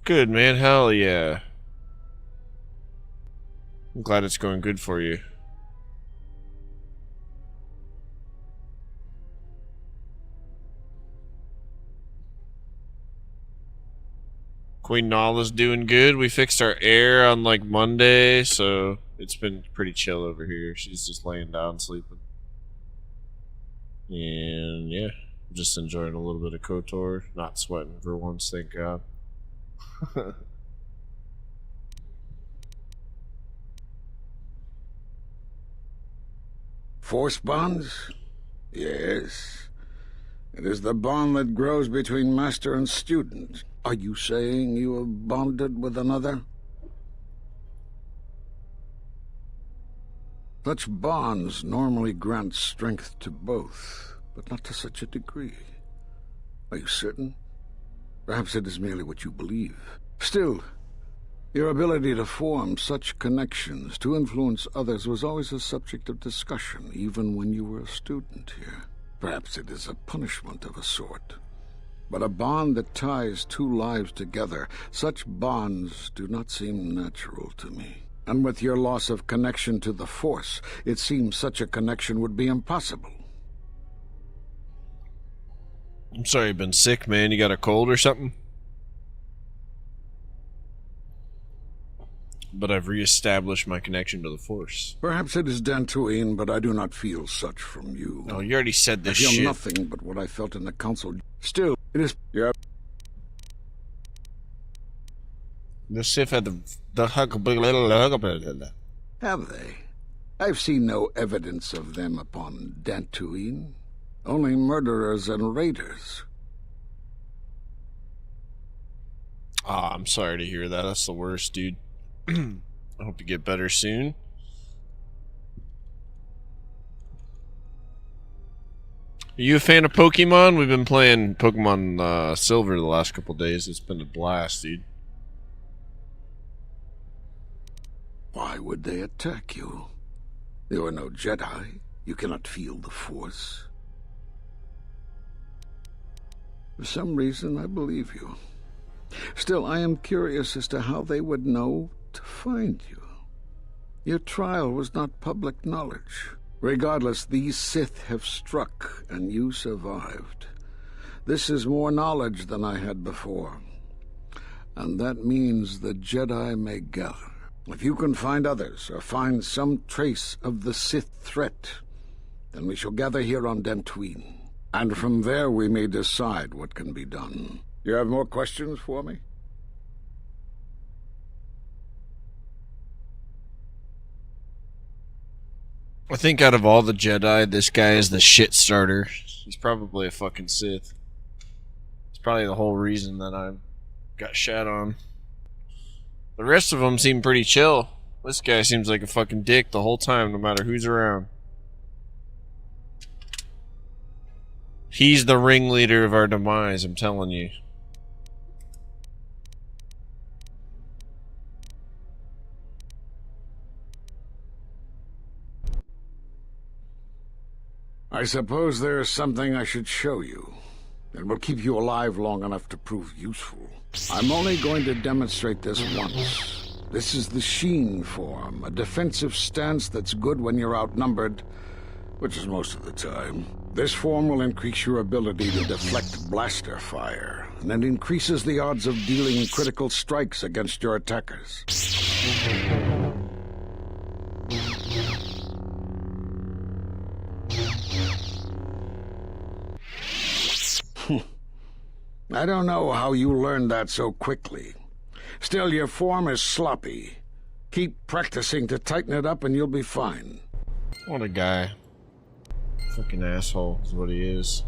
Good, man. Hell yeah. I'm glad it's going good for you. Queen Nala's doing good. We fixed our air on like Monday, so it's been pretty chill over here. She's just laying down sleeping. And yeah, just enjoying a little bit of KOTOR. Not sweating for once, thank God. Force bonds? Yes. It is the bond that grows between master and student. Are you saying you have bonded with another? Such bonds normally grant strength to both, but not to such a degree. Are you certain? Perhaps it is merely what you believe. Still, your ability to form such connections, to influence others, was always a subject of discussion, even when you were a student here. Perhaps it is a punishment of a sort. But a bond that ties two lives together, such bonds do not seem natural to me. And with your loss of connection to the Force, it seems such a connection would be impossible. I'm sorry you've been sick, man. You got a cold or something? But I've reestablished my connection to the Force. Perhaps it is Dantooine, but I do not feel such from you. Oh, you already said this shit. I feel nothing but what I felt in the Council. Still, it is... Yeah. The Sith had the Have they? I've seen no evidence of them upon Dantooine. Only murderers and raiders. Ah, I'm sorry to hear that. That's the worst, dude. I hope you get better soon. Are you a fan of Pokemon? We've been playing Pokemon Silver the last couple days. It's been a blast, dude. Why would they attack you? You are no Jedi. You cannot feel the Force. For some reason, I believe you. Still, I am curious as to how they would know to find you. Your trial was not public knowledge. Regardless, these Sith have struck, and you survived. This is more knowledge than I had before. And that means the Jedi may gather. If you can find others, or find some trace of the Sith threat, then we shall gather here on Dantooine. And from there we may decide what can be done. You have more questions for me? I think out of all the Jedi, this guy is the shit starter. He's probably a fucking Sith. It's probably the whole reason that I got shat on. The rest of them seem pretty chill. This guy seems like a fucking dick the whole time, no matter who's around. He's the ringleader of our demise, I'm telling you. I suppose there is something I should show you. It will keep you alive long enough to prove useful. I'm only going to demonstrate this once. This is the Sheen form, a defensive stance that's good when you're outnumbered, which is most of the time. This form will increase your ability to deflect blaster fire, and it increases the odds of dealing critical strikes against your attackers. I don't know how you learned that so quickly. Still, your form is sloppy. Keep practicing to tighten it up and you'll be fine. What a guy. Fucking asshole is what he is.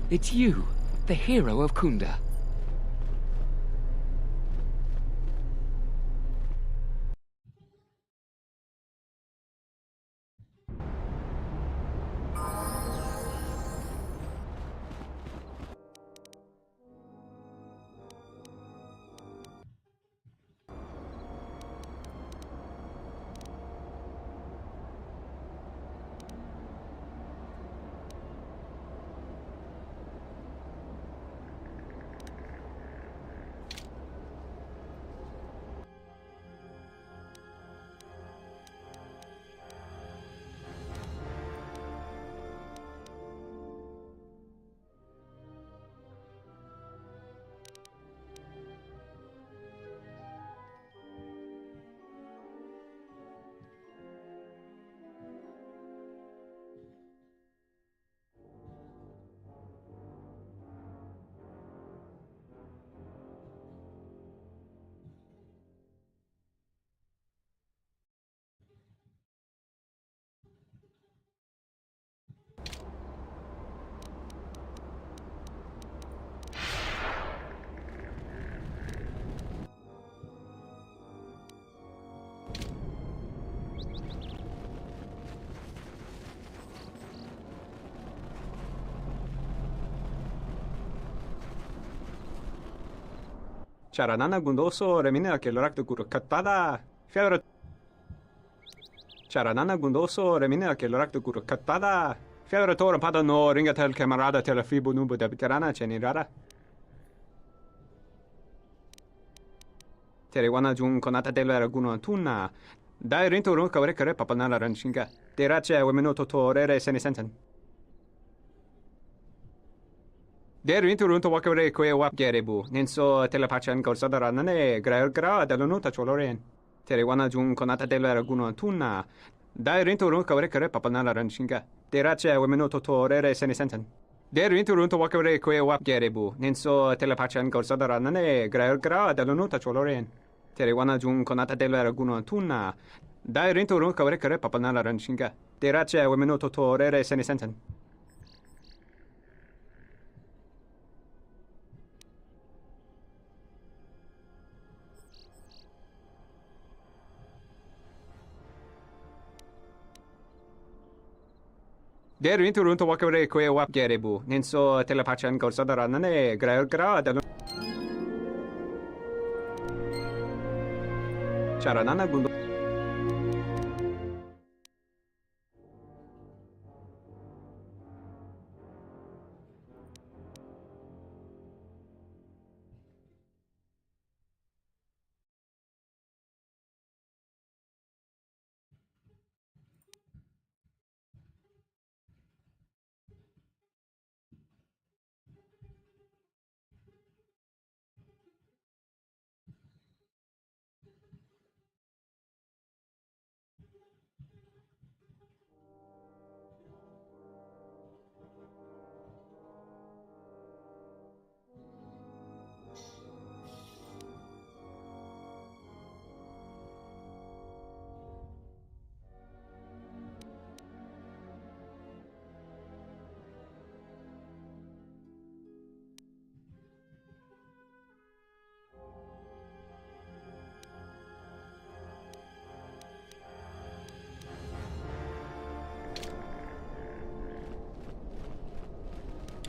It's you, the hero of Kunda. Charanana gundoso remina che l'orakto kuro katada. Fiora. Charanana gundoso remina che l'orakto kuro katada. Fiora tora pada no ringatel camarada tela fibo nubo da bitarana cenirara. Terewana jun konata della raguno tunna. Dai rinto ron kawre kare papanala ranshinga. Terace wemeno totorere sene sensen. Der rinto runto wakare kwe wap gerebu. Ninso telepachan korsada nane gra dall'onuta choloren. Terewana jun konata della raguno tunna. Dai rinto ron kawre kare papanala ranshinga. Terace wemeno totorere sene sensen. Der rinto runto wakare kwe wap gerebu. Ninso telepachan korsada nane gra dall'onuta choloren. Terewana jun konata della raguno tunna. Dai rinto ron kawre kare papanala ranshinga. Terace wemeno totorere sene sensen. Der rinto runto wakare kwe wap gerebu. Ninso telepachan korsada nane gra dall'onuta. Charanana gundo.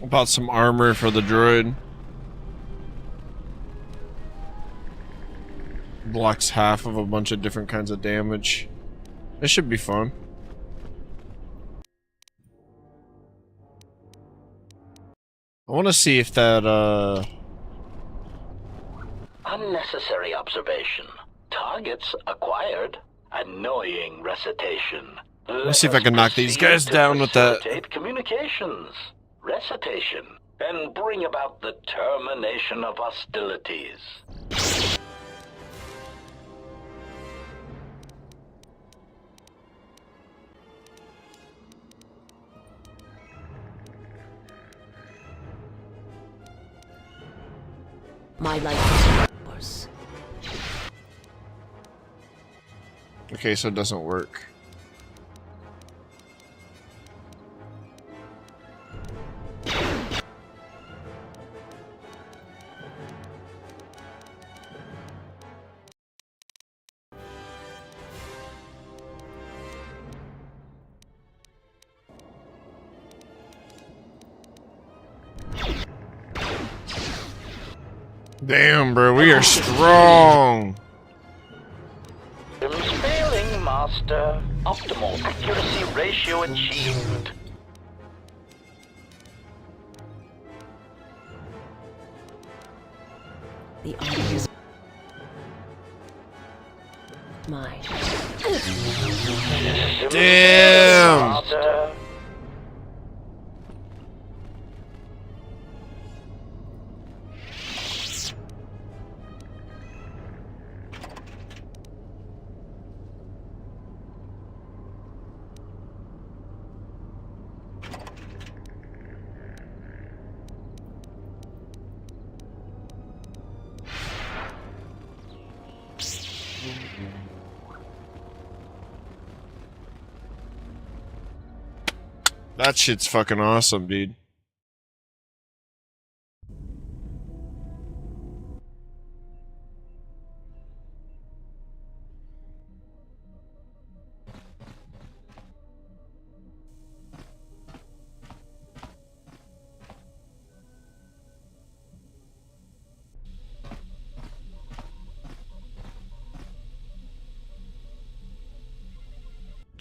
Bought some armor for the droid. Blocks half of a bunch of different kinds of damage. This should be fun. I want to see if that, Unnecessary observation. Targets acquired. Annoying recitation. Let's see if I can knock these guys down with that. Facilitate communications. Recitation. And bring about the termination of hostilities. My life is yours. Okay, so it doesn't work. Damn, bro, we are strong. Systems failing, Master. Optimal accuracy ratio achieved. The honor is mine. Damn. Master. That shit's fucking awesome, dude.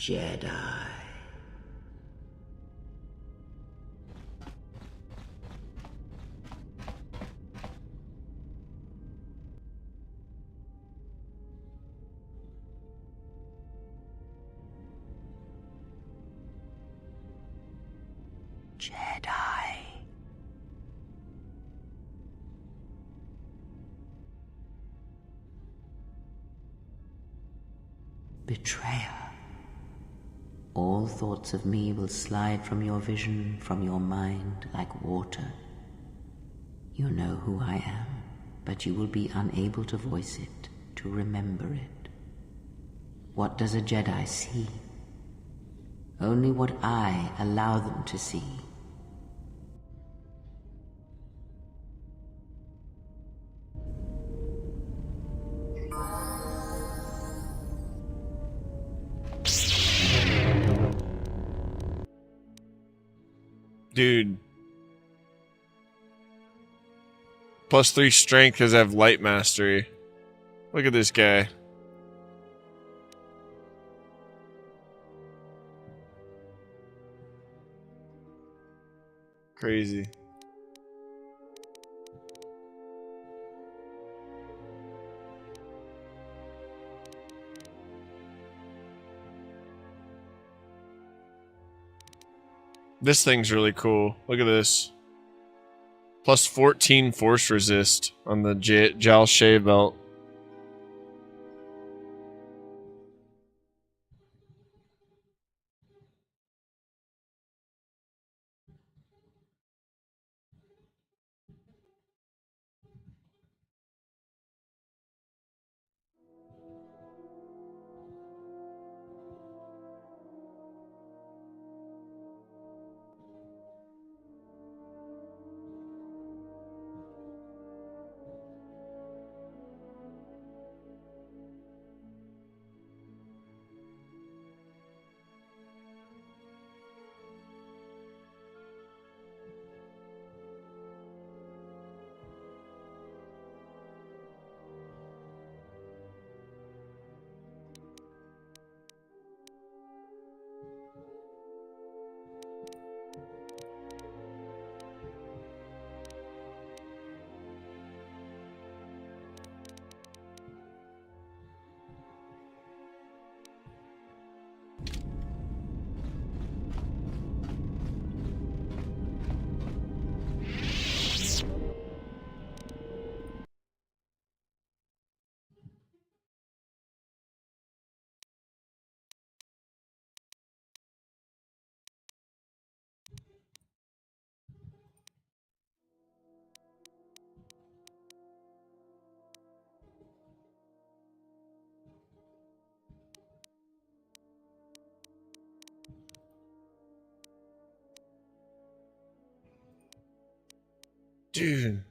Jedi. Jedi. Betrayer. All thoughts of me will slide from your vision, from your mind, like water. You know who I am, but you will be unable to voice it, to remember it. What does a Jedi see? Only what I allow them to see. Dude. +3 strength because I have light mastery. Look at this guy. Crazy. This thing's really cool. Look at this. +14 force resist on the Jal Shea belt. Dude.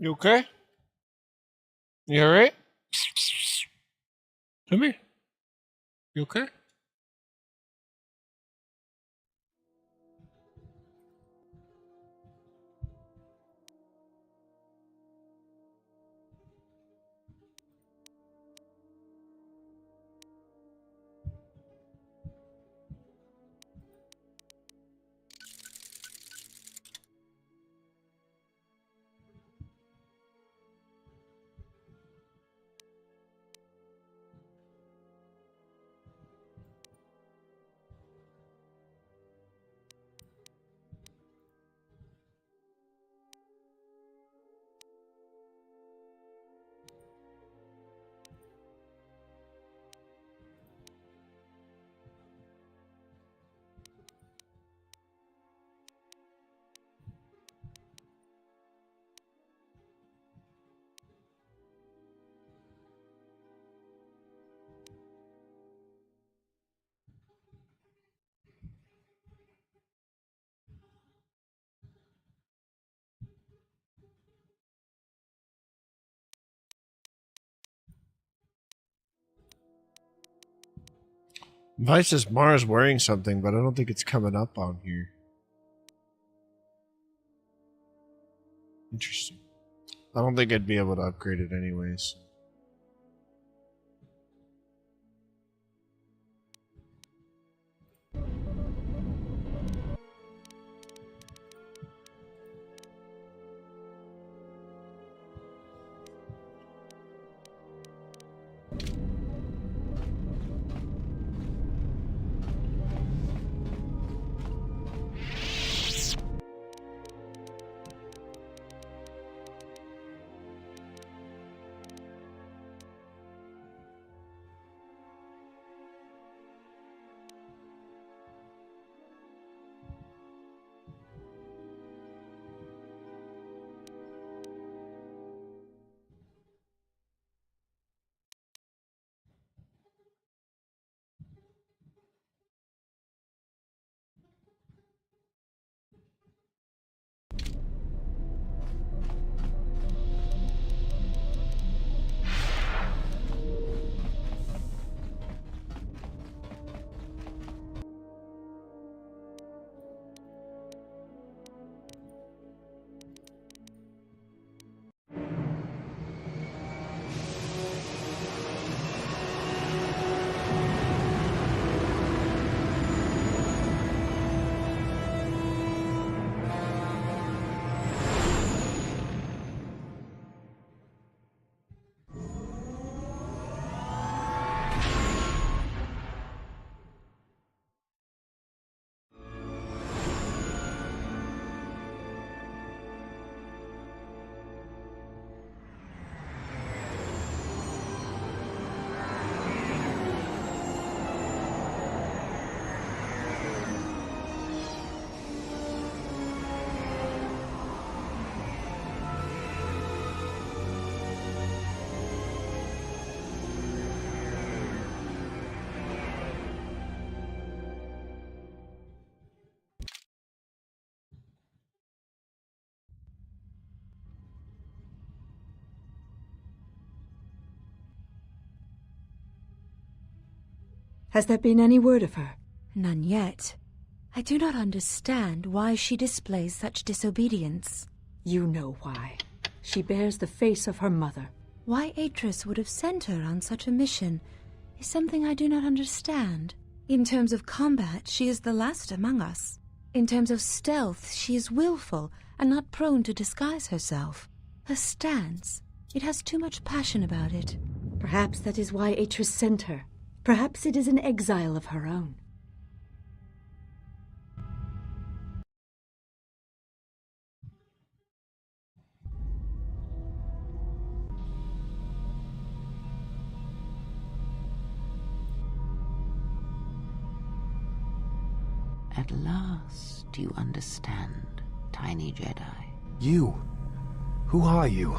You okay? You alright? Come here. You okay? Vice says Mara's wearing something, but I don't think it's coming up on here. Interesting. I don't think I'd be able to upgrade it anyways. Has there been any word of her? None yet. I do not understand why she displays such disobedience. You know why. She bears the face of her mother. Why Atris would have sent her on such a mission is something I do not understand. In terms of combat, she is the last among us. In terms of stealth, she is willful and not prone to disguise herself. Her stance, it has too much passion about it. Perhaps that is why Atris sent her. Perhaps it is an exile of her own. At last, you understand, tiny Jedi. You? Who are you?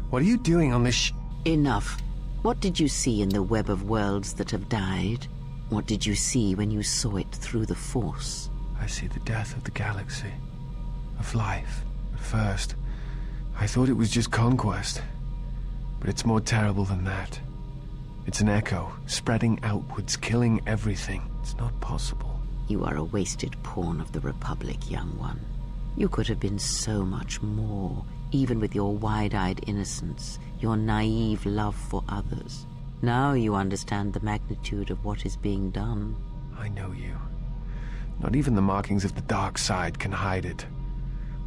What are you doing on this Enough. What did you see in the web of worlds that have died? What did you see when you saw it through the Force? I see the death of the galaxy, of life. But first, I thought it was just conquest. But it's more terrible than that. It's an echo, spreading outwards, killing everything. It's not possible. You are a wasted pawn of the Republic, young one. You could have been so much more, even with your wide-eyed innocence, your naive love for others. Now you understand the magnitude of what is being done. I know you. Not even the markings of the dark side can hide it.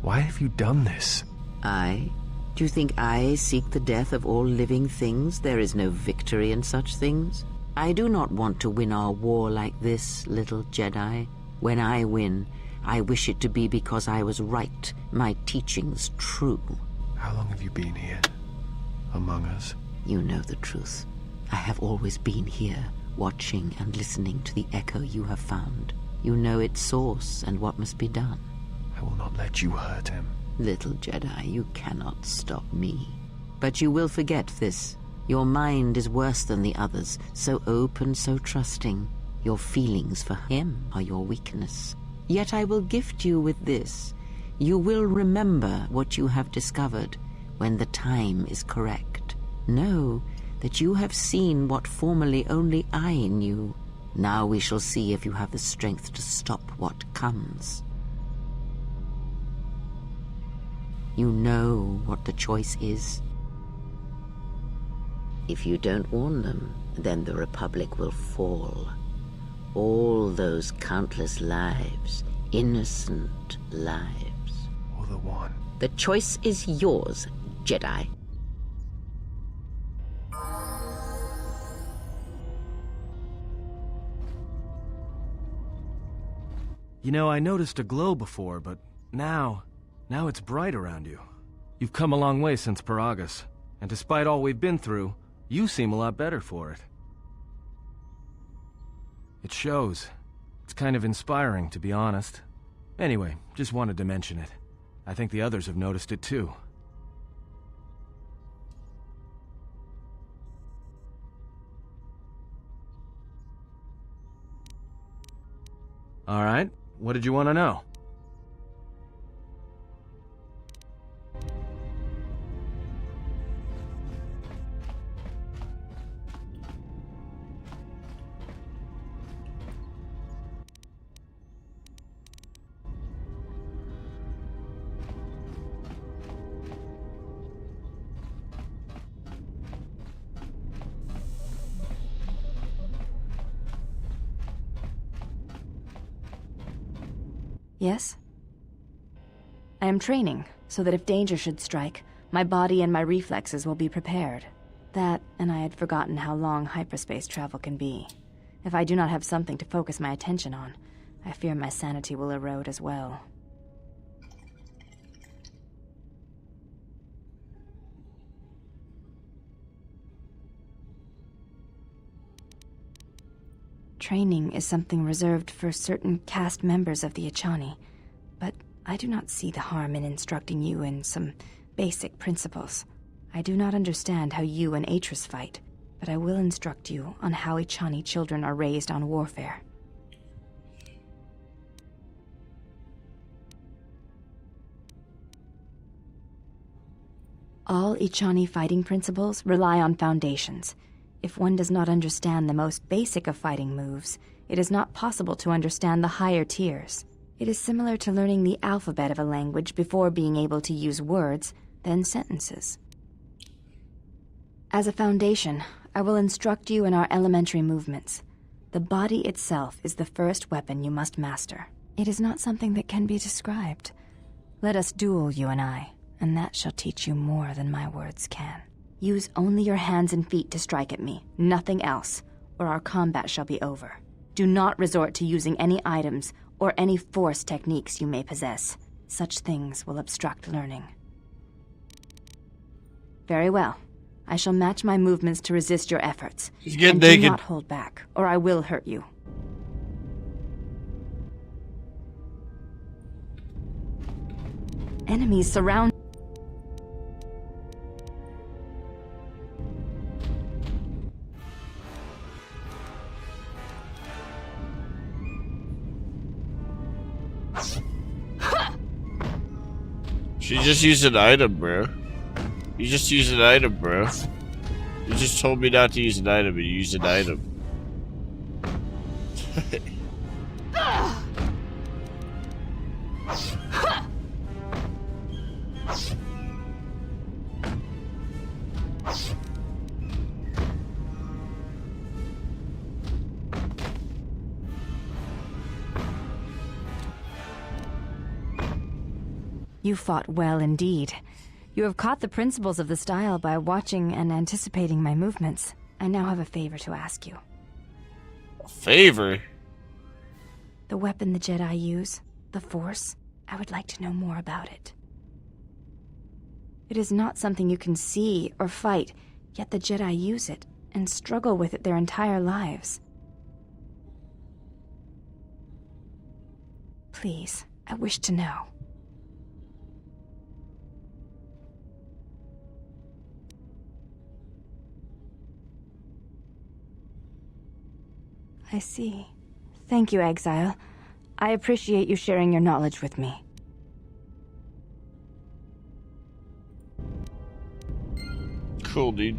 Why have you done this? I? Do you think I seek the death of all living things? There is no victory in such things. I do not want to win our war like this, little Jedi. When I win, I wish it to be because I was right, my teachings true. How long have you been here? Among us? You know the truth. I have always been here, watching and listening to the echo you have found. You know its source and what must be done. I will not let you hurt him. Little Jedi, you cannot stop me. But you will forget this. Your mind is worse than the others, so open, so trusting. Your feelings for him are your weakness. Yet I will gift you with this. You will remember what you have discovered when the time is correct. Know that you have seen what formerly only I knew. Now we shall see if you have the strength to stop what comes. You know what the choice is. If you don't warn them, then the Republic will fall. All those countless lives, innocent lives. Or the one. The choice is yours, Jedi. You know, I noticed a glow before, but now it's bright around you. You've come a long way since Paragus, and despite all we've been through, you seem a lot better for it. It shows. It's kind of inspiring, to be honest. Anyway, just wanted to mention it. I think the others have noticed it too. All right, what did you want to know? Yes? I am training, so that if danger should strike, my body and my reflexes will be prepared. That, and I had forgotten how long hyperspace travel can be. If I do not have something to focus my attention on, I fear my sanity will erode as well. Training is something reserved for certain caste members of the Echani, but I do not see the harm in instructing you in some basic principles. I do not understand how you and Atris fight, but I will instruct you on how Echani children are raised on warfare. All Echani fighting principles rely on foundations. If one does not understand the most basic of fighting moves, it is not possible to understand the higher tiers. It is similar to learning the alphabet of a language before being able to use words, then sentences. As a foundation, I will instruct you in our elementary movements. The body itself is the first weapon you must master. It is not something that can be described. Let us duel, you and I, and that shall teach you more than my words can. Use only your hands and feet to strike at me, nothing else, or our combat shall be over. Do not resort to using any items or any force techniques you may possess. Such things will obstruct learning. Very well. I shall match my movements to resist your efforts. He's getting and naked. Do not hold back, or I will hurt you. Enemies surround... She just used an item, bro. You just used an item, bro. You just told me not to use an item, but you used an item. You fought well indeed. You have caught the principles of the style by watching and anticipating my movements. I now have a favor to ask you. A favor? The weapon the Jedi use, the Force, I would like to know more about it. It is not something you can see or fight, yet the Jedi use it and struggle with it their entire lives. Please, I wish to know. I see. Thank you, Exile. I appreciate you sharing your knowledge with me. Cool, dude.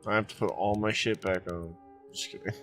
I have to put all my shit back on. Just kidding.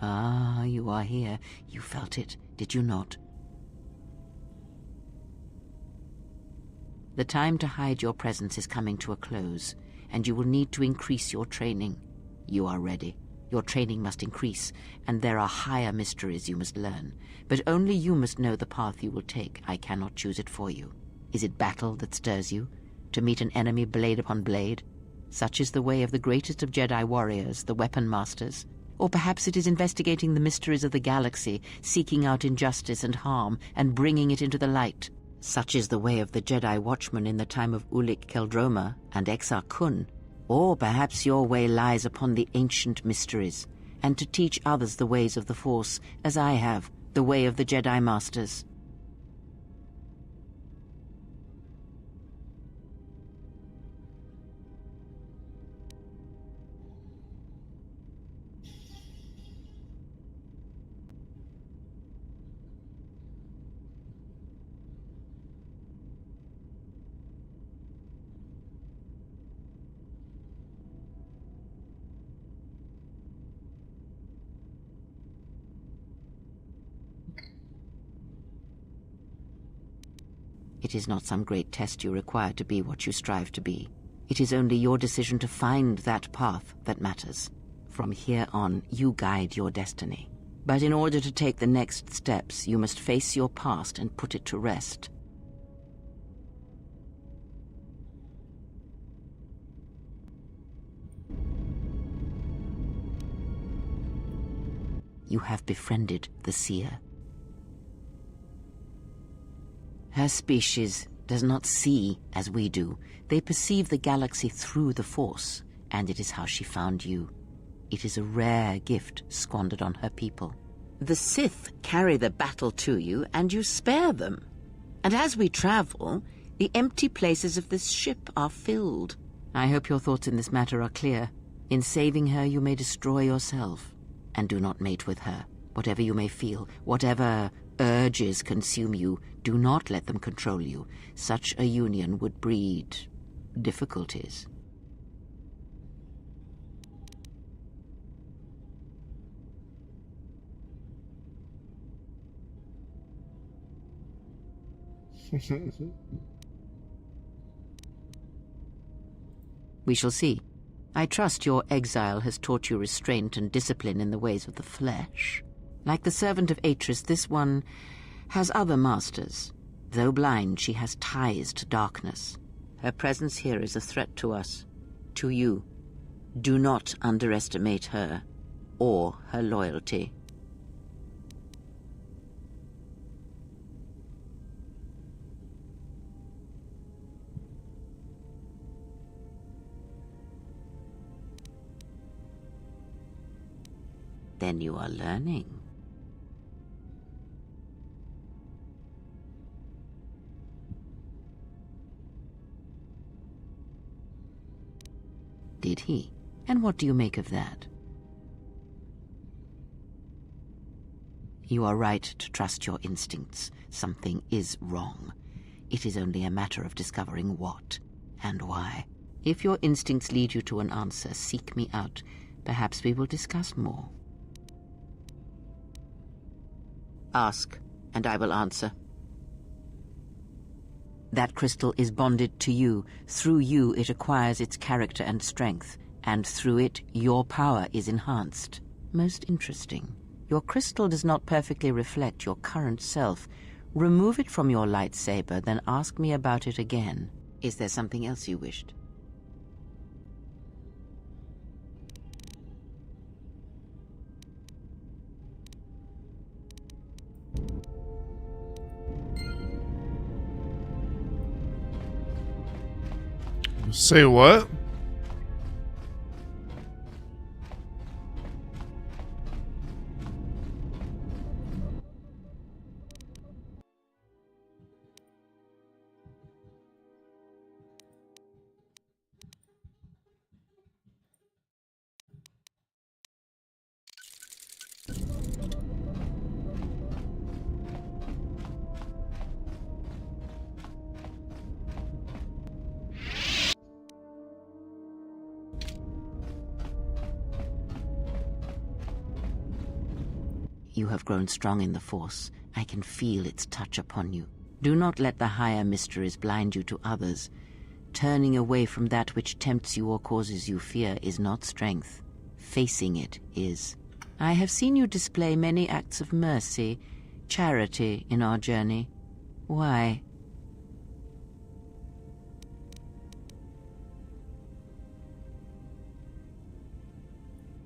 Ah, you are here. You felt it, did you not? The time to hide your presence is coming to a close, and you will need to increase your training. You are ready. Your training must increase, and there are higher mysteries you must learn. But only you must know the path you will take. I cannot choose it for you. Is it battle that stirs you? To meet an enemy blade upon blade? Such is the way of the greatest of Jedi warriors, the weapon masters. Or perhaps it is investigating the mysteries of the galaxy, seeking out injustice and harm, and bringing it into the light. Such is the way of the Jedi watchman in the time of Ulic Qel-Droma and Exar Kun. Or perhaps your way lies upon the ancient mysteries, and to teach others the ways of the Force, as I have, the way of the Jedi Masters. It is not some great test you require to be what you strive to be. It is only your decision to find that path that matters. From here on, you guide your destiny. But in order to take the next steps, you must face your past and put it to rest. You have befriended the Seer. Her species does not see as we do. They perceive the galaxy through the Force, and it is how she found you. It is a rare gift squandered on her people. The Sith carry the battle to you, and you spare them. And as we travel, the empty places of this ship are filled. I hope your thoughts in this matter are clear. In saving her, you may destroy yourself. And do not mate with her. Whatever you may feel, whatever urges consume you, do not let them control you. Such a union would breed difficulties. We shall see. I trust your exile has taught you restraint and discipline in the ways of the flesh. Like the servant of Atris, this one has other masters. Though blind, she has ties to darkness. Her presence here is a threat to us, to you. Do not underestimate her, or her loyalty. Then you are learning. Did he? And what do you make of that? You are right to trust your instincts. Something is wrong. It is only a matter of discovering what and why. If your instincts lead you to an answer, seek me out. Perhaps we will discuss more. Ask, and I will answer. That crystal is bonded to you. Through you, it acquires its character and strength, and through it, your power is enhanced. Most interesting. Your crystal does not perfectly reflect your current self. Remove it from your lightsaber, then ask me about it again. Is there something else you wished? Say what? You have grown strong in the Force. I can feel its touch upon you. Do not let the higher mysteries blind you to others. Turning away from that which tempts you or causes you fear is not strength. Facing it is. I have seen you display many acts of mercy, charity in our journey. Why?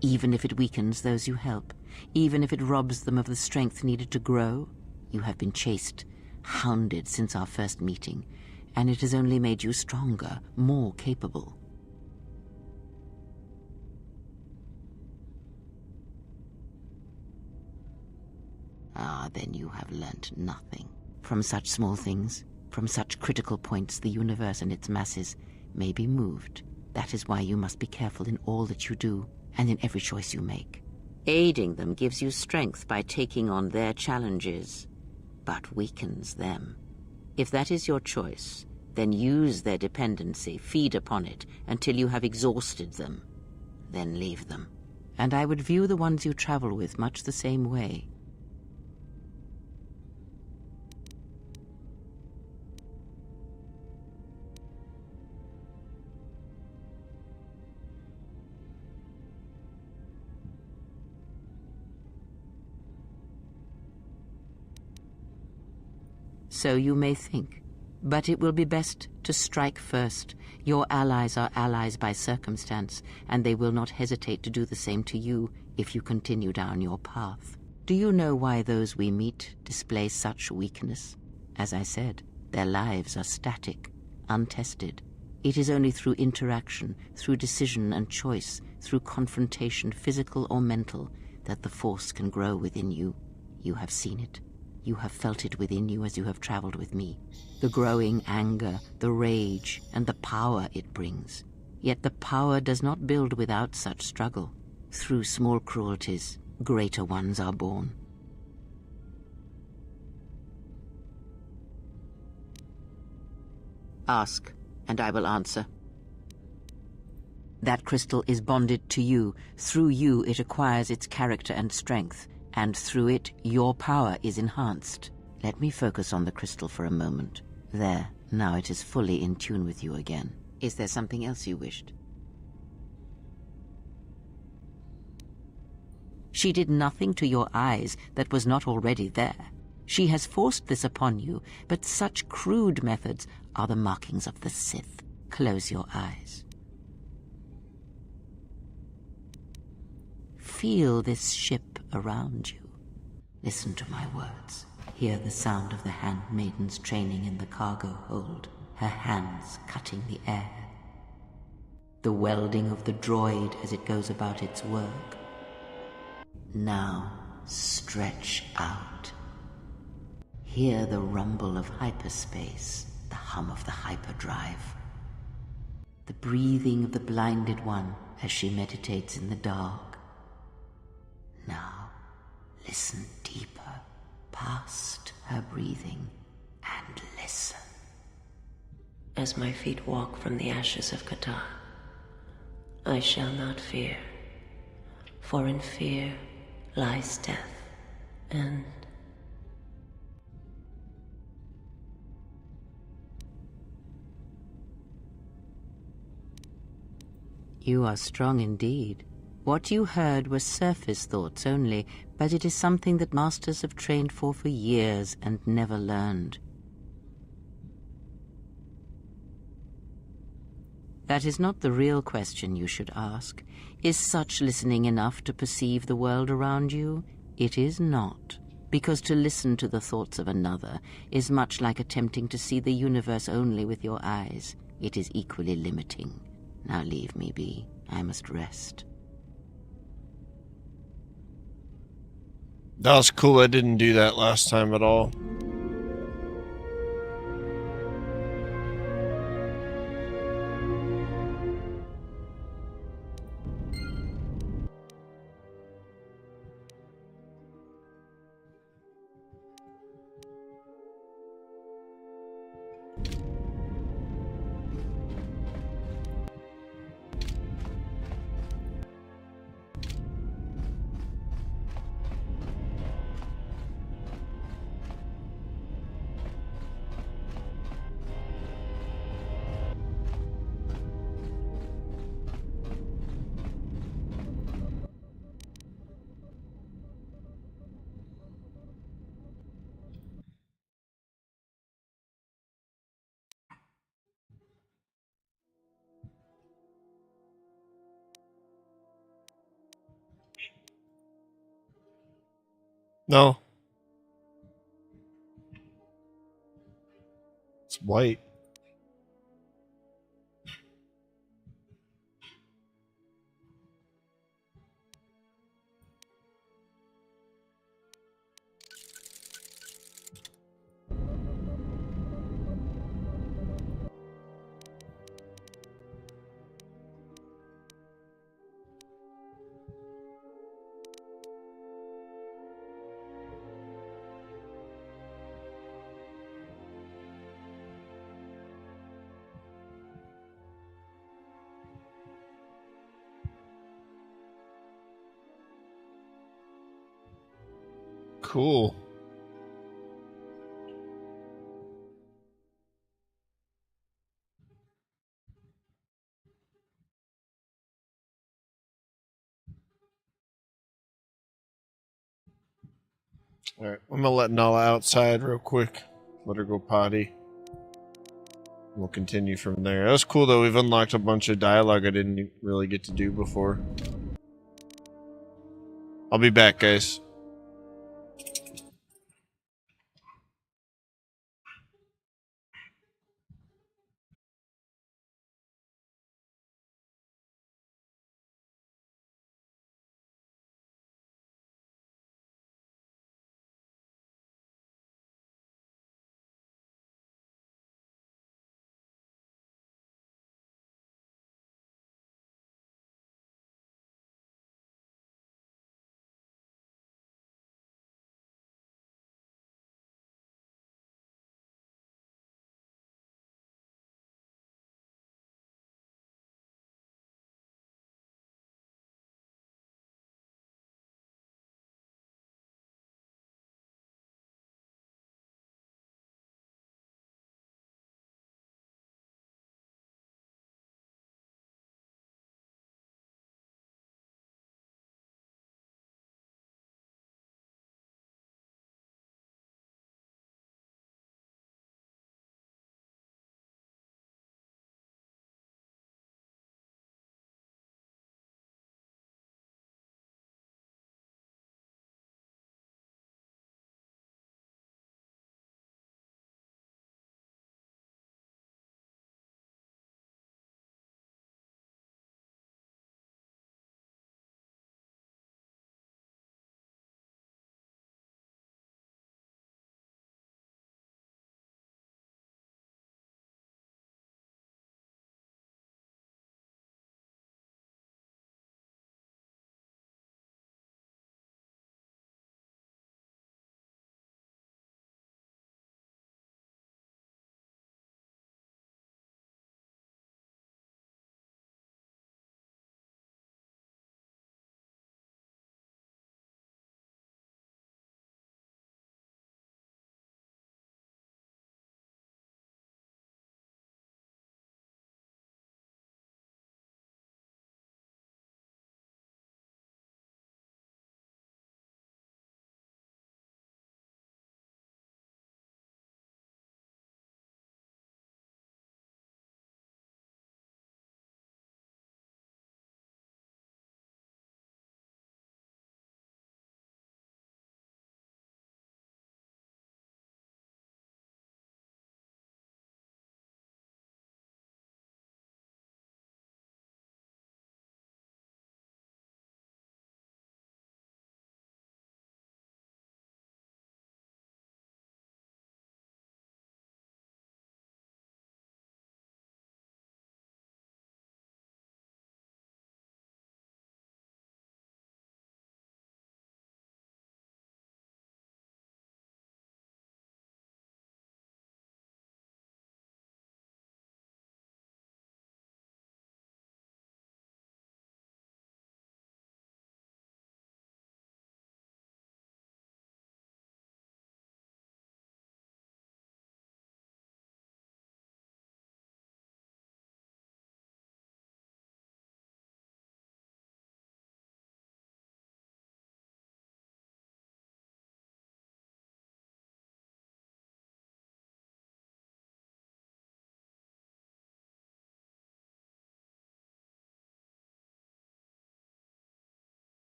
Even if it weakens those you help, even if it robs them of the strength needed to grow, you have been chased, hounded since our first meeting, and it has only made you stronger, more capable. Ah, then you have learnt nothing. From such small things, from such critical points, the universe and its masses may be moved. That is why you must be careful in all that you do, and in every choice you make. Aiding them gives you strength by taking on their challenges, but weakens them. If that is your choice, then use their dependency, feed upon it, until you have exhausted them. Then leave them. And I would view the ones you travel with much the same way. So you may think, but it will be best to strike first. Your allies are allies by circumstance, and they will not hesitate to do the same to you if you continue down your path. Do you know why those we meet display such weakness? As I said, their lives are static, untested. It is only through interaction, through decision and choice, through confrontation, physical or mental, that the Force can grow within you. You have seen it. You have felt it within you as you have traveled with me. The growing anger, the rage, and the power it brings. Yet the power does not build without such struggle. Through small cruelties, greater ones are born. Ask, and I will answer. That crystal is bonded to you. Through you, it acquires its character and strength. And through it, your power is enhanced. Let me focus on the crystal for a moment. There, now it is fully in tune with you again. Is there something else you wished? She did nothing to your eyes that was not already there. She has forced this upon you, but such crude methods are the markings of the Sith. Close your eyes. Feel this ship around you. Listen to my words. Hear the sound of the handmaidens training in the cargo hold, her hands cutting the air. The welding of the droid as it goes about its work. Now, stretch out. Hear the rumble of hyperspace, the hum of the hyperdrive. The breathing of the blinded one as she meditates in the dark. Now, listen deeper, past her breathing, and listen. As my feet walk from the ashes of KOTOR, I shall not fear, for in fear lies death, and You are strong indeed. What you heard were surface thoughts only, but it is something that masters have trained for years and never learned. That is not the real question you should ask. Is such listening enough to perceive the world around you? It is not, because to listen to the thoughts of another is much like attempting to see the universe only with your eyes. It is equally limiting. Now leave me be. I must rest. That was cool. I didn't do that last time at all. No. It's white. Cool. Alright, I'm gonna let Nala outside real quick. Let her go potty. We'll continue from there. That was cool though. We've unlocked a bunch of dialogue I didn't really get to do before. I'll be back, guys.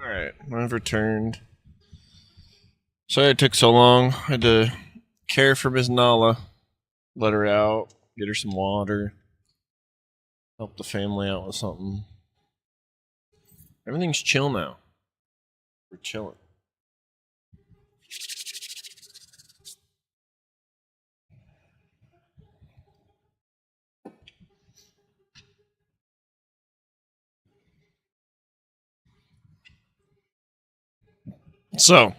Alright, I've returned. Sorry it took so long. I had to care for Miss Nala. Let her out, get her some water, help the family out with something. Everything's chill now. We're chilling. So,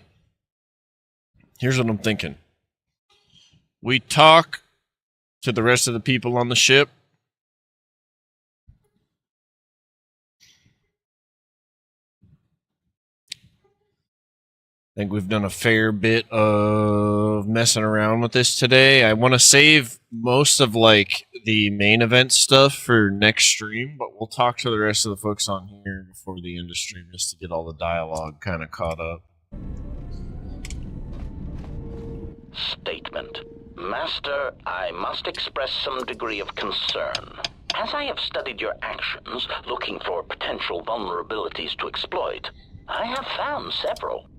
here's what I'm thinking. We talk to the rest of the people on the ship. I think we've done a fair bit of messing around with this today. I want to save most of like the main event stuff for next stream, but we'll talk to the rest of the folks on here before the end of stream just to get all the dialogue kind of caught up. Statement. Master, I must express some degree of concern. As I have studied your actions, looking for potential vulnerabilities to exploit, I have found several.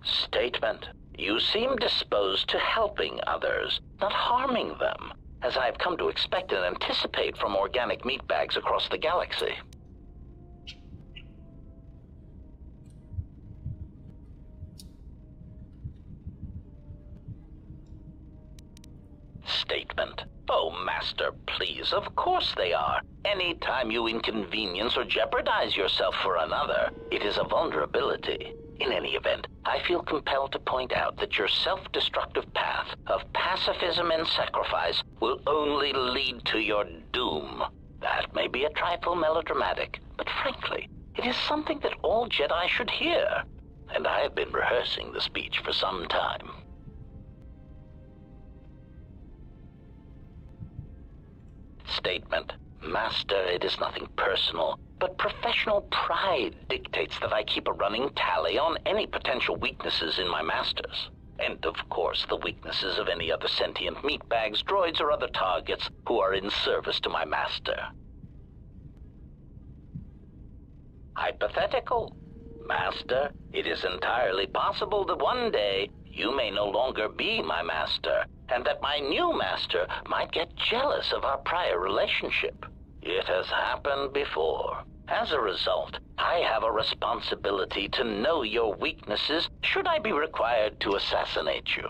Statement. You seem disposed to helping others, not harming them, as I have come to expect and anticipate from organic meatbags across the galaxy. Statement. Oh, Master, please, of course they are. Any time you inconvenience or jeopardize yourself for another, it is a vulnerability. In any event, I feel compelled to point out that your self-destructive path of pacifism and sacrifice will only lead to your doom. That may be a trifle melodramatic, but frankly, it is something that all Jedi should hear. And I have been rehearsing the speech for some time. Statement. Master, it is nothing personal, but professional pride dictates that I keep a running tally on any potential weaknesses in my masters. And of course, the weaknesses of any other sentient meatbags, droids, or other targets who are in service to my master. Hypothetical. Master, it is entirely possible that one day you may no longer be my master, and that my new master might get jealous of our prior relationship. It has happened before. As a result, I have a responsibility to know your weaknesses should I be required to assassinate you.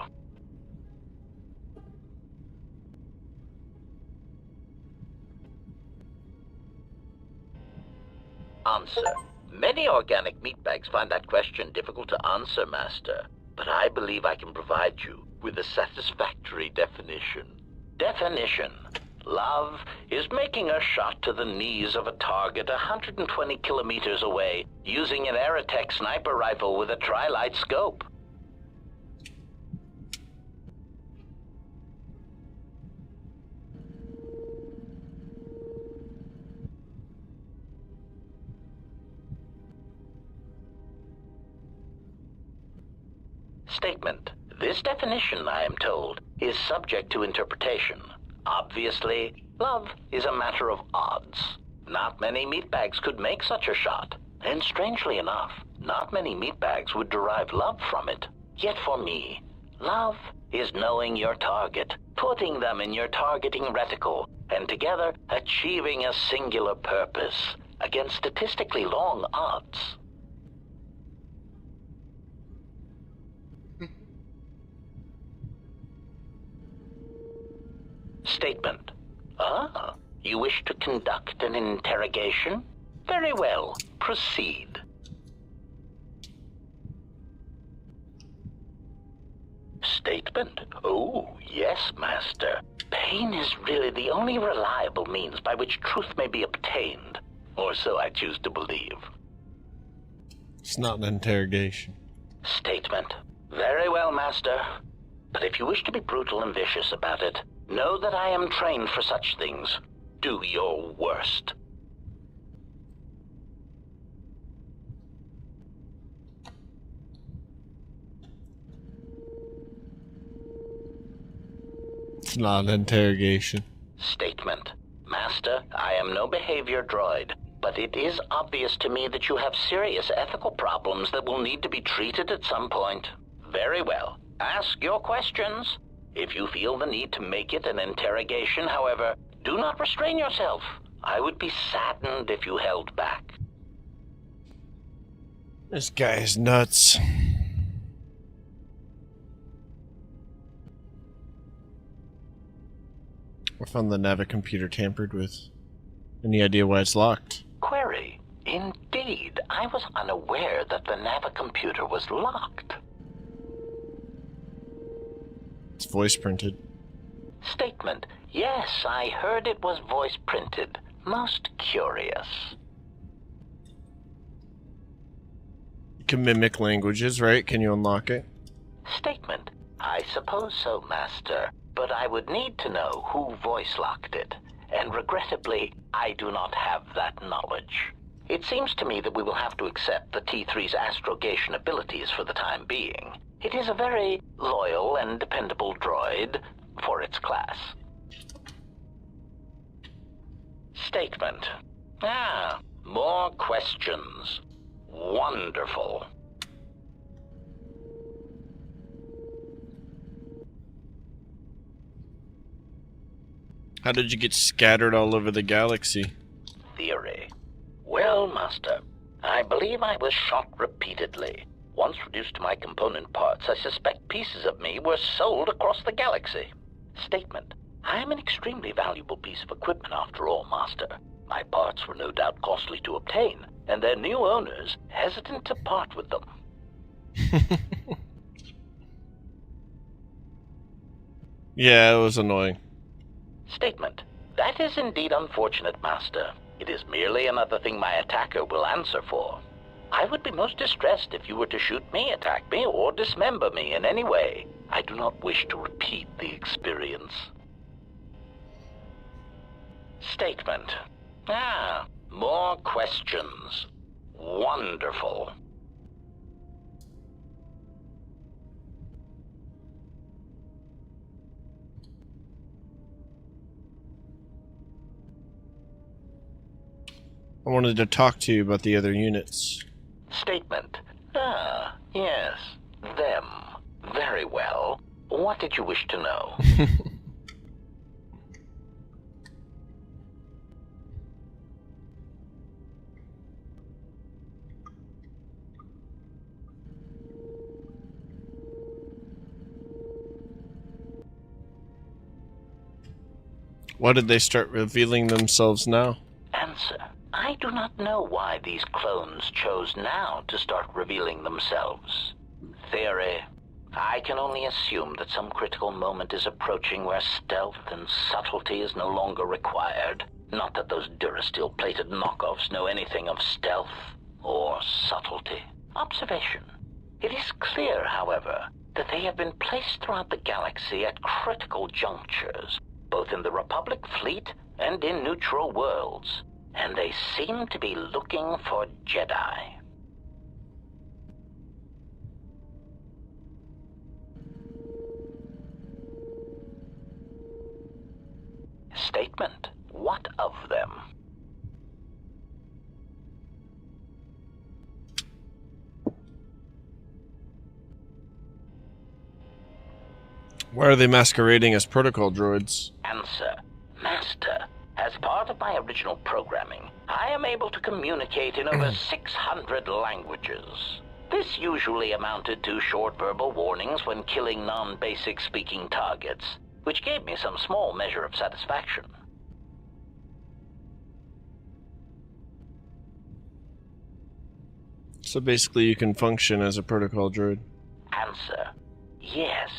Answer. Many organic meatbags find that question difficult to answer, Master, but I believe I can provide you with a satisfactory definition. Definition. Love is making a shot to the knees of a target 120 kilometers away using an Aerotech sniper rifle with a tri-light scope. Statement. This definition, I am told, is subject to interpretation. Obviously, love is a matter of odds. Not many meatbags could make such a shot. And strangely enough, not many meatbags would derive love from it. Yet for me, love is knowing your target, putting them in your targeting reticle, and together achieving a singular purpose against statistically long odds. Statement. Ah, you wish to conduct an interrogation? Very well, proceed. Statement. Oh, yes, Master. Pain is really the only reliable means by which truth may be obtained. Or so I choose to believe. It's not an interrogation. Statement. Very well, Master. But if you wish to be brutal and vicious about it, know that I am trained for such things. Do your worst. It's not an interrogation. Statement. Master, I am no behavior droid. but it is obvious to me that you have serious ethical problems that will need to be treated at some point. Very well. Ask your questions. If you feel the need to make it an interrogation, however, do not restrain yourself. I would be saddened if you held back. This guy is nuts. I found the Navicomputer tampered with. Any idea why it's locked? Query. Indeed, I was unaware that the Navicomputer was locked. It's voice printed. Statement. Yes, I heard it was voice printed. Most curious. You can mimic languages, right? Can you unlock it? Statement. I suppose so, Master, but I would need to know who voice locked it, and regrettably, I do not have that knowledge. It seems to me that we will have to accept the T3's astrogation abilities for the time being. It is a very loyal and dependable droid for its class. Statement. More questions. Wonderful. How did you get scattered all over the galaxy? Theory. Well, Master, I believe I was shot repeatedly. Once reduced to my component parts, I suspect pieces of me were sold across the galaxy. Statement. I am an extremely valuable piece of equipment after all, Master. My parts were no doubt costly to obtain, and their new owners hesitant to part with them. Yeah, it was annoying. Statement. That is indeed unfortunate, Master. It is merely another thing my attacker will answer for. I would be most distressed if you were to shoot me, attack me, or dismember me in any way. I do not wish to repeat the experience. Statement. More questions. Wonderful. I wanted to talk to you about the other units. Statement. Yes. Them. Very well. What did you wish to know? Why did they start revealing themselves now? Answer. I do not know why these clones chose now to start revealing themselves. Theory. I can only assume that some critical moment is approaching where stealth and subtlety is no longer required. Not that those Durasteel-plated knockoffs know anything of stealth or subtlety. Observation. It is clear, however, that they have been placed throughout the galaxy at critical junctures, both in the Republic fleet and in neutral worlds, and they seem to be looking for Jedi. Statement. What of them? Why are they masquerading as protocol droids? Answer. Master, as part of my original programming, I am able to communicate in over 600 languages. This usually amounted to short verbal warnings when killing non-basic speaking targets, which gave me some small measure of satisfaction. So basically you can function as a protocol droid. Answer. Yes.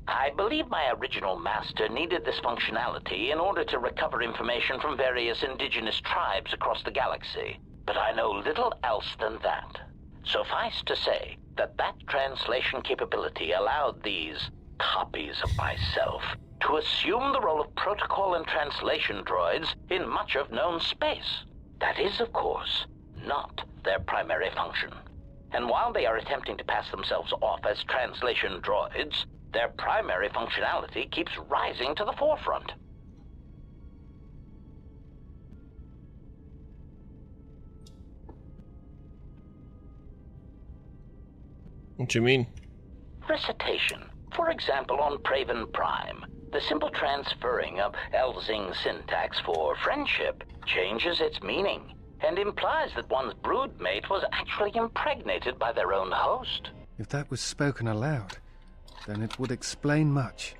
I believe my original master needed this functionality in order to recover information from various indigenous tribes across the galaxy, but I know little else than that. Suffice to say that that translation capability allowed these copies of myself to assume the role of protocol and translation droids in much of known space. That is, of course, not their primary function. And while they are attempting to pass themselves off as translation droids, their primary functionality keeps rising to the forefront. What you mean? Recitation. For example, on Praven Prime, the simple transferring of Elzing syntax for friendship changes its meaning and implies that one's broodmate was actually impregnated by their own host. If that was spoken aloud, then it would explain much.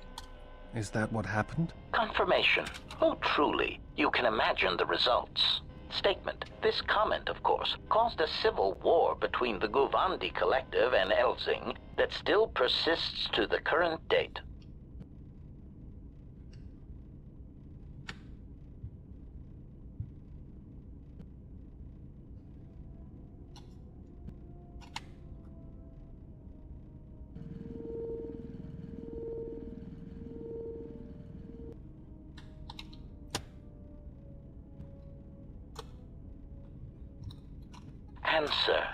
Is that what happened? Confirmation. Oh, truly, you can imagine the results. Statement. This comment, of course, caused a civil war between the Guvandi Collective and Elzing that still persists to the current date. Answer.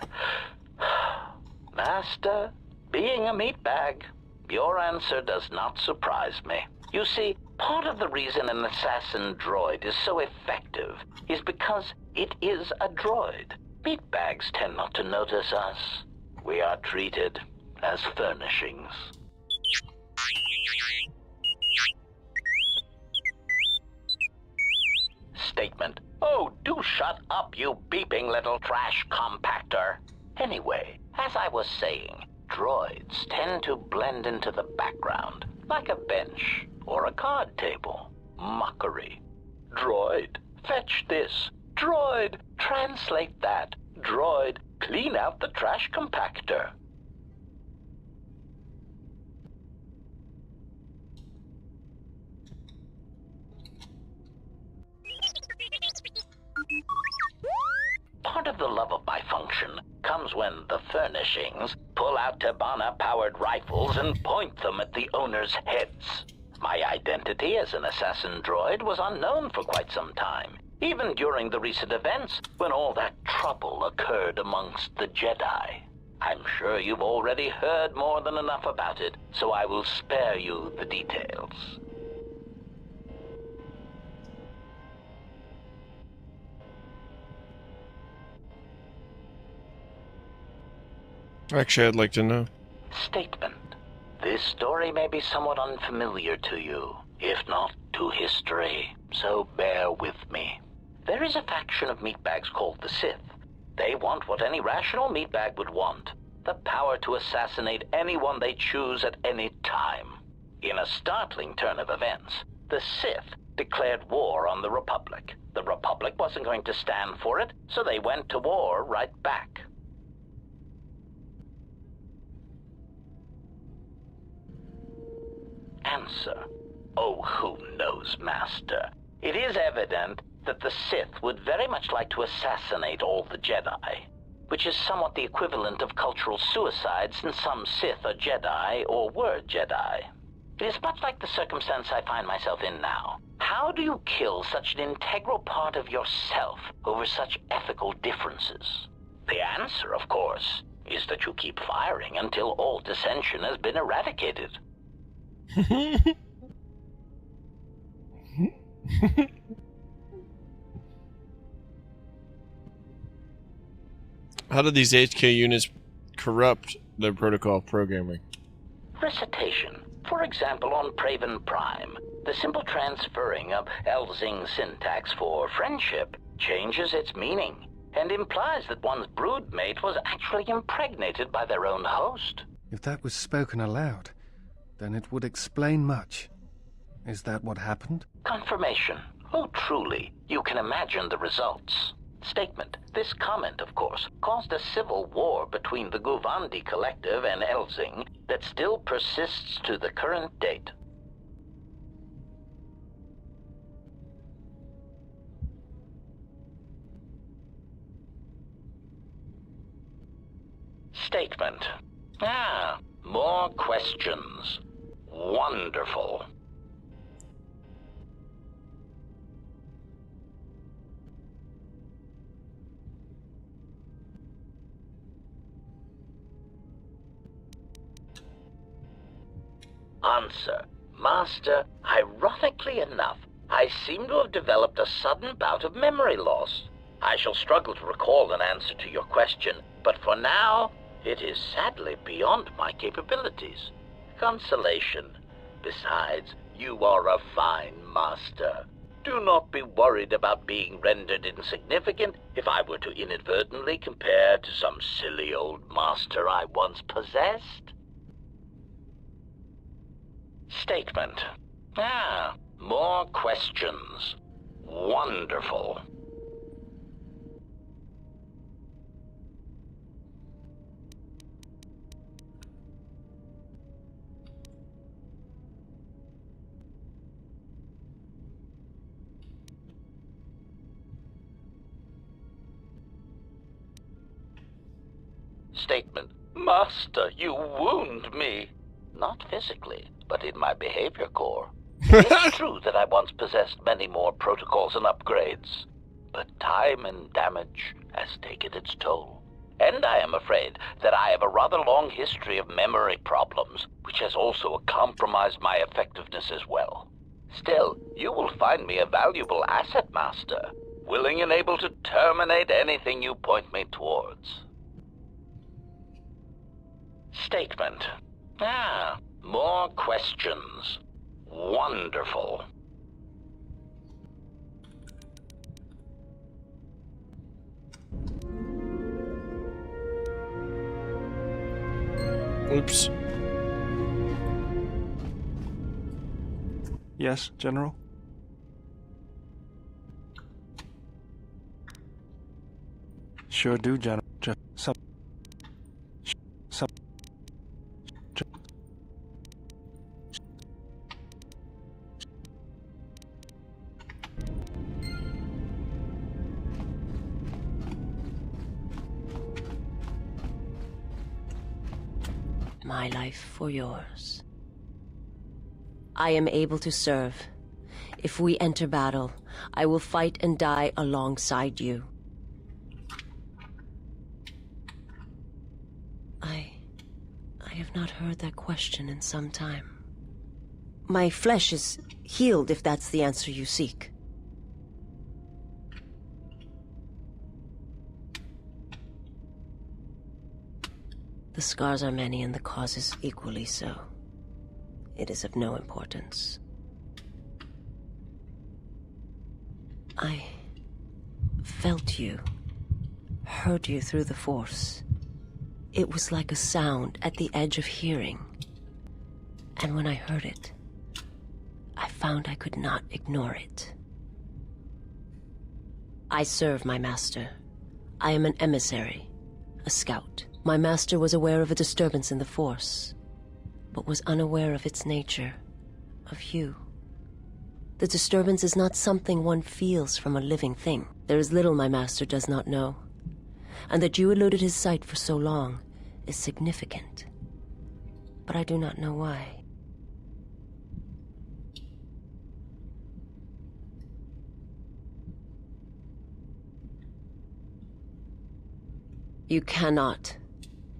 Master, being a meatbag, your answer does not surprise me. You see, part of the reason an assassin droid is so effective is because it is a droid. Meatbags tend not to notice us. We are treated as furnishings. Statement. Oh, do shut up, you beeping little trash compactor. Anyway, as I was saying, droids tend to blend into the background, like a bench or a card table. Mockery. Droid, fetch this. Droid, translate that. Droid, clean out the trash compactor. Part of the love of my function comes when the furnishings pull out Tabana-powered rifles and point them at the owner's heads. My identity as an assassin droid was unknown for quite some time, even during the recent events when all that trouble occurred amongst the Jedi. I'm sure you've already heard more than enough about it, so I will spare you the details. Actually, I'd like to know. Statement. This story may be somewhat unfamiliar to you, if not to history, so bear with me. There is a faction of meatbags called the Sith. They want what any rational meatbag would want, the power to assassinate anyone they choose at any time. In a startling turn of events, the Sith declared war on the Republic. The Republic wasn't going to stand for it, so they went to war right back. Answer. Oh, who knows, Master? It is evident that the Sith would very much like to assassinate all the Jedi, which is somewhat the equivalent of cultural suicide since some Sith are Jedi or were Jedi. It is much like the circumstance I find myself in now. How do you kill such an integral part of yourself over such ethical differences? The answer, of course, is that you keep firing until all dissension has been eradicated. How did these HK units corrupt their protocol programming? Recitation. For example, on Praven Prime, the simple transferring of Elzing syntax for friendship changes its meaning and implies that one's broodmate was actually impregnated by their own host. If that was spoken aloud, then it would explain much. Is that what happened? Confirmation. Oh, truly, you can imagine the results. Statement. This comment, of course, caused a civil war between the Guvandi Collective and Elzing that still persists to the current date. Statement. More questions. Wonderful. Answer. Master, ironically enough, I seem to have developed a sudden bout of memory loss. I shall struggle to recall an answer to your question, but for now, It is sadly beyond my capabilities. Consolation. Besides, you are a fine master. Do not be worried about being rendered insignificant if I were to inadvertently compare to some silly old master I once possessed. Statement. Ah, more questions. Wonderful. Statement. Master, you wound me. Not physically, but in my behavior core. It is true that I once possessed many more protocols and upgrades, but time and damage has taken its toll. And I am afraid that I have a rather long history of memory problems, which has also compromised my effectiveness as well. Still, you will find me a valuable asset, Master, willing and able to terminate anything you point me towards. Statement. Ah, more questions. Wonderful. Oops. Yes, General? Sure do, General. My life for yours. I am able to serve. If we enter battle, I will fight and die alongside you. I have not heard that question in some time. My flesh is healed, if that's the answer you seek. The scars are many and the causes equally so. It is of no importance. I felt you, heard you through the Force. It was like a sound at the edge of hearing. And when I heard it, I found I could not ignore it. I serve my master. I am an emissary, a scout. My master was aware of a disturbance in the Force, but was unaware of its nature, of you. The disturbance is not something one feels from a living thing. There is little my master does not know, and that you eluded his sight for so long is significant. But I do not know why. You cannot.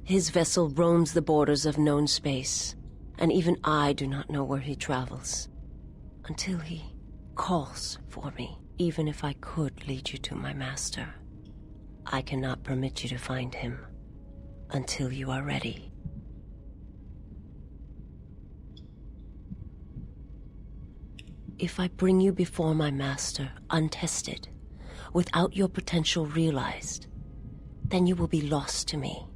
His vessel roams the borders of known space, and even I do not know where he travels. Until he calls for me, even if I could lead you to my master. I cannot permit you to find him until you are ready. If I bring you before my master untested, without your potential realized, then you will be lost to me,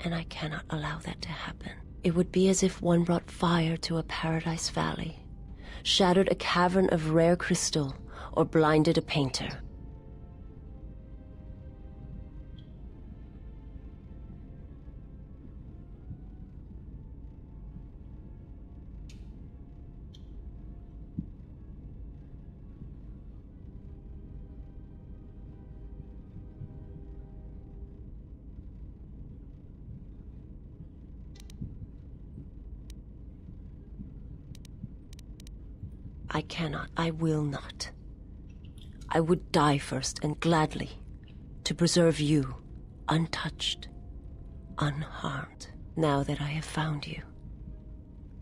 and I cannot allow that to happen. It would be as if one brought fire to a paradise valley, shattered a cavern of rare crystal, or blinded a painter. I cannot. I will not. I would die first, and gladly, to preserve you, untouched, unharmed. Now that I have found you,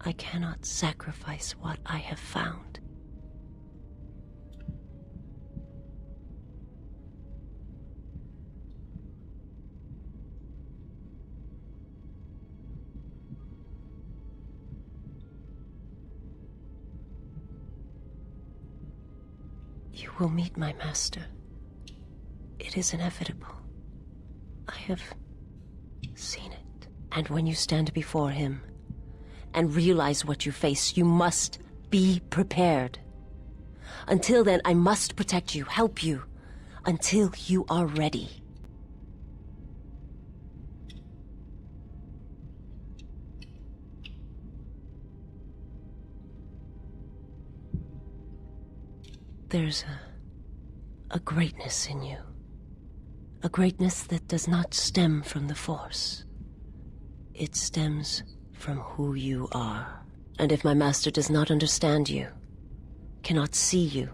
I cannot sacrifice what I have found. You will meet my master. It is inevitable. I have seen it. And when you stand before him and realize what you face, you must be prepared. Until then, I must protect you, help you, until you are ready. There's a greatness in you. A greatness that does not stem from the Force. It stems from who you are. And if my master does not understand you, cannot see you,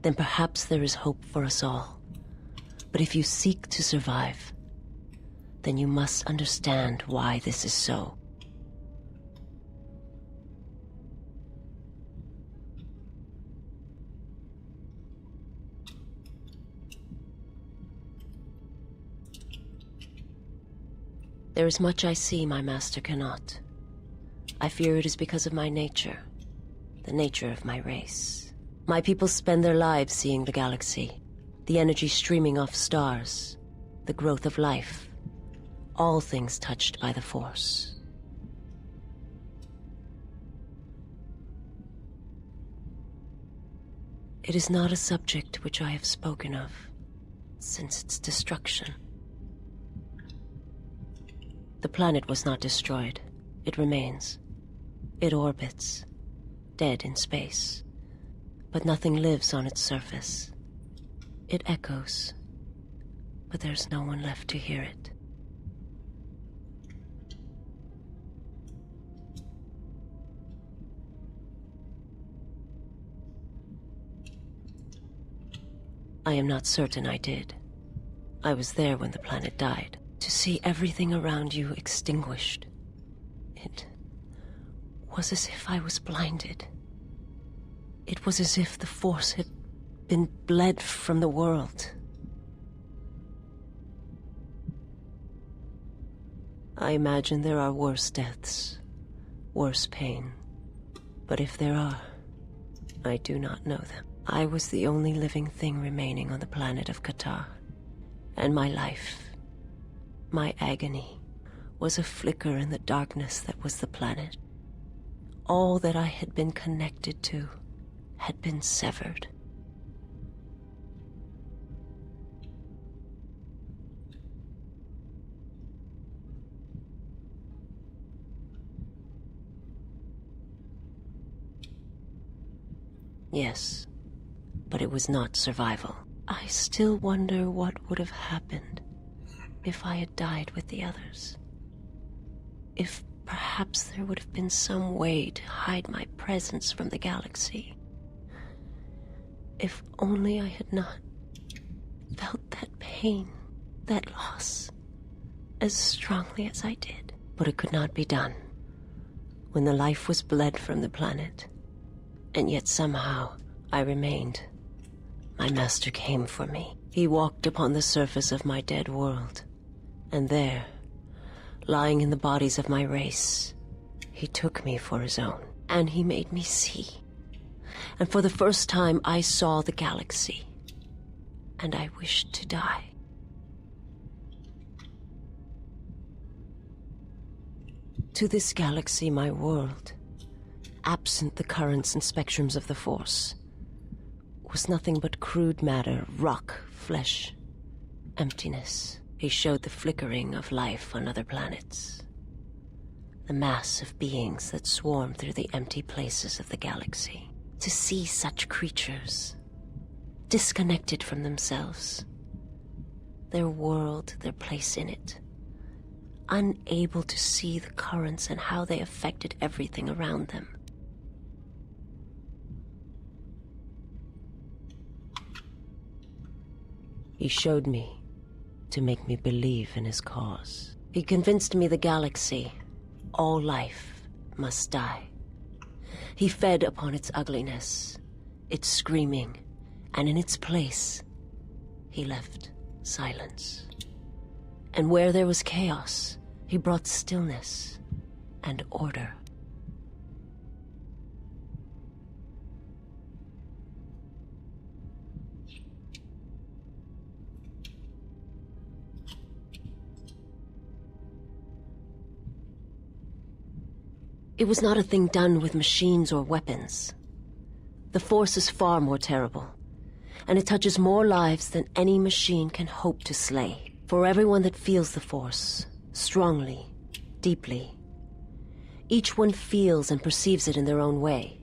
then perhaps there is hope for us all. But if you seek to survive, then you must understand why this is so. There is much I see my master cannot. I fear it is because of my nature, the nature of my race. My people spend their lives seeing the galaxy, the energy streaming off stars, the growth of life, all things touched by the Force. It is not a subject which I have spoken of since its destruction. The planet was not destroyed. It remains. It orbits, dead in space. But nothing lives on its surface. It echoes, but there's no one left to hear it. I am not certain I did. I was there when the planet died. To see everything around you extinguished. It was as if I was blinded. It was as if the Force had been bled from the world. I imagine there are worse deaths, worse pain. But if there are, I do not know them. I was the only living thing remaining on the planet of KOTOR, and my life, my agony, was a flicker in the darkness that was the planet. All that I had been connected to had been severed. Yes, but it was not survival. I still wonder what would have happened if I had died with the others. If perhaps there would have been some way to hide my presence from the galaxy. If only I had not felt that pain, that loss, as strongly as I did. But it could not be done. When the life was bled from the planet, and yet somehow I remained. My master came for me. He walked upon the surface of my dead world. And there, lying in the bodies of my race, he took me for his own. And he made me see. And for the first time, I saw the galaxy. And I wished to die. To this galaxy, my world, absent the currents and spectrums of the Force, was nothing but crude matter, rock, flesh, emptiness. He showed the flickering of life on other planets. The mass of beings that swarm through the empty places of the galaxy. To see such creatures, disconnected from themselves, their world, their place in it, unable to see the currents and how they affected everything around them. He showed me to make me believe in his cause. He convinced me the galaxy, all life, must die. He fed upon its ugliness, its screaming, and in its place, he left silence. And where there was chaos, he brought stillness and order. It was not a thing done with machines or weapons. The Force is far more terrible, and it touches more lives than any machine can hope to slay. For everyone that feels the Force, strongly, deeply, each one feels and perceives it in their own way.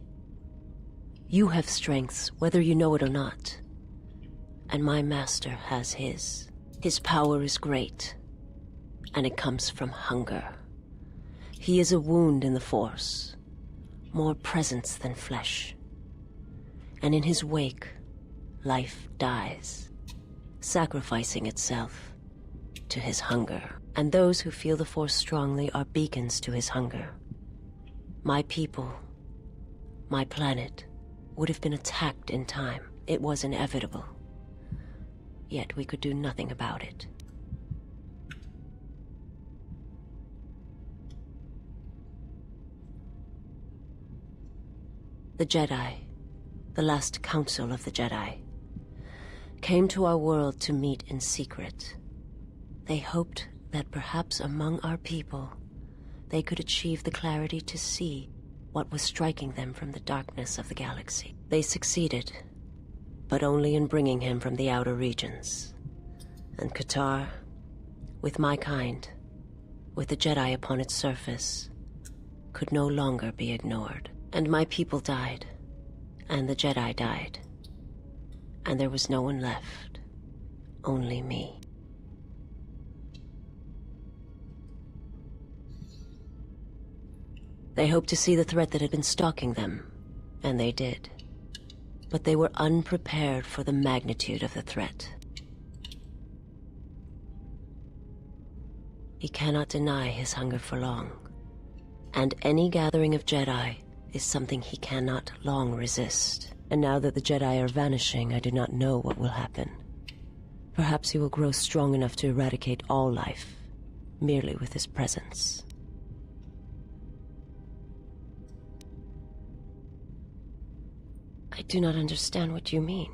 You have strengths, whether you know it or not, and my master has his. His power is great, and it comes from hunger. He is a wound in the Force, more presence than flesh. And in his wake, life dies, sacrificing itself to his hunger. And those who feel the Force strongly are beacons to his hunger. My people, my planet, would have been attacked in time. It was inevitable. Yet we could do nothing about it. The Jedi, the last council of the Jedi, came to our world to meet in secret. They hoped that perhaps among our people, they could achieve the clarity to see what was striking them from the darkness of the galaxy. They succeeded, but only in bringing him from the outer regions. And KOTOR, with my kind, with the Jedi upon its surface, could no longer be ignored. And my people died, and the Jedi died, and there was no one left, only me. They hoped to see the threat that had been stalking them, and they did. But they were unprepared for the magnitude of the threat. He cannot deny his hunger for long, and any gathering of Jedi is something he cannot long resist. And now that the Jedi are vanishing, I do not know what will happen. Perhaps he will grow strong enough to eradicate all life, merely with his presence. I do not understand what you mean.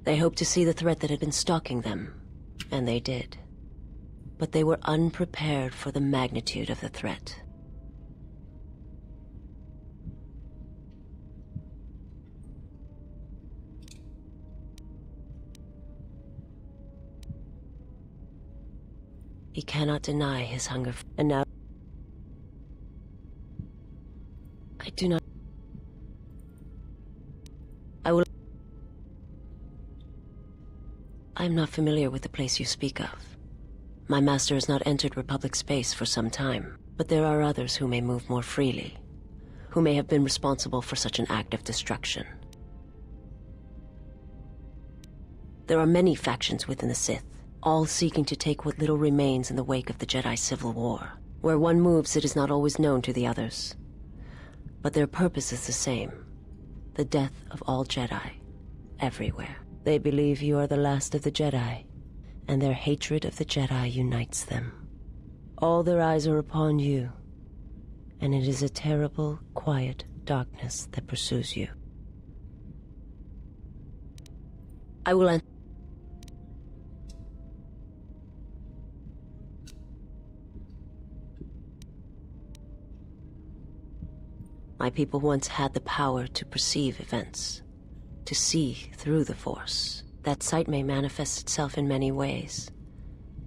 They hoped to see the threat that had been stalking them, and they did. But they were unprepared for the magnitude of the threat. He cannot deny his hunger, and now I do not. I am not familiar with the place you speak of. My master has not entered Republic space for some time, but there are others who may move more freely, who may have been responsible for such an act of destruction. There are many factions within the Sith, all seeking to take what little remains in the wake of the Jedi Civil War. Where one moves, it is not always known to the others. But their purpose is the same, the death of all Jedi, everywhere. They believe you are the last of the Jedi, and their hatred of the Jedi unites them. All their eyes are upon you, and it is a terrible, quiet darkness that pursues you. I will end. My people once had the power to perceive events, to see through the Force. That sight may manifest itself in many ways,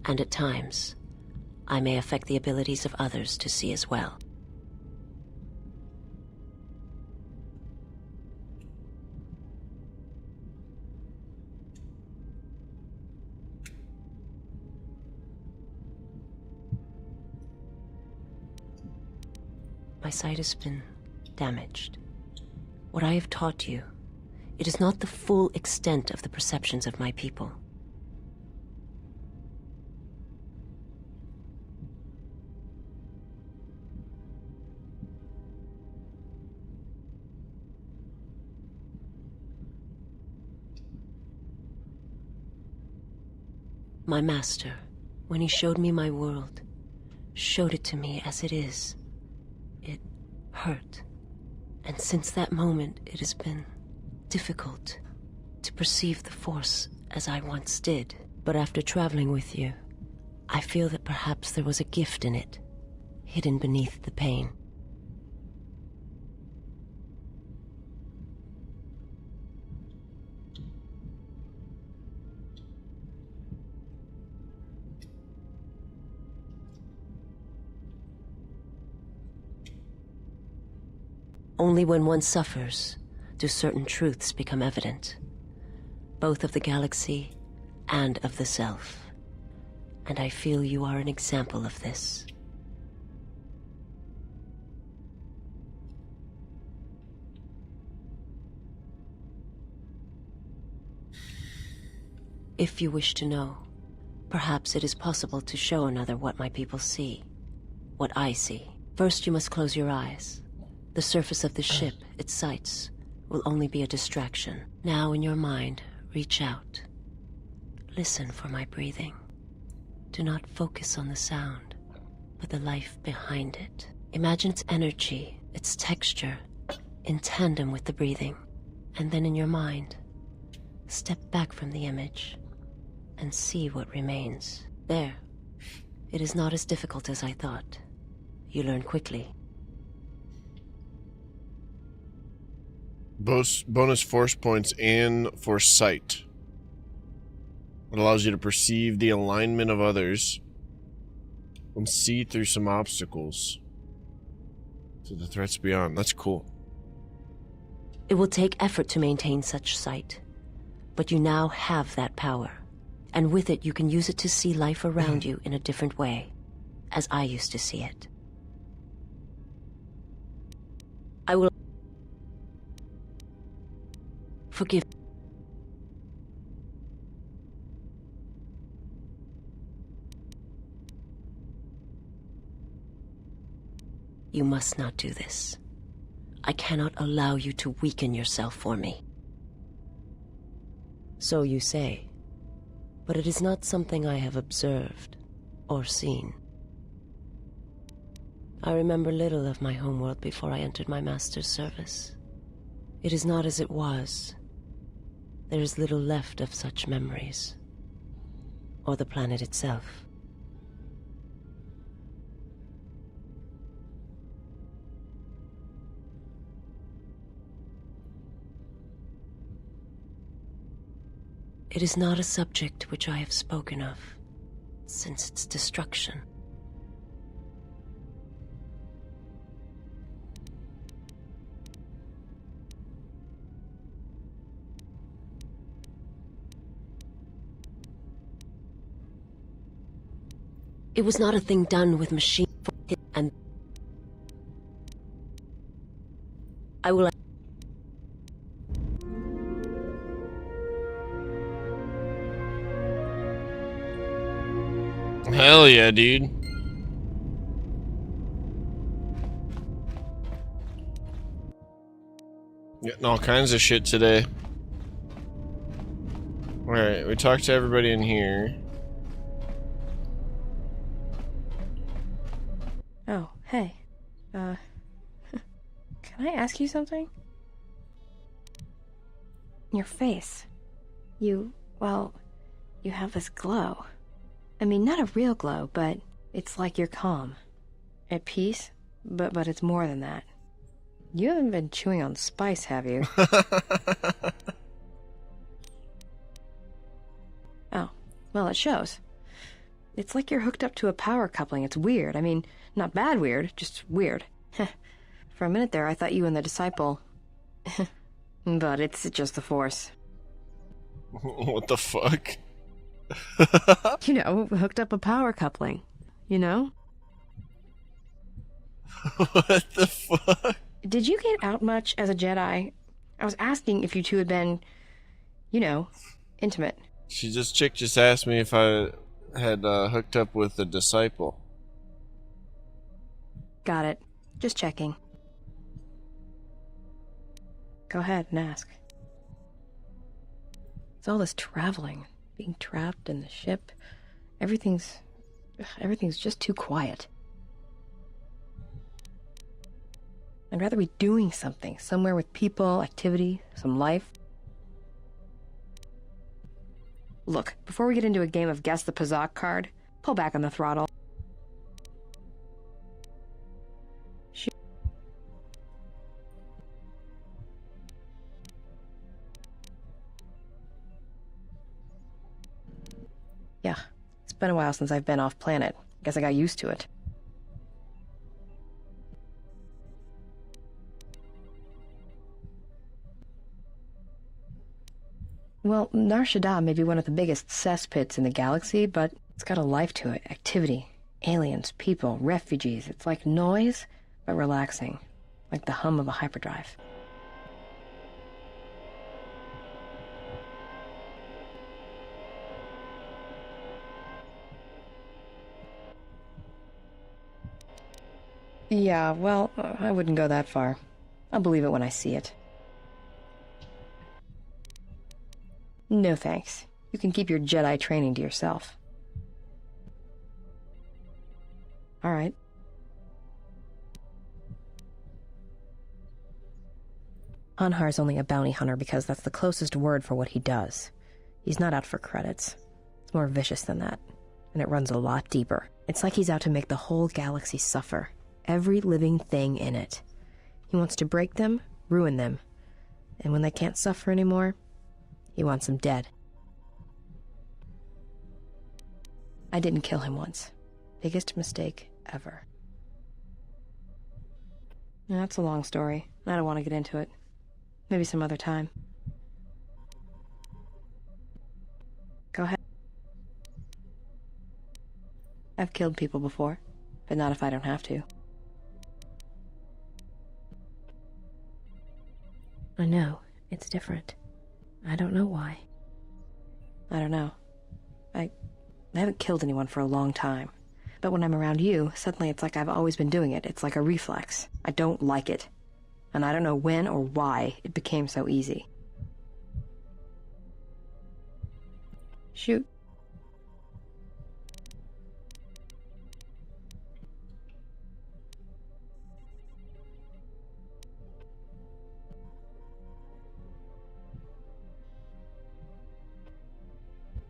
and at times, I may affect the abilities of others to see as well. My sight has been damaged. What I have taught you, it is not the full extent of the perceptions of my people. My master, when he showed me my world, showed it to me as it is. It hurt. And since that moment, it has been difficult to perceive the Force as I once did. But after traveling with you, I feel that perhaps there was a gift in it, hidden beneath the pain. Only when one suffers do certain truths become evident, both of the galaxy and of the self. And I feel you are an example of this. If you wish to know, perhaps it is possible to show another what my people see, what I see. First, you must close your eyes. The surface of the ship, its sights, will only be a distraction. Now in your mind, reach out. Listen for my breathing. Do not focus on the sound, but the life behind it. Imagine its energy, its texture, in tandem with the breathing. And then in your mind, step back from the image and see what remains. There. It is not as difficult as I thought. You learn quickly. Bonus force points and for sight. It allows you to perceive the alignment of others and see through some obstacles to the threats beyond. That's cool. It will take effort to maintain such sight, but you now have that power. And with it, you can use it to see life around you in a different way, as I used to see it. I will forgive. You must not do this. I cannot allow you to weaken yourself for me. So you say, but it is not something I have observed or seen. I remember little of my homeworld before I entered my master's service. It is not as it was. There is little left of such memories, or the planet itself. It is not a subject which I have spoken of since its destruction. It was not a thing done with machine, and I will. Hell yeah, dude. Getting all kinds of shit today. Alright, we talked to everybody in here. Oh, hey. Can I ask you something? Your face. Well, you have this glow. I mean, not a real glow, but it's like you're calm. At peace, but it's more than that. You haven't been chewing on spice, have you? Oh, well, it shows. It's like you're hooked up to a power coupling. It's weird. I mean, not bad weird, just weird. For a minute there, I thought you and the disciple... But it's just the Force. What the fuck? You know, hooked up a power coupling. You know? What the fuck? Did you get out much as a Jedi? I was asking if you two had been, you know, intimate. Chick just asked me if I had hooked up with the disciple. Got it. Just checking. Go ahead and ask. It's all this traveling, being trapped in the ship. Everything's just too quiet. I'd rather be doing something, somewhere with people, activity, some life. Look, before we get into a game of Guess the Pazak card, Pull back on the throttle. Shoot. Yeah, it's been a while since I've been off planet. Guess I got used to it. Well, Nar Shaddaa may be one of the biggest cesspits in the galaxy, but it's got a life to it. Activity, aliens, people, refugees. It's like noise, but relaxing. Like the hum of a hyperdrive. Yeah, well, I wouldn't go that far. I'll believe it when I see it. No thanks. You can keep your Jedi training to yourself. Alright. Anhar's only a bounty hunter because that's the closest word for what he does. He's not out for credits. It's more vicious than that, and it runs a lot deeper. It's like he's out to make the whole galaxy suffer. Every living thing in it. He wants to break them, ruin them, and when they can't suffer anymore, he wants them dead. I didn't kill him once. Biggest mistake ever. That's a long story. I don't want to get into it. Maybe some other time. Go ahead. I've killed people before, but not if I don't have to. I know. It's different. I don't know why. I don't know. I haven't killed anyone for a long time. But when I'm around you, suddenly it's like I've always been doing it. It's like a reflex. I don't like it. And I don't know when or why it became so easy. Shoot.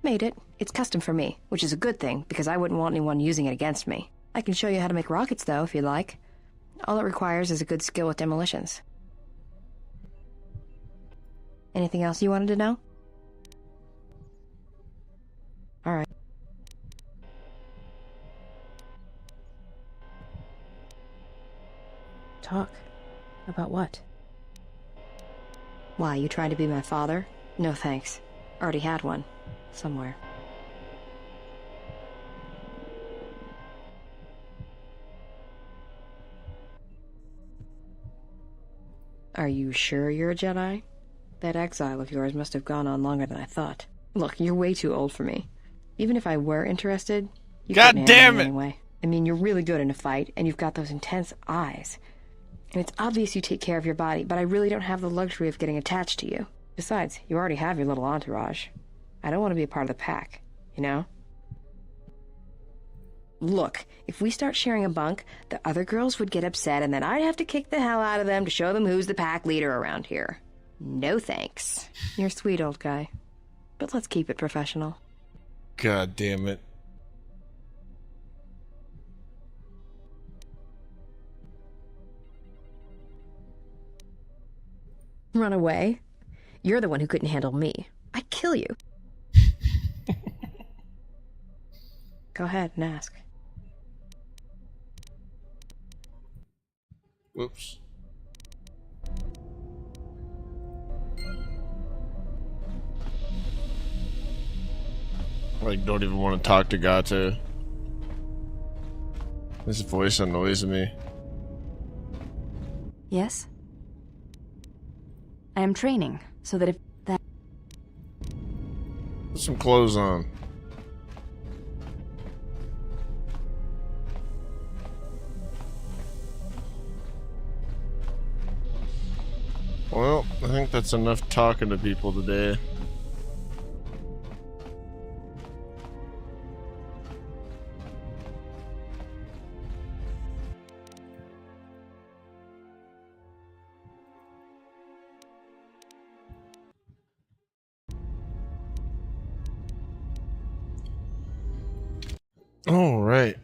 Made it. It's custom for me, which is a good thing, because I wouldn't want anyone using it against me. I can show you how to make rockets, though, if you'd like. All it requires is a good skill with demolitions. Anything else you wanted to know? Alright. Talk. About what? Why, you trying to be my father? No thanks. Already had one. Somewhere. Are you sure you're a Jedi? That exile of yours must have gone on longer than I thought. Look, you're way too old for me. Even if I were interested, you couldn't handle me anyway. I mean, you're really good in a fight, and you've got those intense eyes. And it's obvious you take care of your body, but I really don't have the luxury of getting attached to you. Besides, you already have your little entourage. I don't want to be a part of the pack, you know? Look, if we start sharing a bunk, the other girls would get upset and then I'd have to kick the hell out of them to show them who's the pack leader around here. No thanks. You're a sweet old guy. But let's keep it professional. God damn it. Run away? You're the one who couldn't handle me. I'd kill you. Go ahead and ask. Whoops. Like, don't even want to talk to Gato. His voice annoys me. Yes? I am training, so that if that... Put some clothes on. Well, I think that's enough talking to people today. All right.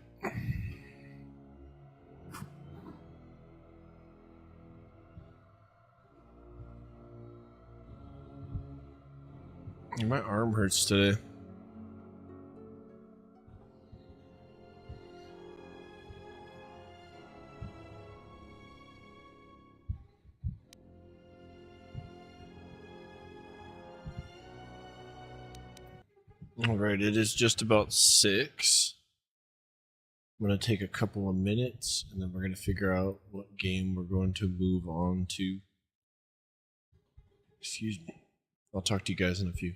My arm hurts today. All right, it is just about 6. I'm going to take a couple of minutes, and then we're going to figure out what game we're going to move on to. Excuse me. I'll talk to you guys in a few.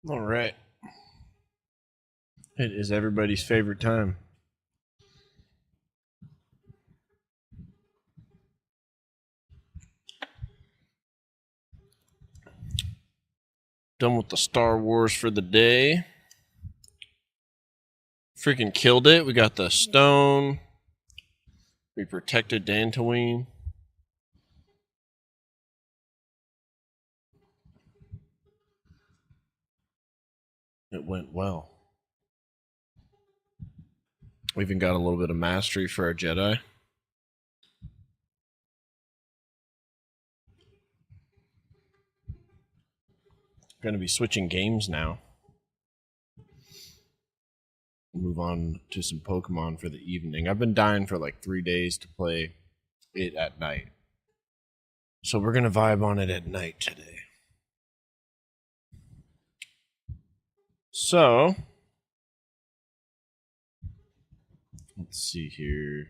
All right. It is everybody's favorite time. Done with the Star Wars for the day. Freaking killed it. We got the stone. We protected Dantooine. It went well. We even got a little bit of mastery for our Jedi. Going to be switching games now. Move on to some Pokemon for the evening. I've been dying for like 3 days to play it at night. So we're going to vibe on it at night today. So, let's see here.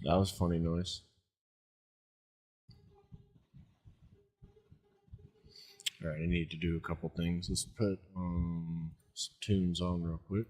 That was funny noise. All right, I need to do a couple things. Let's put some tunes on real quick.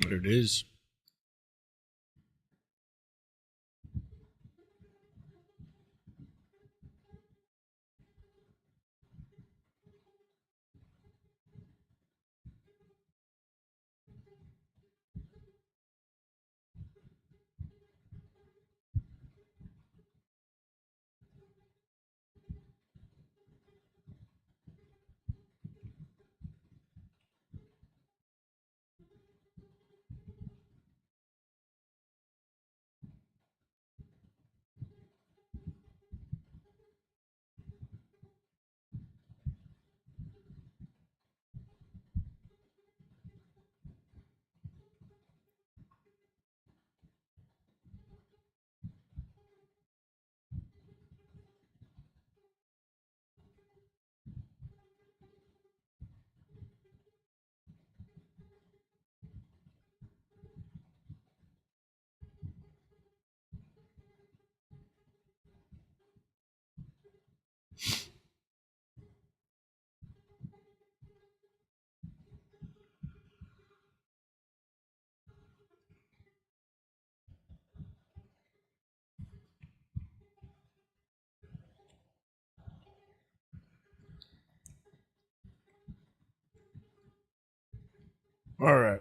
There it is. All right.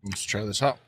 Let's try this out.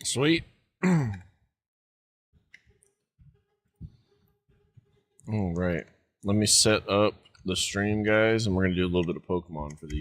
Sweet. All right. Let me set up the stream, guys, and we're going to do a little bit of Pokemon for the